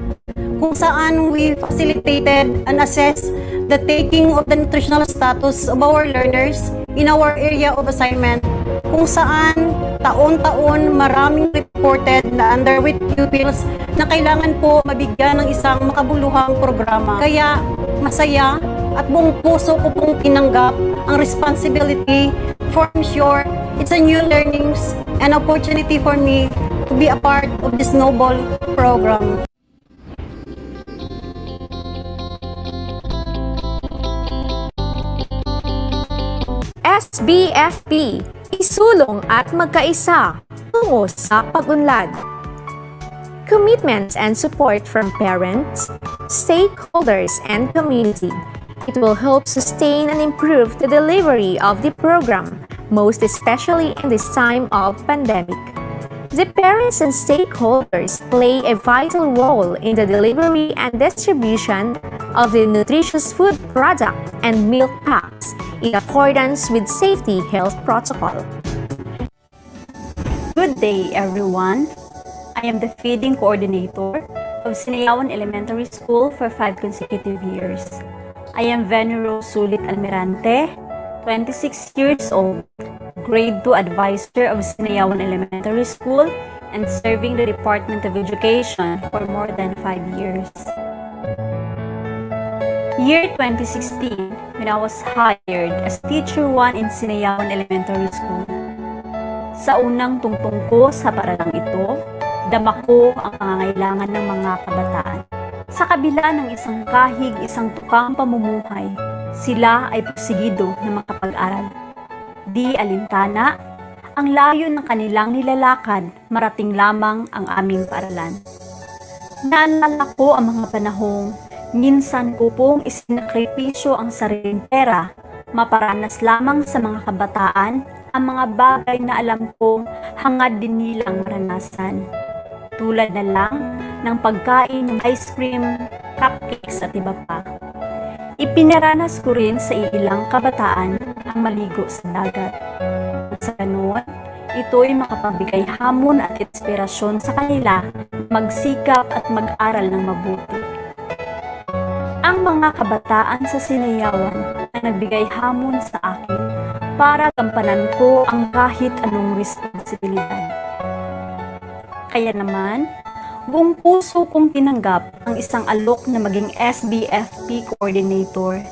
kung saan we facilitated and assessed the taking of the nutritional status of our learners in our area of assignment, kung saan Taon-taon, maraming reported na underweight pupils na kailangan po mabigyan ng isang makabuluhang programa. Kaya masaya at buong puso ko pong tinanggap ang responsibility for sure it's a new learnings and opportunity for me to be a part of this noble program. SBFP, isulong at magkaisa tungo sa pag-unlad. Commitments and support from parents, stakeholders, and community. It will help sustain and improve the delivery of the program, most especially in this time of pandemic. The parents and stakeholders play a vital role in the delivery and distribution of the nutritious food product and milk packs in accordance with safety health protocol. Good day, everyone. I am the feeding coordinator of Sinayawan Elementary School for 5 consecutive years. I am Venero Sulit Almirante, 26 years old, grade 2 advisor of Sinayawan Elementary School and serving the Department of Education for more than 5 years. Year 2016, when I was hired as Teacher 1 in Sinayawan Elementary School. Sa unang tungtong ko sa paralang ito, dama ko ang pangangailangan ng mga kabataan. Sa kabila ng isang kahig, isang tukang pamumuhay, sila ay pusigido na makapag-aral. Di alintana, ang layo ng kanilang nilalakad, marating lamang ang aming paaralan. Naalala ko ang mga panahong minsan ko pong isinakripisyo ang sariling pera, maparanas lamang sa mga kabataan ang mga bagay na alam kong hangad din nilang maranasan. Tulad na lang ng pagkain ng ice cream, cupcakes at iba pa. Ipinaranas ko rin sa ilang kabataan ang maligo sa dagat. At sa ganoon, ito'y makapabigay hamon at inspirasyon sa kanila magsikap at mag-aral ng mabuti. Ang mga kabataan sa Sinayawan na nagbigay hamon sa akin para gampanan ko ang kahit anong responsibilidad. Kaya naman, buong puso kong tinanggap ang isang alok na maging SBFP coordinator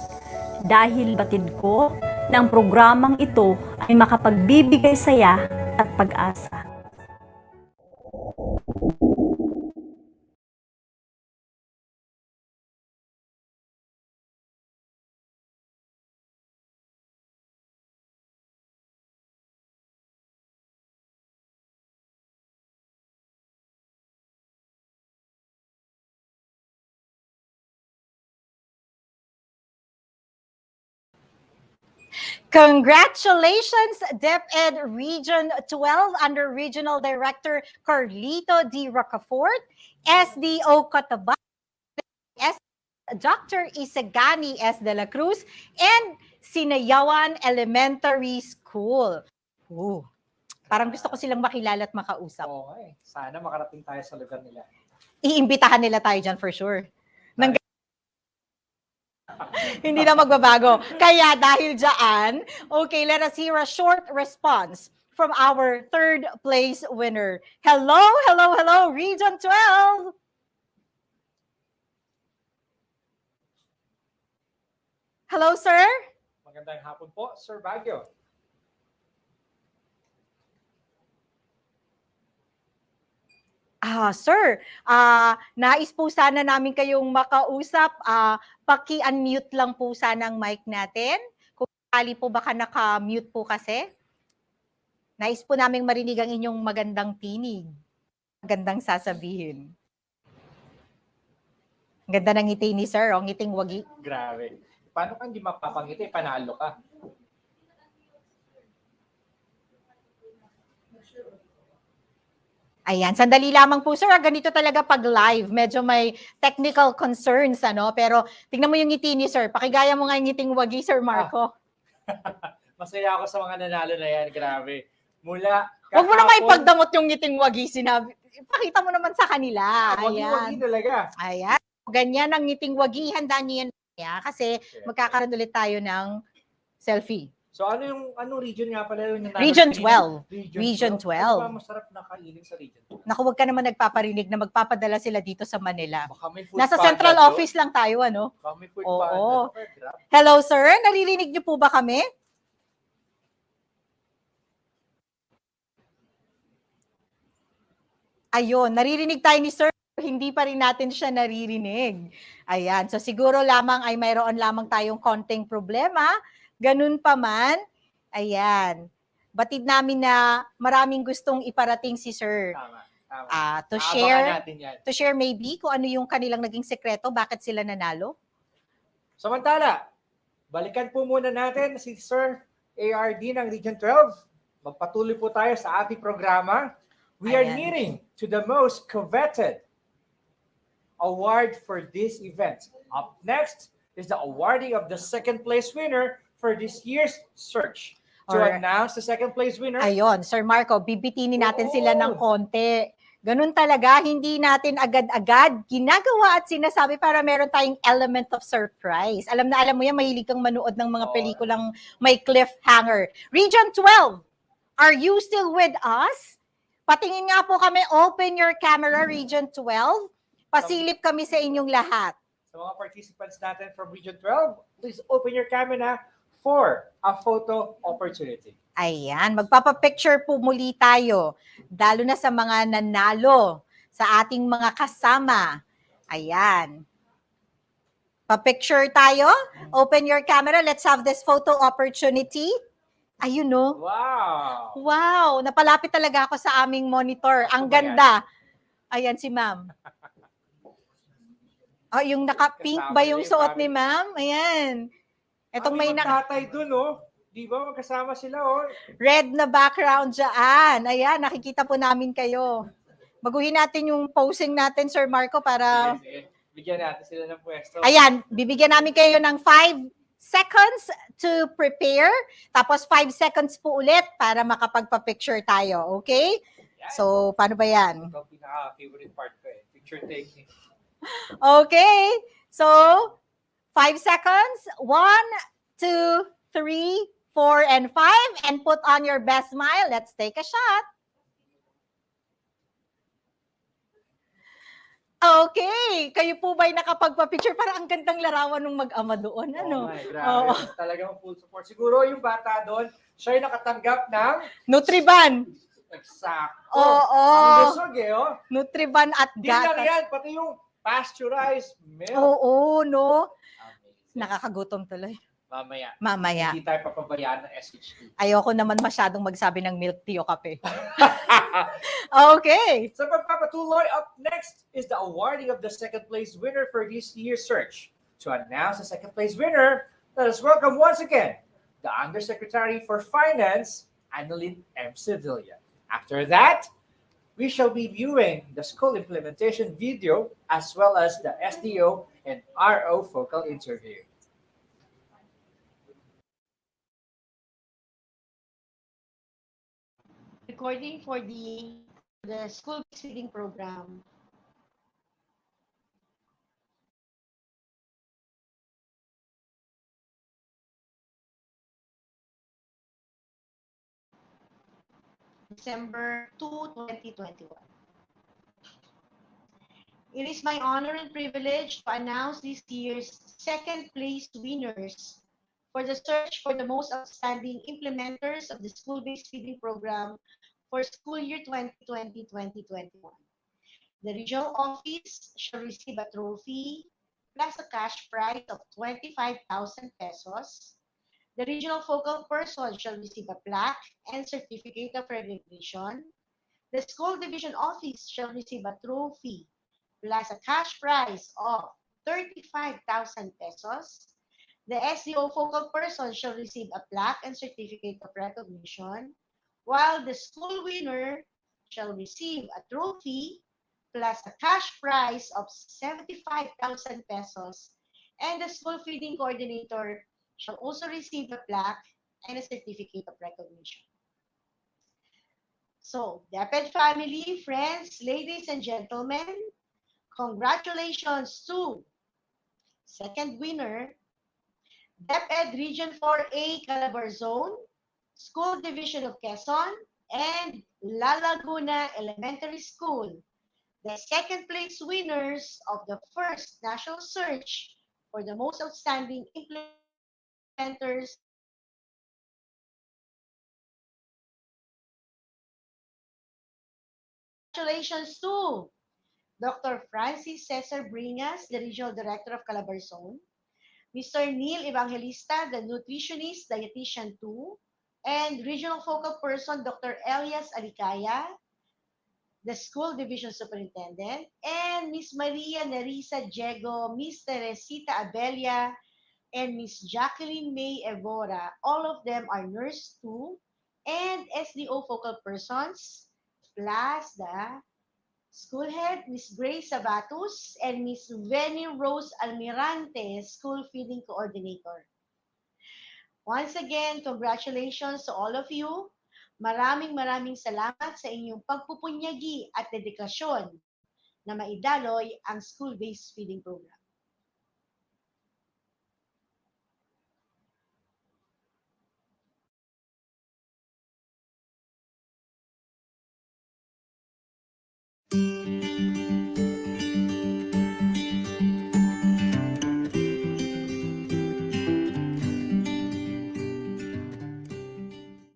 dahil batid ko na ang programang ito ay makapagbibigay saya at pag-asa. Congratulations, DepEd Region 12 under Regional Director Carlito D. Rocafort, SDO Cotabato, Dr. Isagani S. De La Cruz, and Sinayawan Elementary School. Ooh, parang gusto ko silang makilala at makausap. Okay. Sana makarating tayo sa lugar nila. Iimbitahan nila tayo dyan for sure. Hindi na magbabago. Kaya dahil dyan, okay, let us hear a short response from our third place winner. Hello, hello, hello, Region 12! Hello, sir? Magandang hapon po, Sir Baguio. Sir, nais po sana namin kayong makausap. Paki-unmute lang po sana ang mic natin. Kung sakali po baka naka-mute po kasi. Nais po namin marinig ang inyong magandang tinig. Magandang sasabihin. Ganda ng ngiti ni sir, o ngiting wagi. Grabe. Paano ka hindi mapapangiti? Panalo ka. Ayan, sandali lamang po sir, ganito talaga pag live, medyo may technical concerns pero tingnan mo yung ngiti ni sir, pakigaya mo nga yung ngiting wagi Sir Marco. Masaya ako sa mga nanalo na yan, grabe. Mula Huwag mo naman ipagdamot yung ngiting wagi, sinabi, pakita mo naman sa kanila. Wagi-wagi talaga. Ayan, ganyan ang ngiting wagi, handa niyo yan kasi magkakaroon ulit tayo ng selfie. So anong region nga pala yung nanalo? Region kanina? 12. Region 12. Ano ba masarap na kainin sa Region 12? Naku, wag ka naman nagpaparinig na magpapadala sila dito sa Manila. Baka may food Nasa panda central doon. office lang tayo, ano? Baka may food Oo. panda. Okay, grab. Hello, sir. Naririnig niyo po ba kami? Ayun, naririnig tayo ni sir. Hindi pa rin natin siya naririnig. Ayan. So siguro lamang ay mayroon lamang tayong konting problema. Ganun pa man. Ayan. Batid namin na maraming gustong iparating si sir. Tama. To Aabangan share, natin yan. to share maybe kung ano yung kanilang naging sekreto, bakit sila nanalo. Samantala, balikan po muna natin si Sir ARD ng Region 12. Magpatuloy po tayo sa ating programa. We are Ayan. nearing to the most coveted award for this event. Up next is the awarding of the second place winner for this year's search. To Alright. announce the second place winner, Ayun, Sir Marco, bibitinin natin Oo. sila ng konti. Ganun talaga, hindi natin agad-agad ginagawa at sinasabi para meron tayong element of surprise. Alam na alam mo yan, mahilig kang manood ng mga pelikulang may cliffhanger. Region 12, are you still with us? Patingin nga po kami, open your camera, Region 12. Pasilip kami sa inyong lahat. sa mga participants natin from Region 12, please open your camera for a photo opportunity. Ayan, magpapapicture po muli tayo, lalo na sa mga nanalo, sa ating mga kasama. Ayan. Pa-picture tayo. Open your camera. Let's have this photo opportunity. Ayun, no? Wow! Wow, napalapit talaga ako sa aming monitor. Ang ganda. Ayan si ma'am. Oh, yung naka-pink ba yung suot ni ma'am? Ayan. Etong may tatay dun, oh. Di ba magkasama sila, oh. red na background dyan. Ayan, nakikita po namin kayo. Baguhin natin yung posing natin, Sir Marco, para... Sige. Bigyan natin sila ng pwesto. Ayan, bibigyan namin kayo ng 5 seconds to prepare. Tapos 5 seconds po ulit para makapagpa-picture tayo. Okay? So, paano ba yan? Ito ang pinaka-favorite part ko, eh. Picture taking. Okay. So, 5 seconds. 1, 2, 3, 4, and 5. And put on your best smile. Let's take a shot. Okay. Kayo po ba'y nakapagpa-picture? Parang ang gandang larawan ng mag-ama doon. Ano? Oh my, grabe. Talagang full support. Siguro yung bata doon, siya yung nakatanggap ng Nutribun. Exacto. Oo. Ang lusog, eh, oh. Nutribun at Di lang gatas. yan, pati yung pasteurized milk. Oo, no? Amazing. Nakakagutom tuloy. Mamaya. Mamaya. Hindi tayo papabayaan ng SHD. Ayoko naman masyadong magsabi ng milk tea o kape. Okay. So pagpapatuloy, up next is the awarding of the second place winner for this year's search. To announce the second place winner, let us welcome once again the Undersecretary for Finance, Annalyn M. Sevilla. After that, we shall be viewing the school implementation video as well as the SDO and RO focal interview. Recording for the school-based feeding program. December 2, 2021. It is my honor and privilege to announce this year's second place winners for the search for the most outstanding implementers of the school-based feeding program for school year 2020-2021. The regional office shall receive a trophy plus a cash prize of 25,000 pesos. The regional focal person shall receive a plaque and certificate of recognition. The school division office shall receive a trophy plus a cash prize of 35,000 pesos. The SDO focal person shall receive a plaque and certificate of recognition, while the school winner shall receive a trophy plus a cash prize of 75,000 pesos, and the school feeding coordinator shall also receive a plaque and a certificate of recognition. So, DepEd family, friends, ladies and gentlemen, congratulations to second winner, DepEd Region 4A Calabarzon, School Division of Quezon, and La Laguna Elementary School, the second place winners of the first national search for the most outstanding implementers of SBFP Congratulations to Dr. Francis Cesar Bringas, the Regional Director of Calabarzon, Mr. Neil Evangelista, the Nutritionist Dietitian 2, and Regional Focal Person Dr. Elias Alicaya, the School Division Superintendent, and Miss Maria Nerissa Diego, Miss Teresita Abelia, and Miss Jacqueline May Evora. All of them are Nurse 2 and SDO Focal Persons, plus the School Head, Miss Grace Sabatus, and Miss Venny Rose Almirante, School Feeding Coordinator. Once again, congratulations to all of you. Maraming salamat sa inyong pagpupunyagi at dedikasyon na maidaloy ang school-based feeding program.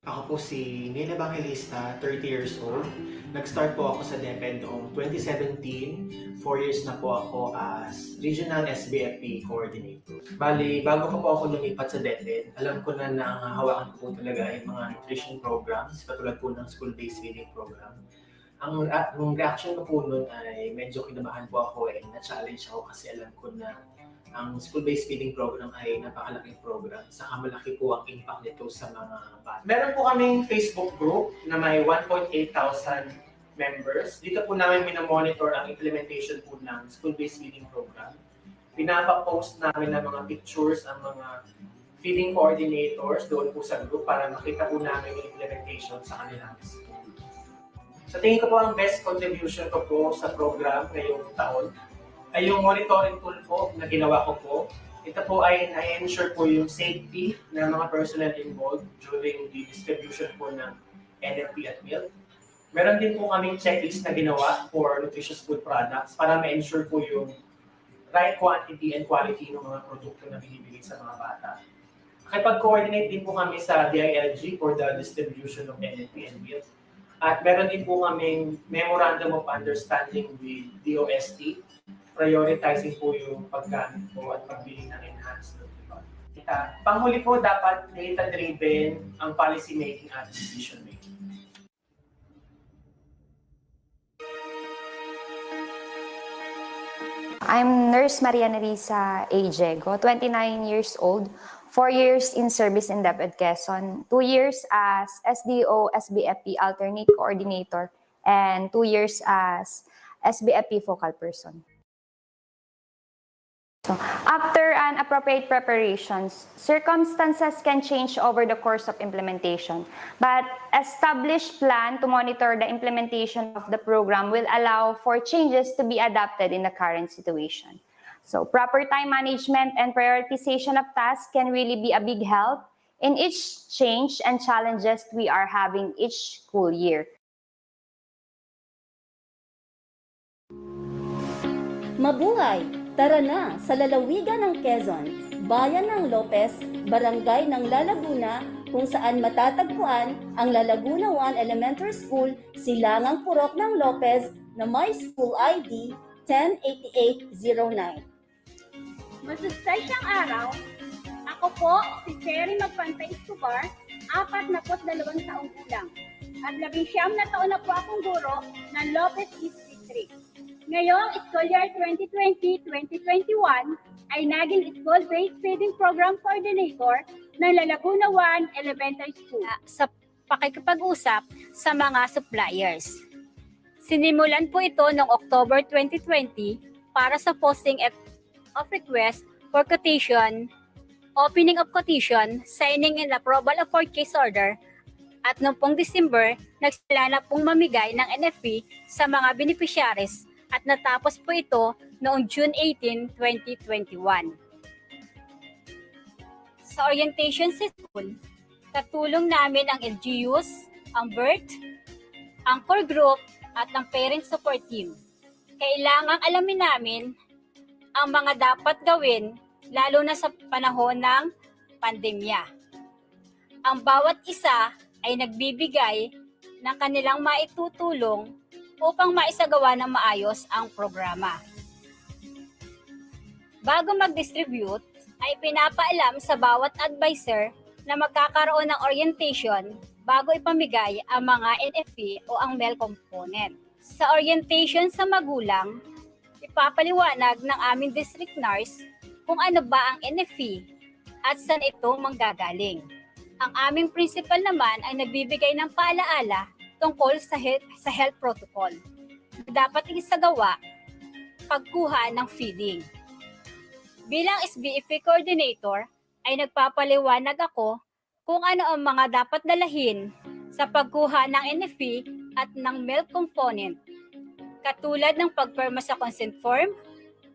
Ako po si Neil Evangelista, 30 years old. Nag-start po ako sa DepEd noong 2017. 4 years na po ako as Regional SBFP Coordinator. Bali, bago ko po ako lumipat sa DepEd, alam ko na ang hawakan ko po talaga ay mga nutrition programs, katulad po ng school-based feeding program. Ang reaction ko po noon ay medyo kinabahan po ako na-challenge ako kasi alam ko na ang school-based feeding program ay napakalaking program. Saka malaki po ang impact nito sa mga bata. Meron po kaming Facebook group na may 1,800 members. Dito po namin minomonitor ang implementation po ng school-based feeding program. Pinapapost namin ng mga pictures ang mga feeding coordinators doon po sa group para makita po namin yung implementation sa kanilang school. Sa tingin ko po ang best contribution ko po sa program ngayong taon ay yung monitoring tool po na ginawa ko po. Ito po ay na-ensure po yung safety ng mga personnel involved during the distribution po ng NFP at milk. Meron din po kaming checklist na ginawa for Nutritious Food Products para ma-ensure po yung right quantity and quality ng mga produkto na binibigay sa mga bata. Nakipag-coordinate din po kami sa DILG for the distribution of NFP and milk. At meron din po kaming Memorandum of Understanding with DOST, prioritizing po yung paggamit po at pagbili ng Enhanced Nutribun. Panghuli po, dapat data-driven ang policy making at decision making. I'm Nurse Maria Nerissa A. Diego, 29 years old, 4 years in service in DepEd Quezon, 2 years as SDO SBFP Alternate Coordinator, and 2 years as SBFP Focal Person. So, after an appropriate preparations, circumstances can change over the course of implementation, but established plan to monitor the implementation of the program will allow for changes to be adapted in the current situation. So, proper time management and prioritization of tasks can really be a big help in each change and challenges we are having each school year. Mabuhay! Tara na sa lalawigan ng Quezon, bayan ng Lopez, barangay ng La Laguna, kung saan matatagpuan ang La Laguna 1 Elementary School, silangang purok ng Lopez na may school ID 108809. Masustansyang araw, ako po si Cherry Magpantay Escobar, 42 taong gulang, at 19 na taon na po akong guro ng Lopez East District. Ngayong school year 2020-2021 ay naging school-based feeding program coordinator ng La Laguna 1 Elementary School. Sa pakikipag-usap sa mga suppliers. Sinimulan po ito noong October 2020 para sa posting of request for quotation, opening of quotation, signing and approval of purchase order, at noong pong December, nagsimula na pong mamigay ng NFP sa mga beneficiaries at natapos po ito noong June 18, 2021. Sa orientation sa school, katulong namin ang LGUs, ang BERT, ang core group, at ang parent support team. Kailangang alamin namin ang mga dapat gawin lalo na sa panahon ng pandemya. Ang bawat isa ay nagbibigay ng kanilang maitutulong upang maisagawa ng maayos ang programa. Bago mag-distribute, ay pinapaalam sa bawat advisor na magkakaroon ng orientation bago ipamigay ang mga NFP o ang meal component. Sa orientation sa magulang, ipapaliwanag ng aming district nurse kung ano ba ang NFP at saan ito manggagaling. Ang aming principal naman ay nagbibigay ng paalaala tungkol sa health protocol na dapat isagawa pagkuha ng feeding. Bilang SBFP coordinator, ay nagpapaliwanag ako kung ano ang mga dapat dalahin sa pagkuha ng NFP at ng milk component, katulad ng pagpirma sa consent form,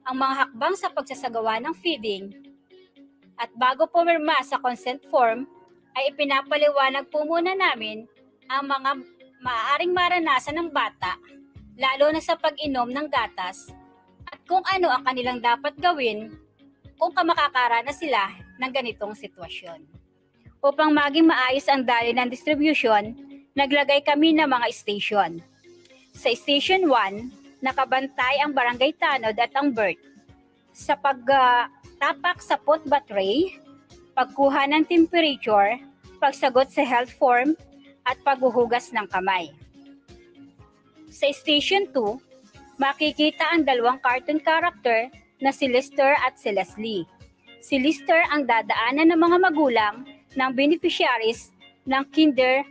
ang mga hakbang sa pagsasagawa ng feeding, at bago pumirma sa consent form, ay ipinapaliwanag po muna namin ang mga maaaring maranasan ng bata, lalo na sa pag-inom ng gatas, at kung ano ang kanilang dapat gawin kung makakaranas sila ng ganitong sitwasyon. Upang maging maayos ang daloy ng distribution, naglagay kami ng mga station. Sa Station 1, nakabantay ang Barangay Tanod at ang BERT. Sa pagtapak sa pot ba tray, pagkuha ng temperature, pagsagot sa health form, at paghuhugas ng kamay. Sa Station 2, makikita ang dalawang cartoon character na si Lester at si Leslie. Si Lester ang dadaanan ng mga magulang ng beneficiaries ng kinder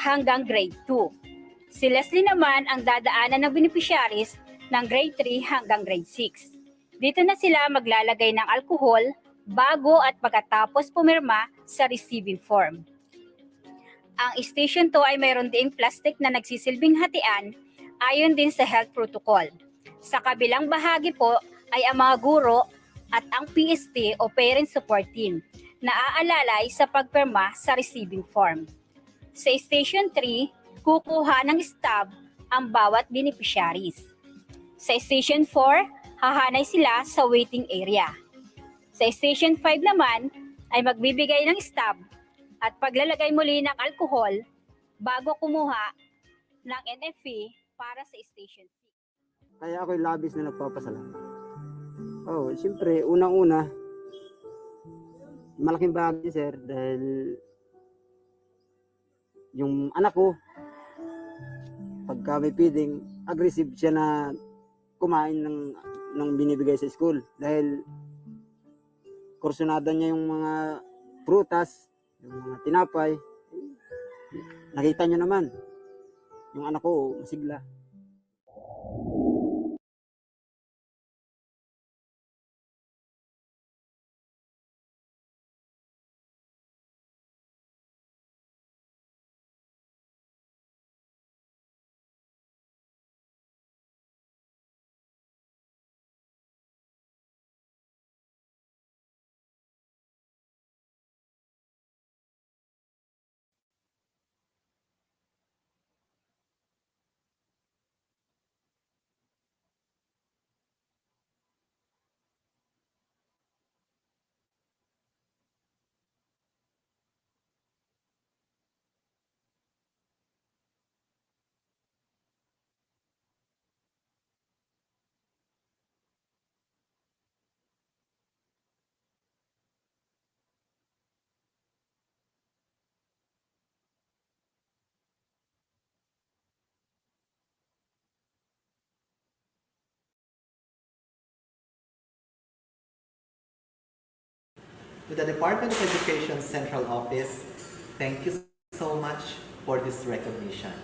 hanggang grade 2. Si Leslie naman ang dadaanan ng beneficiaries ng grade 3 hanggang grade 6. Dito na sila maglalagay ng alcohol bago at pagkatapos pumirma sa receiving form. Ang Station 2 ay mayroon ding plastic na nagsisilbing hatian ayon din sa health protocol. Sa kabilang bahagi po ay ang mga guro at ang PST o Parent Support Team na aalalay sa pagpirma sa receiving form. Sa Station 3, kukuha ng stab ang bawat beneficiaries. Sa Station 4, hahanay sila sa waiting area. Sa Station 5 naman ay magbibigay ng stab at paglalagay muli ng alcohol bago kumuha ng NFP para sa Station 6. Kaya ako'y labis na nagpapasalamat. Siyempre, unang-una, malaking bagay, sir, dahil yung anak ko, pagka may feeding, aggressive siya na kumain ng binibigay sa school. Dahil kursunada niya yung mga prutas, yung mga tinapay. Nakita niyo naman, yung anak ko, masigla. To the Department of Education Central Office, thank you so much for this recognition.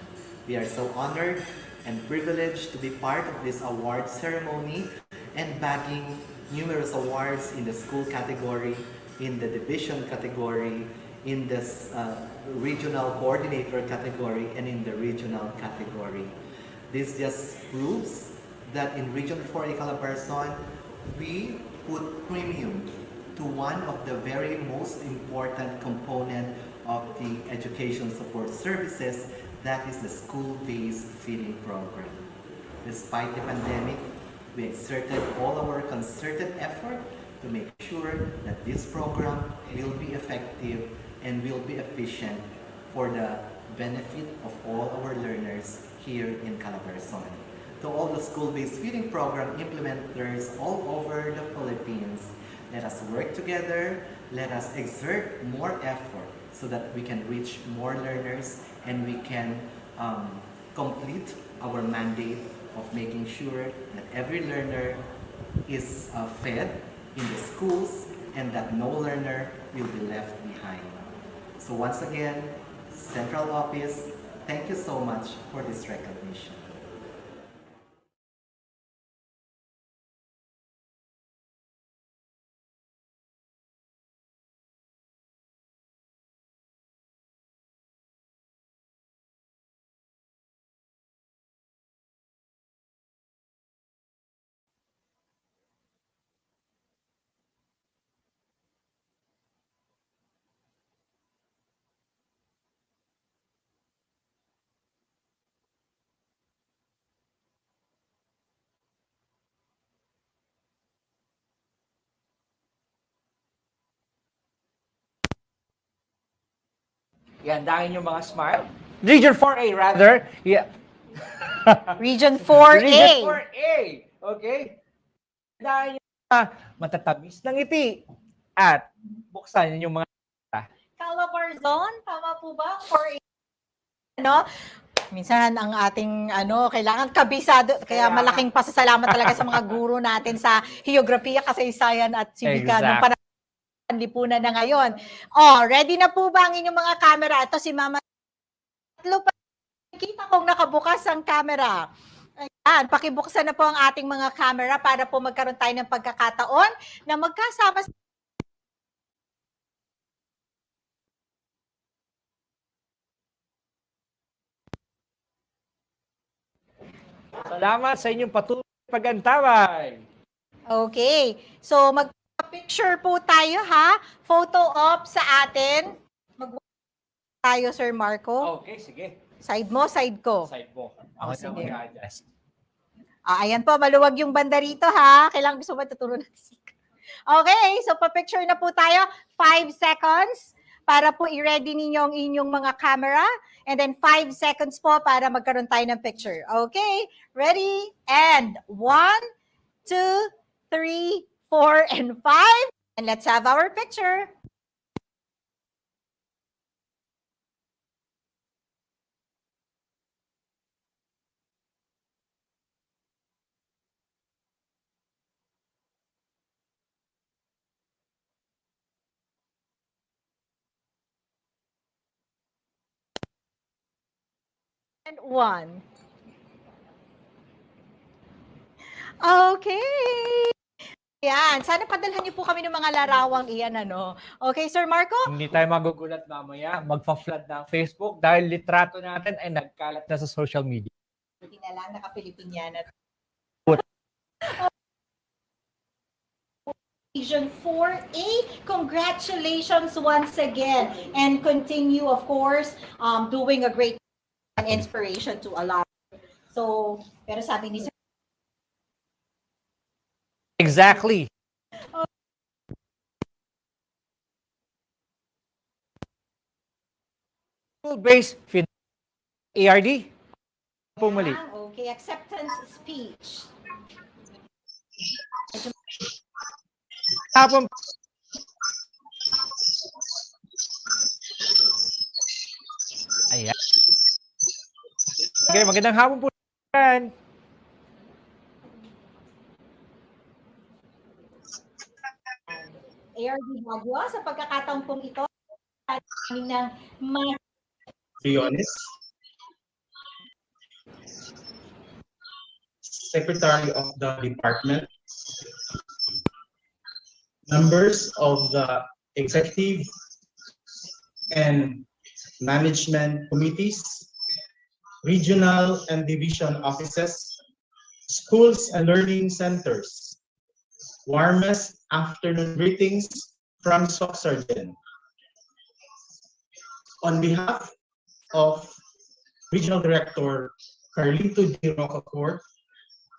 We are so honored and privileged to be part of this award ceremony and bagging numerous awards in the school category, in the division category, in the regional coordinator category, and in the regional category. This just proves that in Region 4 Calabarzon, we put premium to one of the very most important component of the education support services, that is the school-based feeding program. Despite the pandemic, we exerted all our concerted effort to make sure that this program will be effective and will be efficient for the benefit of all our learners here in Calabarzon. To all the school-based feeding program implementers all over the Philippines, let us work together, let us exert more effort so that we can reach more learners and we can complete our mandate of making sure that every learner is fed in the schools and that no learner will be left behind. So once again, Central Office, thank you so much for this recognition. Ihandahin yung mga smile. Region 4A rather. Yeah. Region 4A. Region 4A. Okay? Ihandahin yung mga matatamis ng ngiti at buksan yung mga Calabarzon, tama po ba? 4A. Ano? Minsan ang ating kailangan kabisado, kaya malaking pasasalamat talaga sa mga guro natin sa geografiya, kasaysayan at sibika ng panlipunan na ngayon. Oh, ready na po ba ang inyong mga camera? Ito si Mama Nat'l, kita kong nakabukas ang camera. Ayan, pakibuksan na po ang ating mga camera para po magkaroon tayo ng pagkakataon na magkasama. Salamat sa inyong patuloy pag-antaway. Okay. So, mag-picture po tayo, ha? Photo op sa atin. Tayo, Sir Marco. Okay, sige. Side mo, side ko. Side mo. Ako na mag-adjust. Ayan po, maluwag yung banda rito, ha? Kailangan gusto ba tuturo natin? Okay, so pa-picture na po tayo. 5 seconds para po i-ready ninyo ang inyong mga camera. And then 5 seconds po para magkaroon tayo ng picture. Okay, ready? And 1, 2, 3, 4, and 5. And let's have our picture. And 1. Okay. Yan. Sana padalhan niyo po kami ng mga larawang iyan, ano. Okay, Sir Marco? Hindi tayo magugulat mamaya. Magpa-flood na ang Facebook dahil litrato natin ay nagkalat na sa social media. Hindi na lang, naka-Pilipinyana. Region 4A, congratulations once again. And continue, of course, doing a great and inspiration to a lot. So, pero sabi ni Sir, Exactly. School-based ARD. Pumuli. Okay, acceptance speech. Tapos ayan. Okay, magandang hapon po. ARD Baguio, sa pagkakataon pong ito, ng be honest, Secretary of the Department, members of the executive and management committees, regional and division offices, schools and learning centers, Warmest afternoon greetings from SOC Sergeant. On behalf of Regional Director Carlito D. Rocacourt,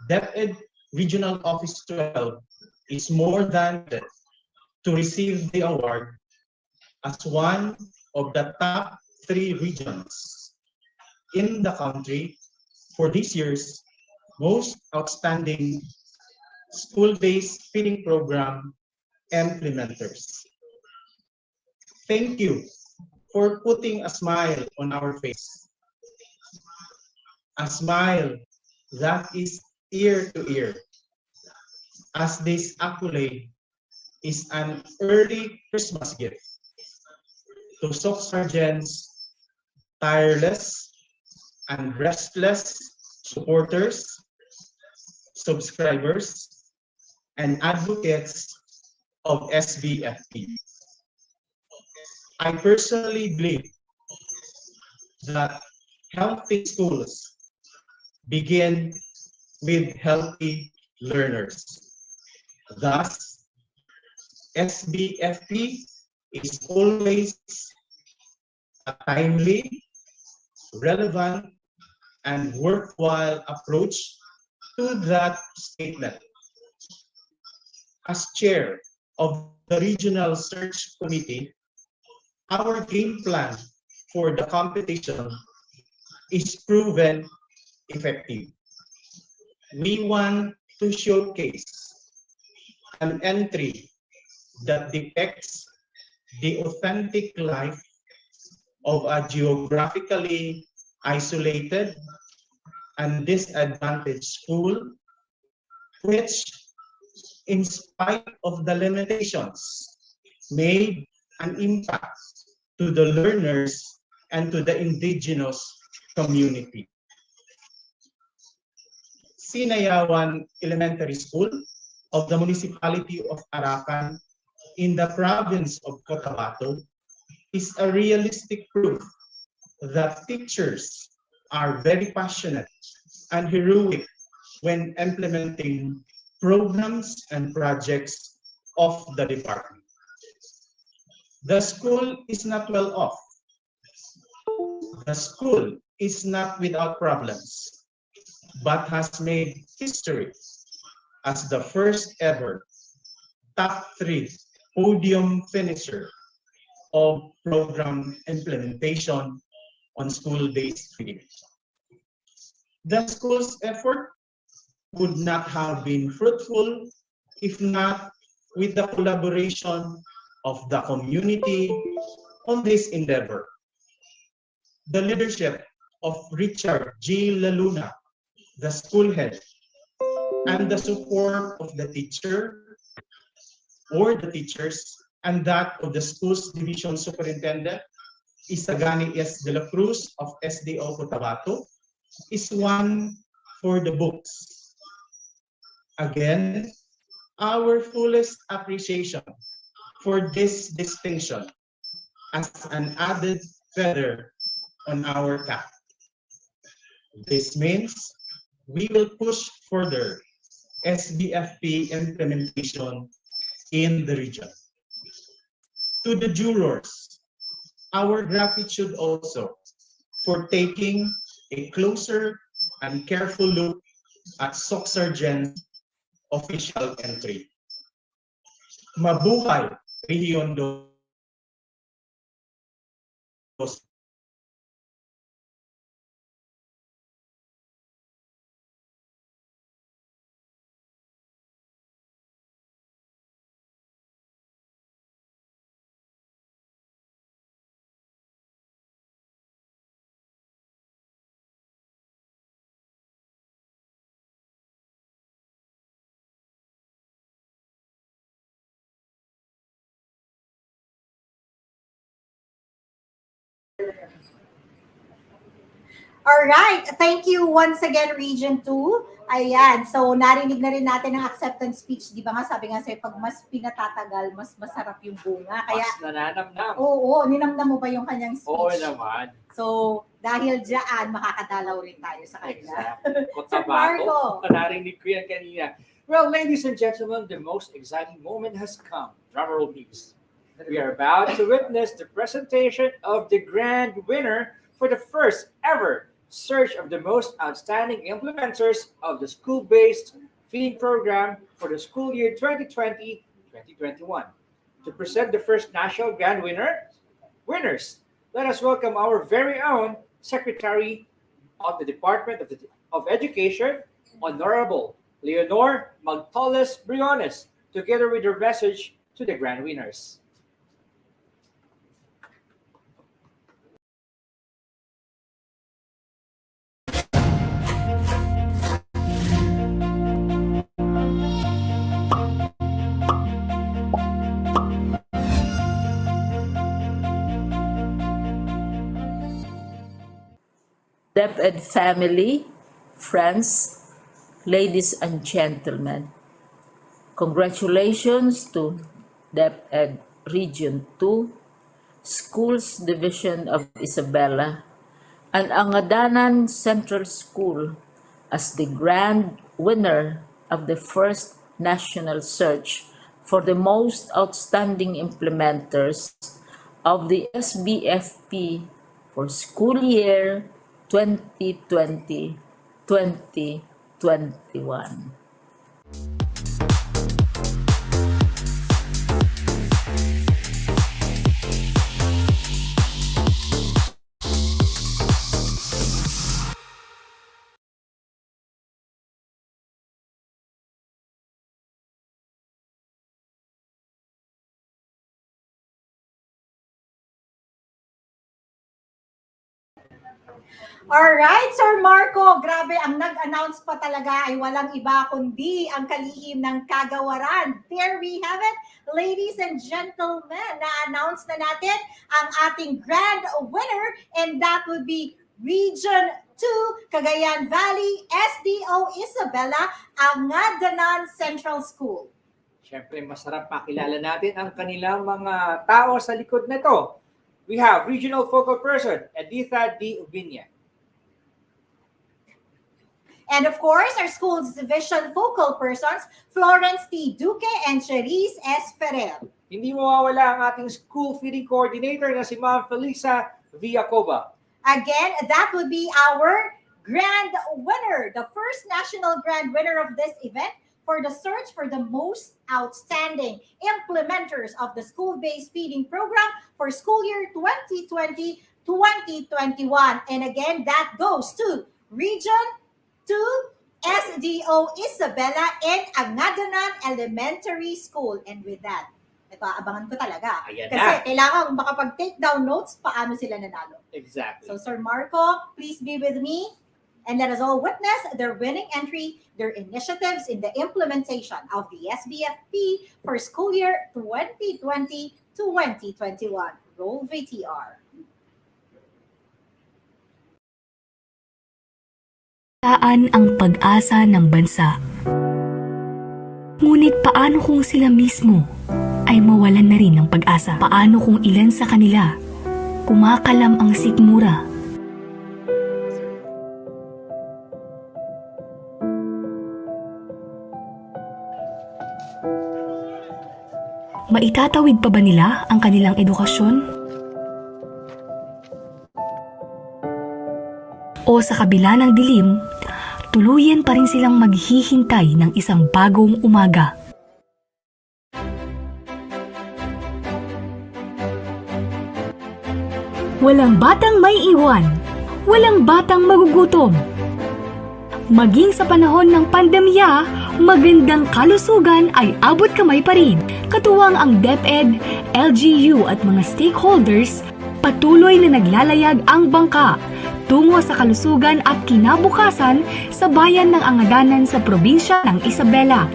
DepEd Regional Office 12 is more than to receive the award as one of the top 3 regions in the country for this year's most outstanding school-based feeding program implementers. Thank you for putting a smile on our face. A smile that is ear to ear, as this accolade is an early Christmas gift to SOC Sergeants, tireless and restless supporters, subscribers, and advocates of SBFP. I personally believe that healthy schools begin with healthy learners. Thus, SBFP is always a timely, relevant, and worthwhile approach to that statement. As chair of the Regional Search Committee, our game plan for the competition is proven effective. We want to showcase an entry that depicts the authentic life of a geographically isolated and disadvantaged school, which, in spite of the limitations, made an impact to the learners and to the indigenous community. Sinayawan Elementary School of the Municipality of Arakan in the province of Cotabato is a realistic proof that teachers are very passionate and heroic when implementing programs and projects of the department. The school is not well off. The school is not without problems, but has made history as the first ever top 3 podium finisher of program implementation on school-based feeding. The school's effort would not have been fruitful if not with the collaboration of the community on this endeavor. The leadership of Richard G. Laluna, the school head, and the support of the teacher or the teachers and that of the school's division superintendent, Isagani S. De La Cruz of SDO Cotabato, is one for the books. Again, our fullest appreciation for this distinction as an added feather on our cap. This means we will push further SBFP implementation in the region. To the jurors, our gratitude also for taking a closer and careful look at SOC Sergeant's official entry. Mabuhay Region 2. Alright, thank you once again, Region 2. Ayan, so narinig na rin natin ang acceptance speech. Di ba nga, sabi nga sa'yo, pag mas pinatatagal, mas masarap yung bunga. Kaya, Mas nananamnam. oo, ninamnam mo ba yung kanyang speech? Oo naman. So, dahil dyan, makakadalaw rin tayo sa kanya. Exactly. Marco. Narinig ko yan kanina. Well, ladies and gentlemen, the most exciting moment has come. Drumroll, please. We are about to witness the presentation of the grand winner for the first ever search of the most outstanding implementers of the school-based feeding program for the school year 2020-2021. To present the first national grand winners, let us welcome our very own Secretary of the Department of Education, Honorable Leonor Magtoles Briones, together with her message to the grand winners. DepEd family, friends, ladies and gentlemen, congratulations to DepEd Region 2, Schools Division of Isabela, and Angadanan Central School as the grand winner of the first national search for the most outstanding implementers of the SBFP for school year 2020-2021. Alright, Sir Marco, grabe, ang nag-announce pa talaga ay walang iba kundi ang kalihim ng kagawaran. There we have it, ladies and gentlemen, na-announce na natin ang ating grand winner, and that would be Region 2, Cagayan Valley, SDO Isabela, Angadanan Central School. Siyempre, masarap makilala natin ang kanilang mga tao sa likod nito. We have Regional Focal Person, Editha D. Ubiña. And of course, our school's division focal persons, Florence T. Duque and Cherise S. Ferrer. Hindi mawawala ang ating school feeding coordinator na si Ma'am Felisa Villacoba. Again, that would be our grand winner, the first national grand winner of this event for the search for the most outstanding implementers of the school-based feeding program for school year 2020-2021. And again, that goes to Region 2, SDO Isabela and Angadanan Elementary School. And with that, ito, abangan ko talaga. Ayan Kasi na. kailangan makapag-take down notes paano sila nanalo. Exactly. So, Sir Marco, please be with me and let us all witness their winning entry, their initiatives in the implementation of the SBFP for school year 2020-2021. Roll VTR. Saan ang pag-asa ng bansa? Ngunit paano kung sila mismo ay mawalan na rin ng pag-asa? Paano kung ilan sa kanila kumakalam ang sikmura? Maitatawid pa ba nila ang kanilang edukasyon? O sa kabila ng dilim, tuluyan pa rin silang maghihintay ng isang bagong umaga. Walang batang may iwan, walang batang magugutom. Maging sa panahon ng pandemya, magandang kalusugan ay abot kamay pa rin. Katuwang ang DepEd, LGU at mga stakeholders, patuloy na naglalayag ang bangka tungo sa kalusugan at kinabukasan sa bayan ng Angadanan sa probinsya ng Isabela.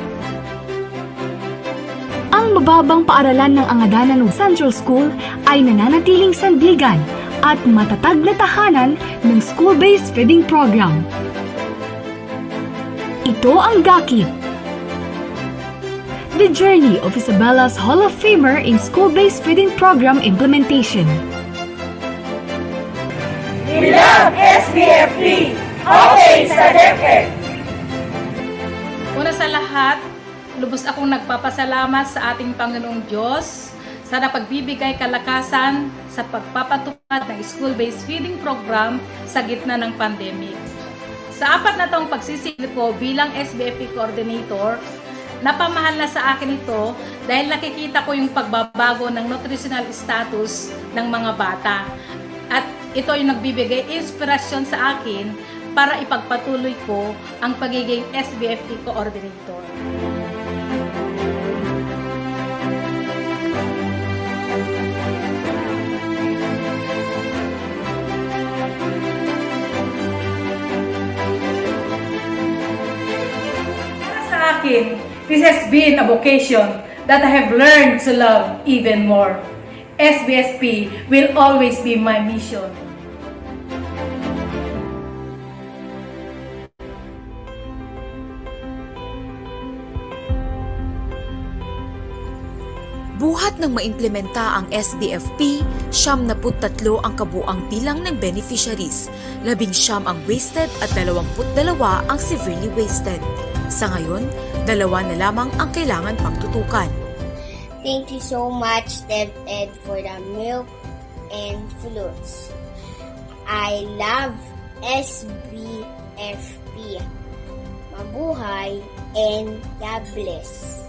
Ang mababang paaralan ng Angadanan Central School ay nananatiling sandigan at matatag na tahanan ng school-based feeding program. Ito ang gakit. The journey of Isabela's Hall of Famer in school-based feeding program implementation. We love SBFP! Okay sa DepEd! Una sa sa lahat, lubos akong nagpapasalamat sa ating Panginoong Diyos sa napagbibigay kalakasan sa pagpapatupad ng school-based feeding program sa gitna ng pandemic. Sa 4 na taong pagsisilbi ko bilang SBFP coordinator, napamahal na sa akin ito dahil nakikita ko yung pagbabago ng nutritional status ng mga bata. At ito yung nagbibigay inspirasyon sa akin para ipagpatuloy ko ang pagiging SBFP coordinator. Para sa akin, this has been a vocation that I have learned to love even more. SBSP will always be my mission. Buhat ng maimplementa ang SBFP, 73 ang kabuang bilang ng beneficiaries, 19 ang wasted at 22 ang severely wasted. Sa ngayon, 2 na lamang ang kailangan pagtutukan. Thank you so much, DepEd, for the milk and fruits. I love SBFP. Mabuhay and God bless.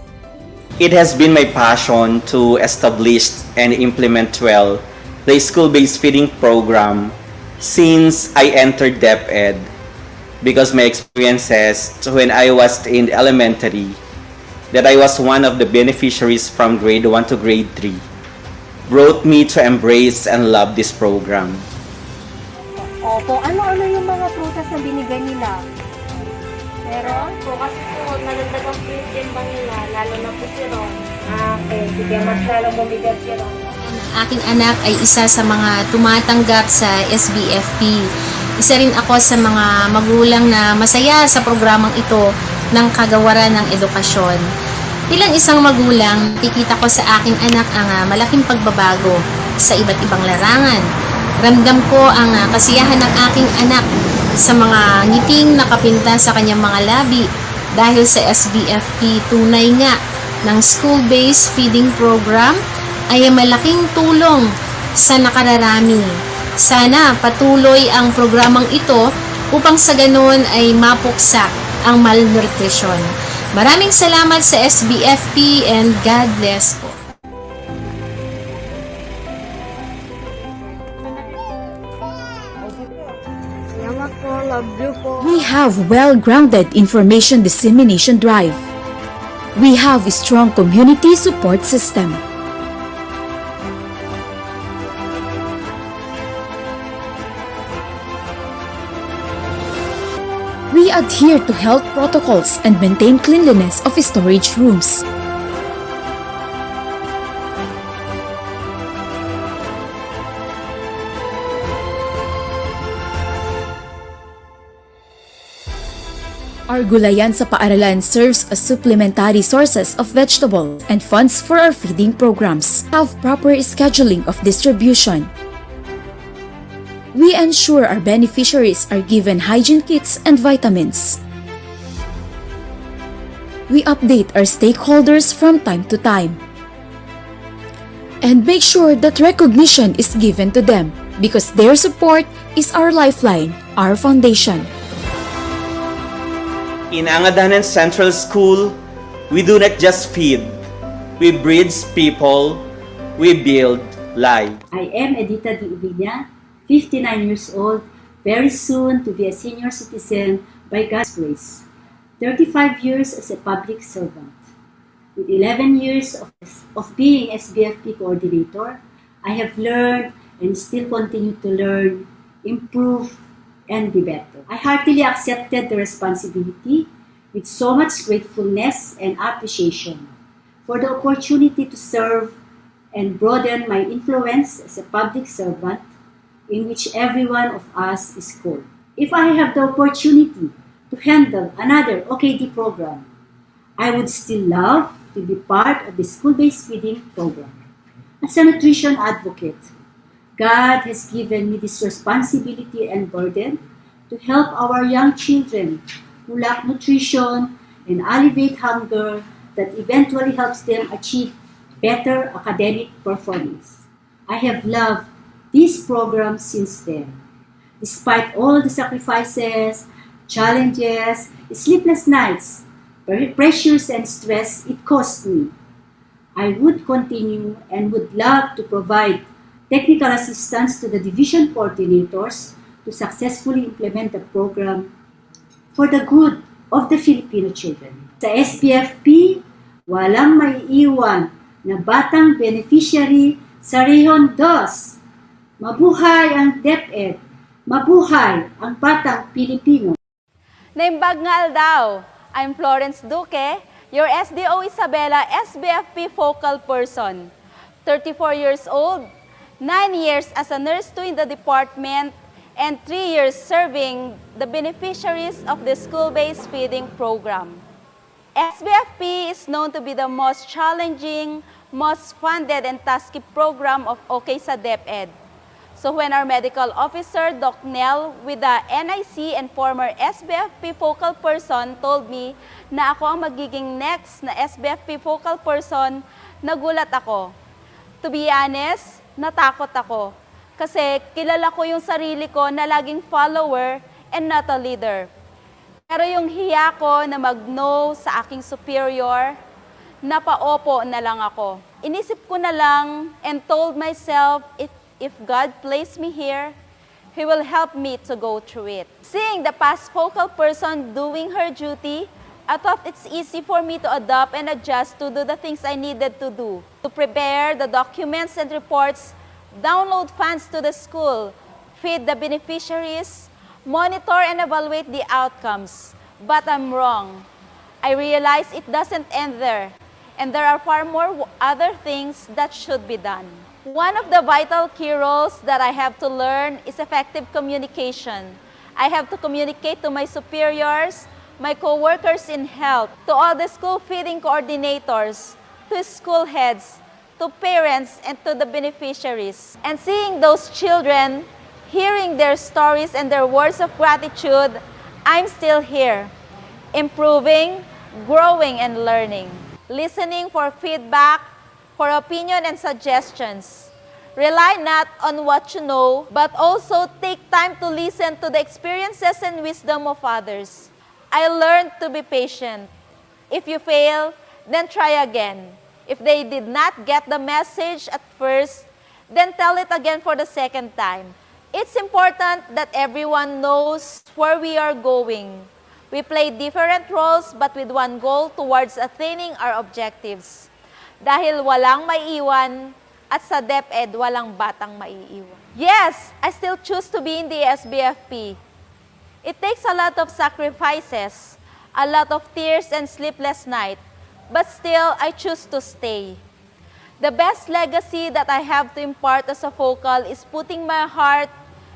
It has been my passion to establish and implement well the school-based feeding program since I entered DepEd, because my experiences when I was in elementary, that I was one of the beneficiaries from grade 1 to grade 3, brought me to embrace and love this program. Opo, ano-ano yung mga prutas na binigay nila? Meron? Po, kasi po, nalagdagang po yung timbang nila, lalo na po si Ron. Okay, sige, mas lalong bumigat si Ron. Aking anak ay isa sa mga tumatanggap sa SBFP. Isa rin ako sa mga magulang na masaya sa programang ito ng kagawaran ng edukasyon. Bilang isang magulang, nakikita ko sa aking anak ang malaking pagbabago sa iba't ibang larangan. Ramdam ko ang kasiyahan ng aking anak sa mga ngiting nakapinta sa kanyang mga labi dahil sa SBFP. Tunay nga ng school-based feeding program ay malaking tulong sa nakararami. Sana patuloy ang programang ito upang sa ganon ay mapuksa ang malnutrition. Maraming salamat sa SBFP and God bless po. We have well-grounded information dissemination drive. We have a strong community support system. We adhere to health protocols and maintain cleanliness of storage rooms. Our gulayan sa paaralan serves as supplementary sources of vegetables and funds for our feeding programs. Have proper scheduling of distribution. We ensure our beneficiaries are given hygiene kits and vitamins. We update our stakeholders from time to time. And make sure that recognition is given to them because their support is our lifeline, our foundation. In Angadanan Central School, we do not just feed, we bridge people, we build lives. I am Edita Di Ubilla, 59 years old, very soon to be a senior citizen by God's grace. 35 years as a public servant. With 11 years of being SBFP coordinator, I have learned and still continue to learn, improve, and be better. I heartily accepted the responsibility with so much gratefulness and appreciation for the opportunity to serve and broaden my influence as a public servant in which every one of us is called. If I have the opportunity to handle another OKD program, I would still love to be part of the school-based feeding program. As a nutrition advocate, God has given me this responsibility and burden to help our young children who lack nutrition and alleviate hunger that eventually helps them achieve better academic performance. I have loved this program since then. Despite all the sacrifices, challenges, sleepless nights, pressures and stress it caused me, I would continue and would love to provide technical assistance to the division coordinators to successfully implement the program for the good of the Filipino children. Sa SBFP, walang maiiwan na batang beneficiary sa Rehiyon 2. Mabuhay ang DepEd! Mabuhay ang batang Pilipino! Naimbag nga daw, I'm Florence Duque, your SDO Isabela SBFP focal person. 34 years old, 9 years as a nurse too in the department, and 3 years serving the beneficiaries of the school-based feeding program. SBFP is known to be the most challenging, most funded and tasky program of OK sa DepEd. So when our medical officer, Doc Nat'l, with the NIC and former SBFP focal person told me na ako ang magiging next na SBFP focal person, nagulat ako. To be honest, natakot ako. Kasi kilala ko yung sarili ko na laging follower and not a leader. Pero yung hiya ko na mag-no sa aking superior, napaupo na lang ako. Inisip ko na lang and told myself, if God placed me here, He will help me to go through it. Seeing the past focal person doing her duty, I thought it's easy for me to adopt and adjust to do the things I needed to do. To prepare the documents and reports, download funds to the school, feed the beneficiaries, monitor and evaluate the outcomes. But I'm wrong. I realize it doesn't end there, and there are far more other things that should be done. One of the vital key roles that I have to learn is effective communication. I have to communicate to my superiors, my co-workers in health, to all the school feeding coordinators, to school heads, to parents, and to the beneficiaries. And seeing those children, hearing their stories and their words of gratitude, I'm still here, improving, growing, and learning. Listening for feedback, for opinion and suggestions. Rely not on what you know, but also take time to listen to the experiences and wisdom of others. I learned to be patient. If you fail, then try again. If they did not get the message at first, then tell it again for the second time. It's important that everyone knows where we are going. We play different roles but with one goal towards attaining our objectives. Dahil walang maiiwan at sa DepEd walang batang maiiwan. Yes, I still choose to be in the SBFP. It takes a lot of sacrifices, a lot of tears and sleepless nights, but still I choose to stay. The best legacy that I have to impart as a focal is putting my heart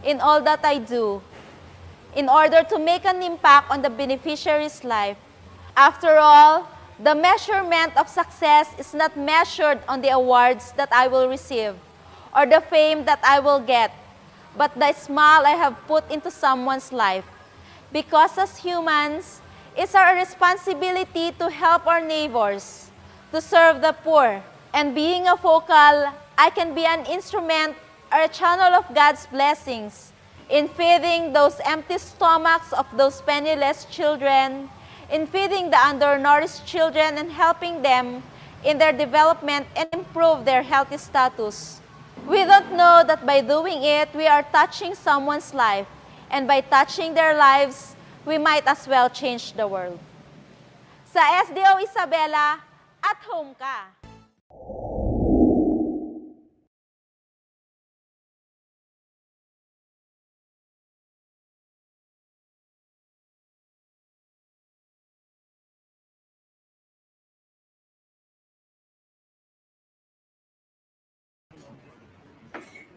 in all that I do in order to make an impact on the beneficiary's life. After all, the measurement of success is not measured on the awards that I will receive or the fame that I will get, but the smile I have put into someone's life. Because as humans, it's our responsibility to help our neighbors, to serve the poor. And being a focal, I can be an instrument or a channel of God's blessings in feeding those empty stomachs of those penniless children, in feeding the undernourished children and helping them in their development and improve their healthy status. We don't know that by doing it, we are touching someone's life. And by touching their lives, we might as well change the world. Sa SDO Isabela, at home ka!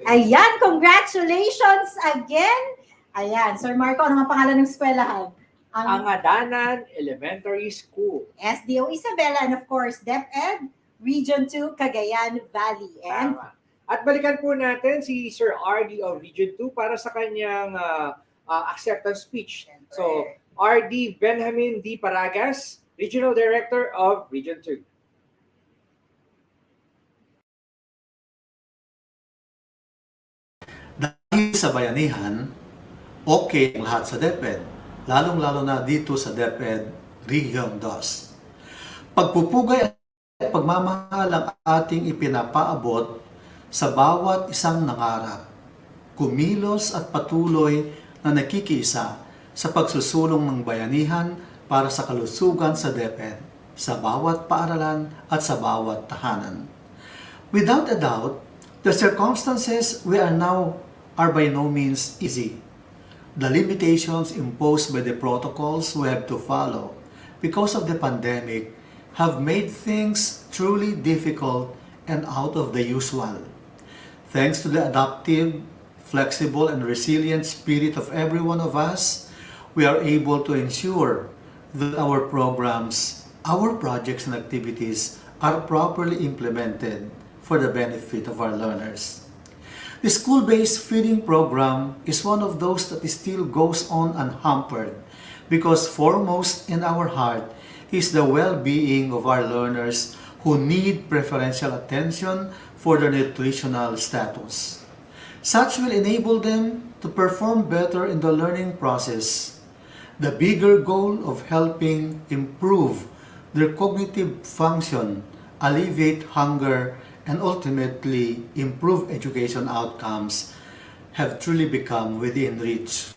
Ayan, congratulations again. Ayan, Sir Marco, ano ang pangalan ng eskwelahan? Angadanan Elementary School. SDO Isabela and of course, DepEd, Region 2, Cagayan Valley. And Tama. At balikan po natin si Sir RD of Region 2 para sa kanyang acceptance speech. So, RD Benjamin D. Paragas, Regional Director of Region 2. Dahil sa bayanihan, okay ang lahat sa DepEd, lalong-lalo na dito sa DepEd Region 2. Pagpupugay at pagmamahal ang ating ipinapaabot sa bawat isang nangarap, kumilos at patuloy na nakikiisa sa pagsusulong ng bayanihan para sa kalusugan sa DepEd, sa bawat paaralan at sa bawat tahanan. Without a doubt, the circumstances we are now are by no means easy. The limitations imposed by the protocols we have to follow because of the pandemic have made things truly difficult and out of the usual. Thanks to the adaptive, flexible, and resilient spirit of every one of us, we are able to ensure that our programs, our projects and activities are properly implemented for the benefit of our learners. The school-based feeding program is one of those that still goes on unhampered because foremost in our heart is the well-being of our learners who need preferential attention for their nutritional status. Such will enable them to perform better in the learning process. The bigger goal of helping improve their cognitive function, alleviate hunger, and ultimately improve education outcomes have truly become within reach.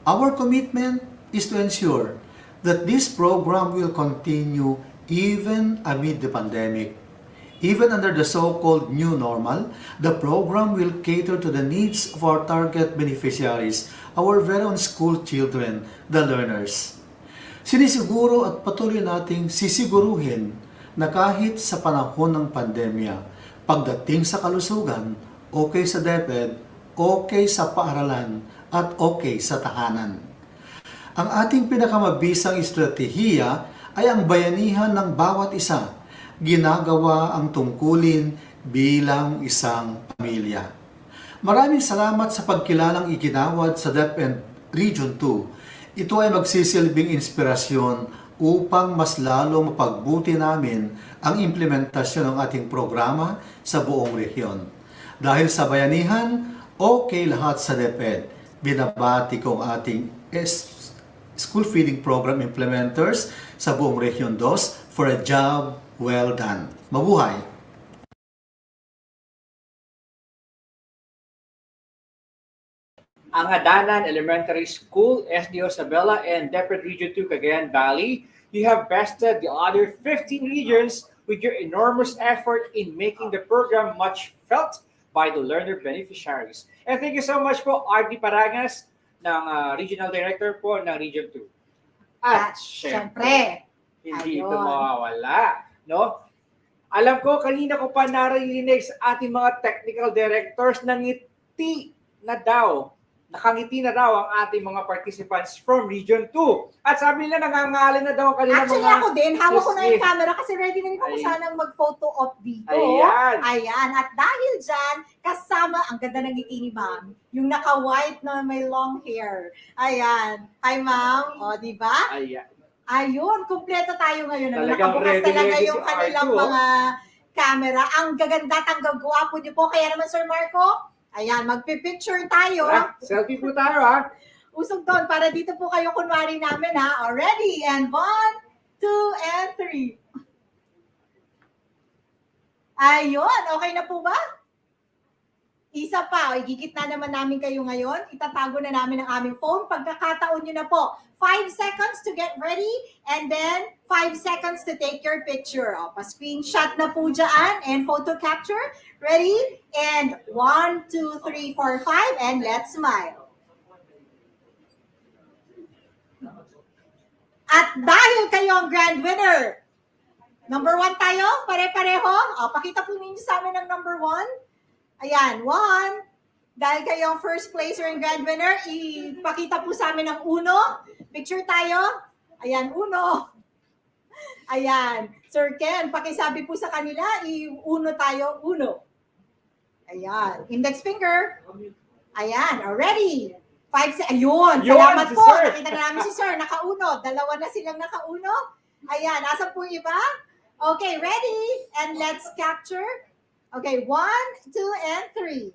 Our commitment is to ensure that this program will continue even amid the pandemic. Even under the so-called new normal, the program will cater to the needs of our target beneficiaries, our very own school children, the learners. Sinisiguro at patuloy nating sisiguruhin na kahit sa panahon ng pandemya, pagdating sa kalusugan, okay sa DepEd, okay sa paaralan, at okay sa tahanan. Ang ating pinakamabisang estratehiya ay ang bayanihan ng bawat isa, ginagawa ang tungkulin bilang isang pamilya. Maraming salamat sa pagkilalang iginawad sa DepEd Region 2. Ito ay magsisilbing inspirasyon upang mas lalong mapagbuti namin ang implementasyon ng ating programa sa buong rehiyon. Dahil sa bayanihan, okay lahat sa DepEd. Binabati ko ang ating school feeding program implementers sa buong Rehiyon 2 for a job well done. Mabuhay! Ang Adanan Elementary School, SDO Isabela, and DepEd Region 2 Cagayan Valley, you have bested the other 15 regions with your enormous effort in making the program much felt by the learner beneficiaries. And thank you so much po, RD Parangas, ng Regional Director po ng Region 2. At syempre, hindi ito mawawala, no? Alam ko, kanina ko pa narinig sa ating mga technical directors na nakangiti na daw ang ating mga participants from Region 2. At sabi nila, nangangalan na daw ang kanilang Actually, mga... ako din. Hawak ko na yung camera kasi ready na rin ako sanang mag-photo op dito. Ayan. Ayan. At dahil dyan, kasama, ang ganda ng ngiti ni ma'am, yung naka-white na may long hair. Ayan. Hi, ma'am. O, di ba? Ayan. Ayun, kumpleto tayo ngayon. Talagang Nakabukas ready talaga si yung kanilang R2, mga camera. Ang gaganda, ang gwapo niyo po. Kaya naman, Sir Marco, ayan, magpipicture tayo. Selfie po tayo, ha? Usog doon, para dito po kayo kunwari namin, ha? Ready? And 1, 2, and 3. Ayun, okay na po ba? Isa pa, igigit na naman namin kayo ngayon. Itatago na namin ang aming phone. Pagkakataon nyo na po, 5 seconds to get ready, and then 5 seconds to take your picture. O, pa-screenshot na po dyan, and photo capture. Ready? And 1, 2, 3, 4, 5, and let's smile. At dahil kayo ang grand winner, number 1 tayo, pare-pareho. O, pakita po ninyo sa amin ang number 1. Ayan, 1. Dahil kayo ang first placer and grand winner, ipakita po sa amin ang 1. Picture tayo. Ayan, 1. Ayan. Sir Ken, pakisabi po sa kanila, 1 tayo, 1. Ayan. Index finger. Ayan, already. 5 seconds. Ayun, salamat po. Sir. Nakita na namin si Sir, naka-1. Dalawa na silang naka-1. Ayan, nasa po iba? Okay, ready? And let's capture. Okay, 1, 2, and 3.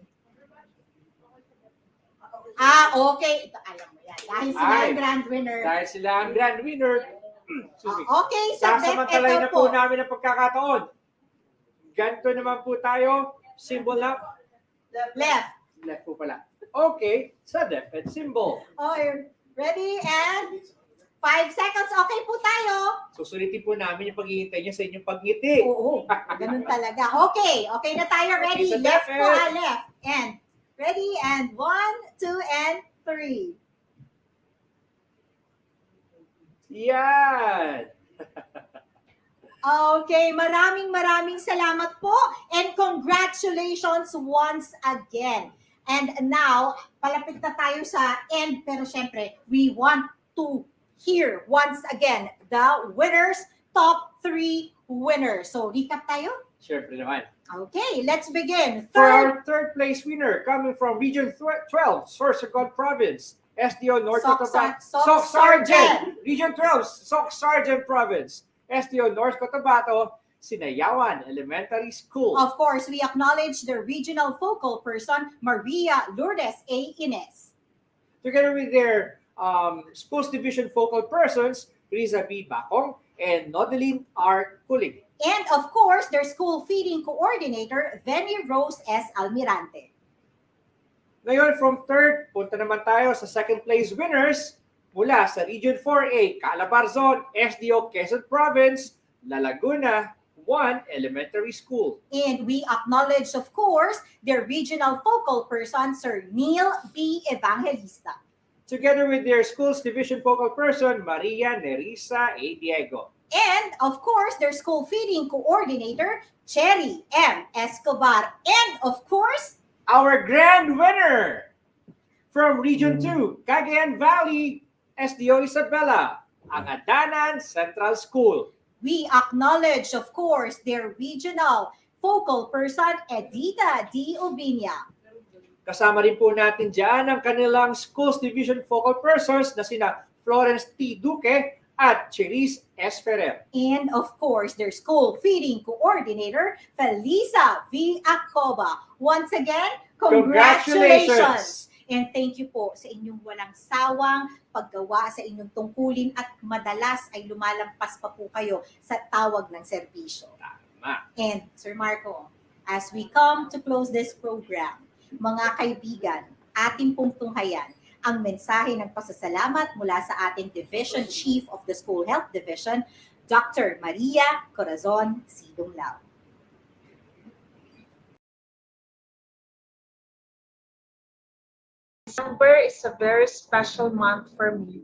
Okay. Ito, alam mo yan. Dahil sila Ay, ang grand winner. Dahil sila ang grand winner, excuse me, Okay, sa sasamantalay DepEd na po namin ang pagkakataon. Ganito naman po tayo, symbol na Left. left po pala. Okay, sa DepEd symbol. Okay, ready? And 5 seconds. Okay po tayo. Susulitin po namin yung paghihintay niyo sa inyong pagngiti. Oo, ganun talaga. Okay, okay na tayo. Ready? Okay, sa Left po, DepEd. left. And ready? And 1, 2, and 3. Yan! Okay, maraming salamat po and congratulations once again. And now, palapit na tayo sa end pero syempre, we want to hear once again the winners, top 3 winners. So, recap tayo? Syempre naman. Okay, let's begin. For our third place winner, coming from Region 12, Sorsogon Province, SDO North Cotabato, Soc Sargent, Region 12, Soc Sargent Province, SDO North Cotabato, Sinayawan Elementary School. Of course, we acknowledge the regional focal person, Maria Lourdes A. Ines. Together with their schools division focal persons, Riza B. Bacong and Nodeline R. Kulig. And of course, their school feeding coordinator, Venny Rose S. Almirante. Ngayon, from third, punta naman tayo sa second place winners mula sa Region 4A, Calabarzon, SDO Quezon Province, La Laguna 1 Elementary School. And we acknowledge, of course, their regional focal person, Sir Neil B. Evangelista. Together with their schools division focal person, Maria Nerissa A. Diego. And, of course, their school feeding coordinator, Cherry M. Escobar. And, of course, our grand winner from Region 2, Cagayan Valley, SDO Isabela, Angadanan Central School. we acknowledge, of course, their regional focal person, Edita D. Obinia. Kasama rin po natin dyan ang kanilang schools division focal persons na sina Florence T. Duque at Cherise S. Ferrer. And of course, their school feeding coordinator, Felisa V. Acoba. Once again, congratulations! And thank you po sa inyong walang sawang paggawa sa inyong tungkulin at madalas ay lumalampas pa po kayo sa tawag ng serbisyo. Tama. And Sir Marco, as we come to close this program, mga kaibigan, ating pong tunghayan ang mensahe ng pasasalamat mula sa ating Division Chief of the School Health Division, Dr. Maria Corazon Sidonglao. December is a very special month for me,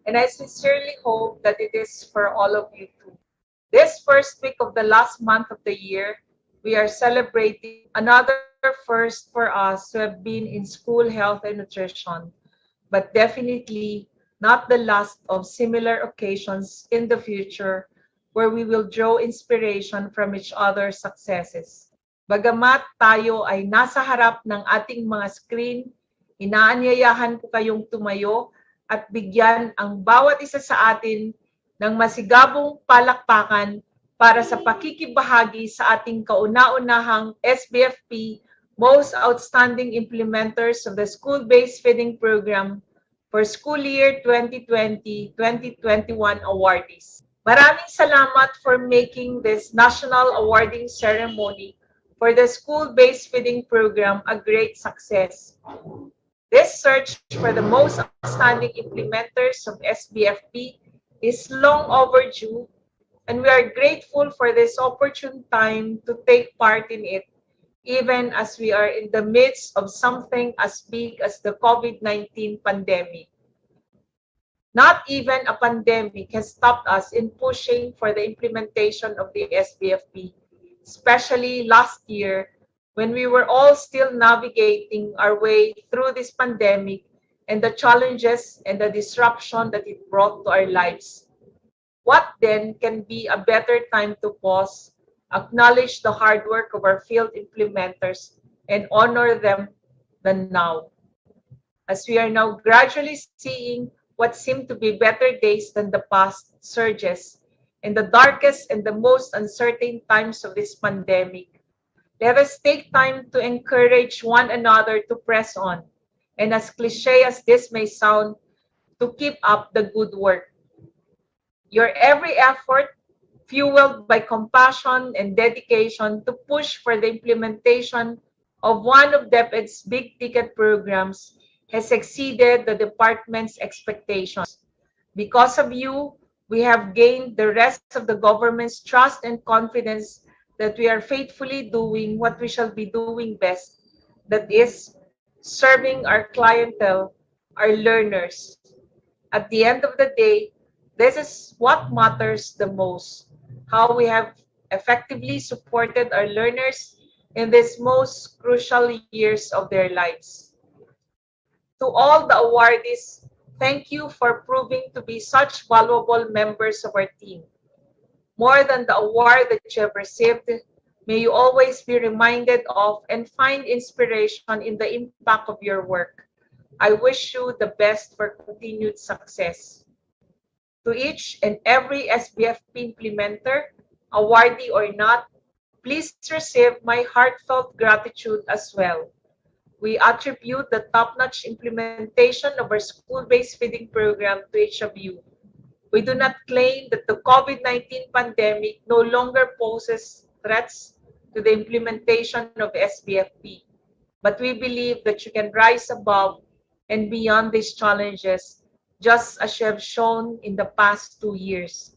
and I sincerely hope that it is for all of you too. This first week of the last month of the year, we are celebrating another first for us who have been in school health and nutrition, but definitely not the last of similar occasions in the future where we will draw inspiration from each other's successes. Bagamat tayo ay nasa harap ng ating mga screen, inaanyayahan ko kayong tumayo at bigyan ang bawat isa sa atin ng masigabong palakpakan para sa pakikibahagi sa ating kauna-unahang SBFP Most Outstanding Implementers of the School-Based Feeding Program for School Year 2020-2021 Awardees. Maraming salamat for making this national awarding ceremony for the School-Based Feeding Program a great success. This search for the most outstanding implementers of SBFP is long overdue, and we are grateful for this opportune time to take part in it, even as we are in the midst of something as big as the COVID-19 pandemic. Not even a pandemic has stopped us in pushing for the implementation of the SBFP, especially last year when we were all still navigating our way through this pandemic and the challenges and the disruption that it brought to our lives. What then can be a better time to pause, acknowledge the hard work of our field implementers, and honor them than now? As we are now gradually seeing what seem to be better days than the past surges, in the darkest and the most uncertain times of this pandemic. Let us take time to encourage one another to press on, and as cliche as this may sound, to keep up the good work. Your every effort, fueled by compassion and dedication to push for the implementation of one of DepEd's big-ticket programs, has exceeded the department's expectations. Because of you, we have gained the rest of the government's trust and confidence that we are faithfully doing what we shall be doing best, that is, serving our clientele, our learners. At the end of the day, this is what matters the most, how we have effectively supported our learners in these most crucial years of their lives. To all the awardees, thank you for proving to be such valuable members of our team. More than the award that you have received, may you always be reminded of and find inspiration in the impact of your work. I wish you the best for continued success. To each and every SBFP implementer, awardee or not, please receive my heartfelt gratitude as well. We attribute the top-notch implementation of our school-based feeding program to each of you. We do not claim that the COVID-19 pandemic no longer poses threats to the implementation of SBFP, but we believe that you can rise above and beyond these challenges, just as you have shown in the past 2 years.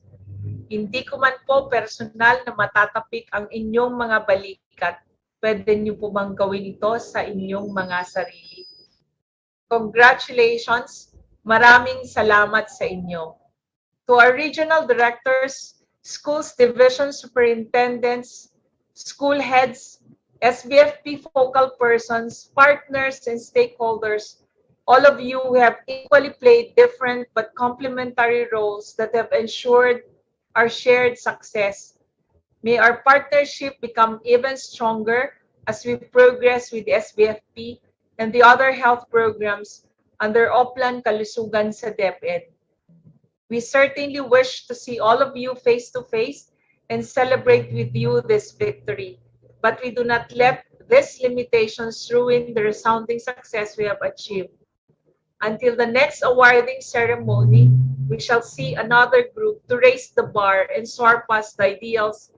Hindi ko man po personal na matatapik ang inyong mga balikat. Pwede niyo po bang gawin ito sa inyong mga sarili? Congratulations! Maraming salamat sa inyo. To our regional directors, schools division superintendents, school heads, SBFP focal persons, partners, and stakeholders, all of you who have equally played different but complementary roles that have ensured our shared success. May our partnership become even stronger as we progress with the SBFP and the other health programs under Oplan Kalusugan sa DepEd. We certainly wish to see all of you face to face and celebrate with you this victory, but we do not let these limitations ruin the resounding success we have achieved. Until the next awarding ceremony, we shall see another group to raise the bar and surpass the ideals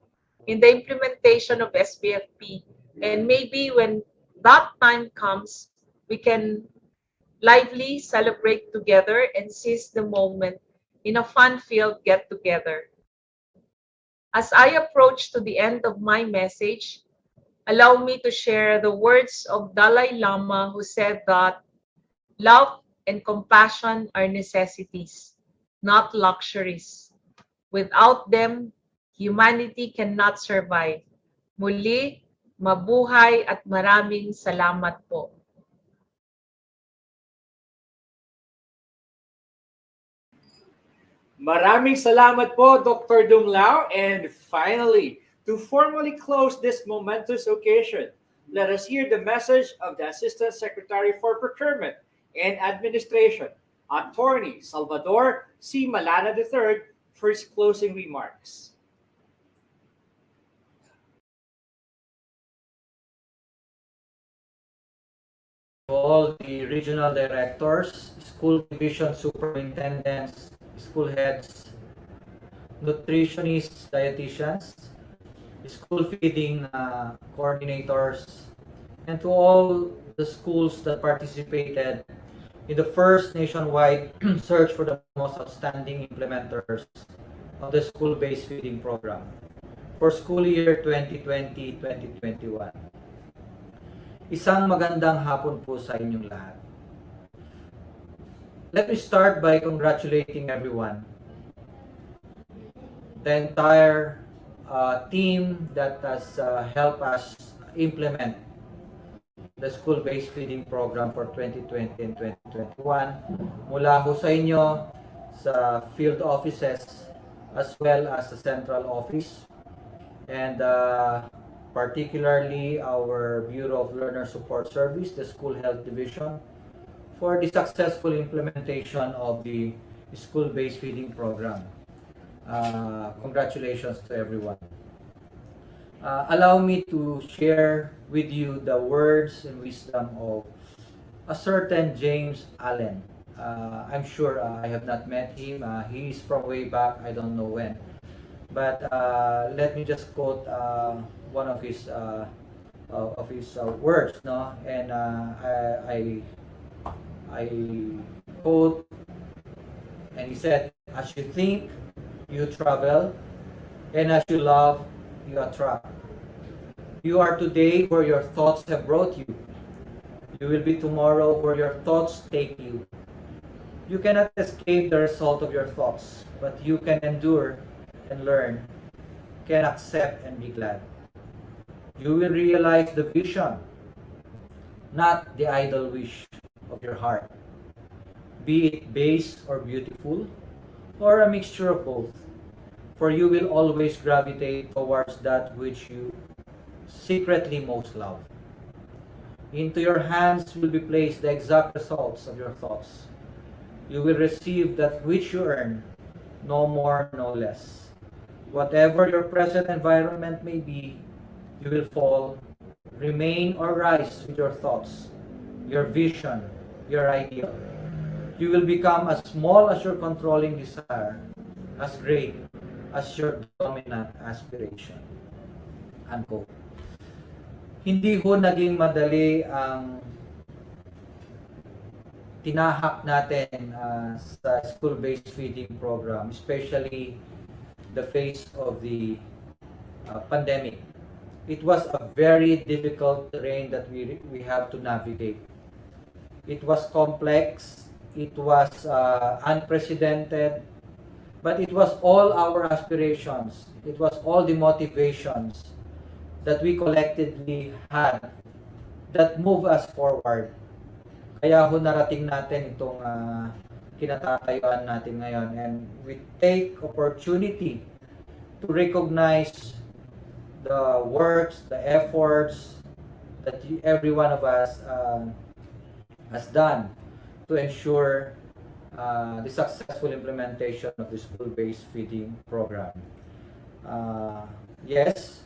in the implementation of SBFP. And maybe when that time comes, we can lively celebrate together and seize the moment in a fun-filled get-together. As I approach to the end of my message, allow me to share the words of Dalai Lama, who said that love and compassion are necessities, not luxuries. Without them, humanity cannot survive. Muli, mabuhay at maraming salamat po. Maraming salamat po, Dr. Dung Lao. And finally, to formally close this momentous occasion, let us hear the message of the Assistant Secretary for Procurement and Administration, Attorney Salvador C. Malana III, for his closing remarks. All the regional directors, school division superintendents, school heads, nutritionists, dietitians, school feeding coordinators, and to all the schools that participated in the first nationwide search for the most outstanding implementers of the school-based feeding program for school year 2020-2021. Isang magandang hapon po sa inyong lahat. Let me start by congratulating everyone. The entire team that has helped us implement the school-based feeding program for 2020 and 2021. Mula ho sa inyo, sa field offices, as well as the central office, and particularly our Bureau of Learner Support Service, the School Health Division, for the successful implementation of the school-based feeding program. Congratulations to everyone. Allow me to share with you the words and wisdom of a certain James Allen. I'm sure I have not met him. He's from way back, I don't know when. But let me just quote one of his words, no? And I quote, and he said, "As you think, you travel, and as you love, you attract. You are today where your thoughts have brought you. You will be tomorrow where your thoughts take you. You cannot escape the result of your thoughts, but you can endure and learn, can accept and be glad. You will realize the vision, not the idle wish of your heart, be it base or beautiful, or a mixture of both, for you will always gravitate towards that which you secretly most love. Into your hands will be placed the exact results of your thoughts. You will receive that which you earn, no more, no less. Whatever your present environment may be, you will fall, remain, or rise with your thoughts, your vision, your ideal. You will become as small as your controlling desire, as great as your dominant aspiration." Unquote. Hindi ho naging madali ang tinahak natin sa school-based feeding program, especially the face of the pandemic. It was a very difficult terrain that we have to navigate. It was complex, it was unprecedented, but it was all our aspirations, it was all the motivations that we collectively had that move us forward. Kaya ho narating natin itong kinatatayuan natin ngayon, and we take opportunity to recognize the works, the efforts that every one of us has done to ensure the successful implementation of the school-based feeding program. Yes,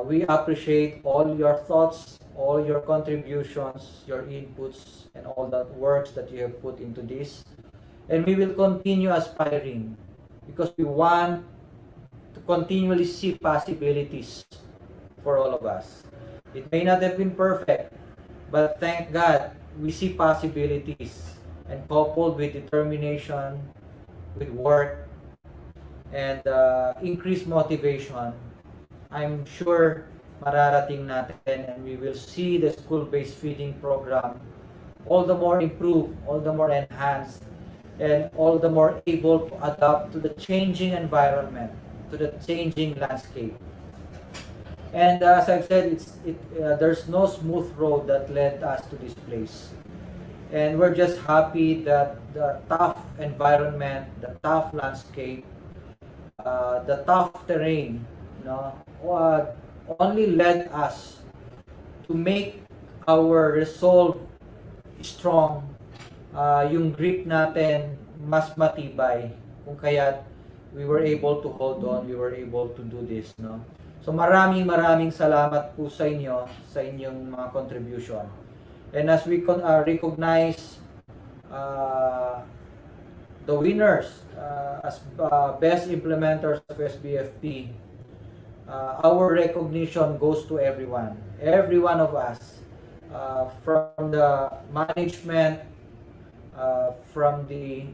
we appreciate all your thoughts, all your contributions, your inputs, and all the works that you have put into this. And we will continue aspiring because we want to continually see possibilities for all of us. It may not have been perfect, but thank God we see possibilities, and coupled with determination, with work, and increased motivation, I'm sure mararating natin, and we will see the school-based feeding program all the more improved, all the more enhanced, and all the more able to adapt to the changing environment, to the changing landscape. And as I've said, there's no smooth road that led us to this place. And we're just happy that the tough environment, the tough landscape, the tough terrain, only led us to make our resolve strong, yung grip natin mas matibay, kung kaya't we were able to hold on, we were able to do this, no? So maraming salamat po sa inyo, sa inyong mga contribution. And as we recognize the winners as best implementers of SBFP, our recognition goes to everyone, every one of us, from the management, from the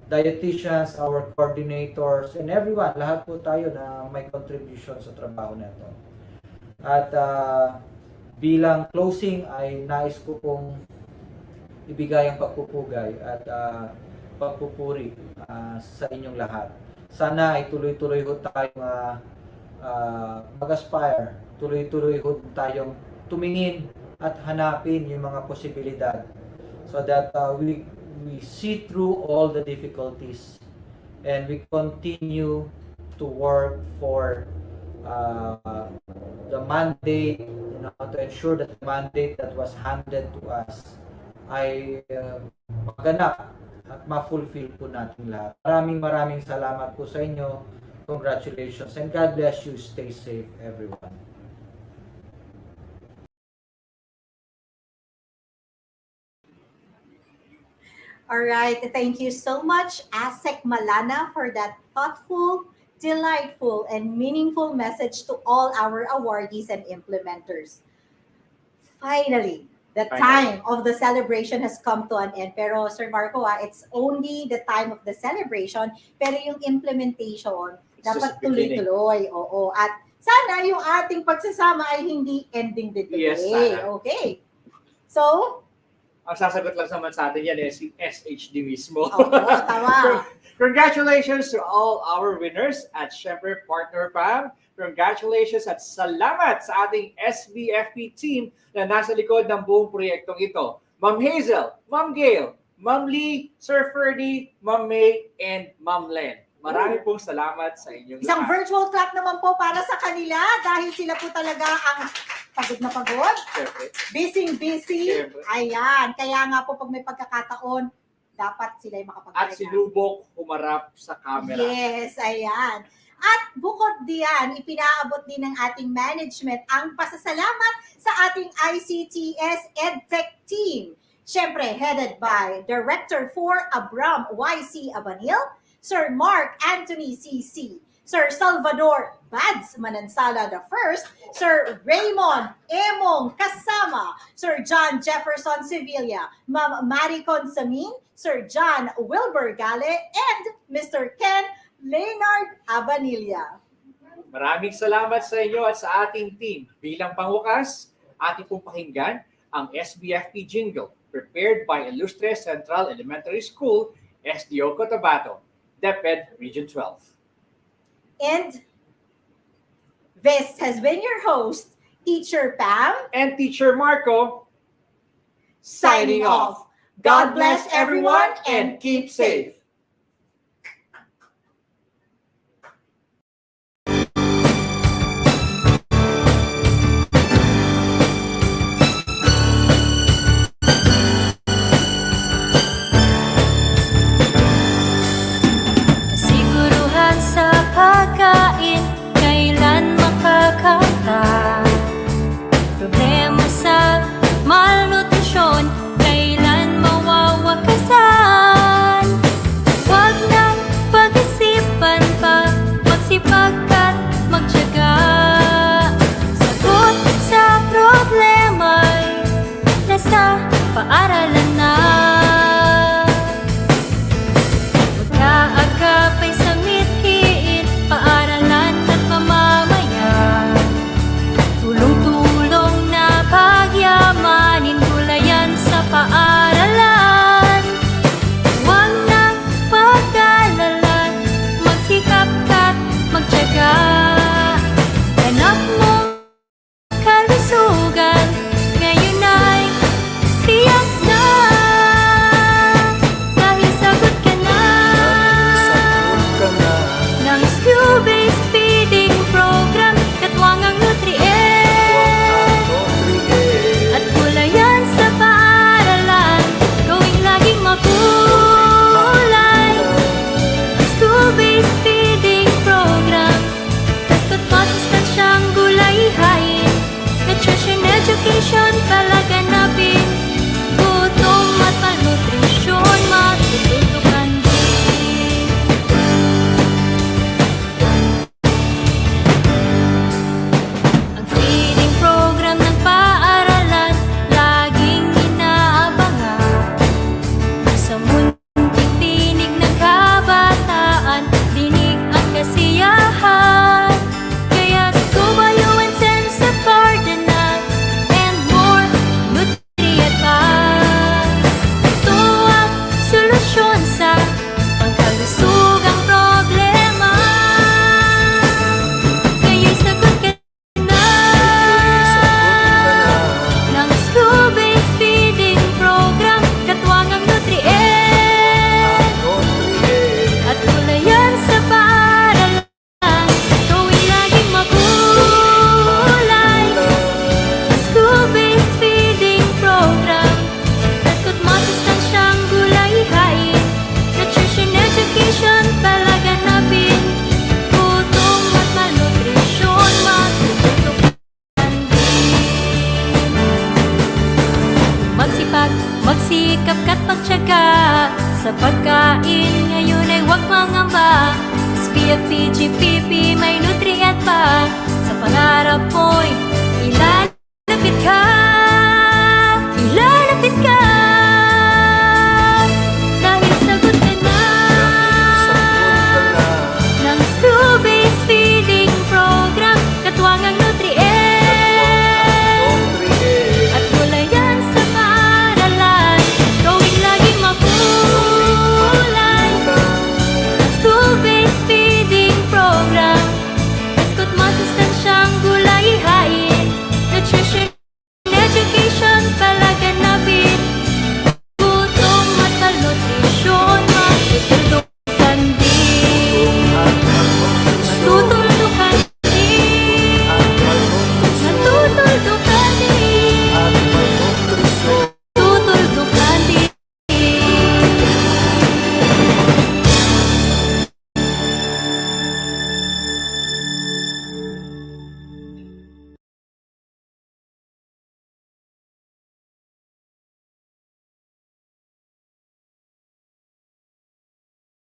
dietitians, our coordinators, and everyone, lahat po tayo na may contribution sa trabaho nito. At bilang closing ay nais ko pong ibigay ang pagpupugay at pagpupuri sa inyong lahat. Sana ay tuloy-tuloy ho tayong mag-aspire, tuloy-tuloy ho tayong tumingin at hanapin yung mga posibilidad so that we see through all the difficulties and we continue to work for the mandate, to ensure that the mandate that was handed to us ay maganap at ma-fulfill po natin lahat. Maraming salamat po sa inyo. Congratulations and God bless you. Stay safe, everyone. All right, thank you so much, Asek Malana, for that thoughtful, delightful, and meaningful message to all our awardees and implementers. Finally, the time of the celebration has come to an end. Pero Sir Marco, it's only the time of the celebration, pero yung implementation, dapat tuloy-tuloy. Oo. At sana yung ating pagsasama ay hindi ending din today. Yes, sana. Okay. So, ang sasagot lang naman sa atin yan si SHD mismo. Oo, tama. Congratulations to all our winners at syempre Partner Pam. Congratulations at salamat sa ating SBFP team na nasa likod ng buong proyektong ito. Ma'am Hazel, Ma'am Gail, Ma'am Lee, Sir Ferdy, Ma'am May, and Ma'am Len. Marami pong salamat sa inyong Isang lahat. virtual clap naman po para sa kanila dahil sila po talaga ang pagod na pagod. Siyempre. Busy. Siyempre. Ayan. Kaya nga po pag may pagkakataon, dapat sila yung makapagpahinga. At sinubok humarap sa camera. Yes, ayan. At bukod diyan, ipinaabot din ng ating management ang pasasalamat sa ating ICTS EdTech team. Siyempre, headed by Director for Abram YC Abanil, Sir Mark Anthony CC, Sir Salvador Bads Manansala I, Sir Raymond Emong Kasama, Sir John Jefferson Sevilla, Ma'am Maricon Samin, Sir John Wilbur Gale, and Mr. Ken Leonard Abanilla. Maraming salamat sa inyo at sa ating team. Bilang pangwakas, ating pong pakinggan ang SBFP jingle prepared by Ilustre Central Elementary School, SDO Cotabato, DepEd Region 12. And this has been your host, Teacher Pam and Teacher Marco, signing off. God bless everyone and keep safe. Kasiguruhan sa pagkain, kailan makakata. Problema sa malnutrisyon, kailan mawawakasan. pagkain, ngayon ay huwag mangamba. SBFP, GPP, may nutrient pa. Sa pangarap mo'y ilalapit ka.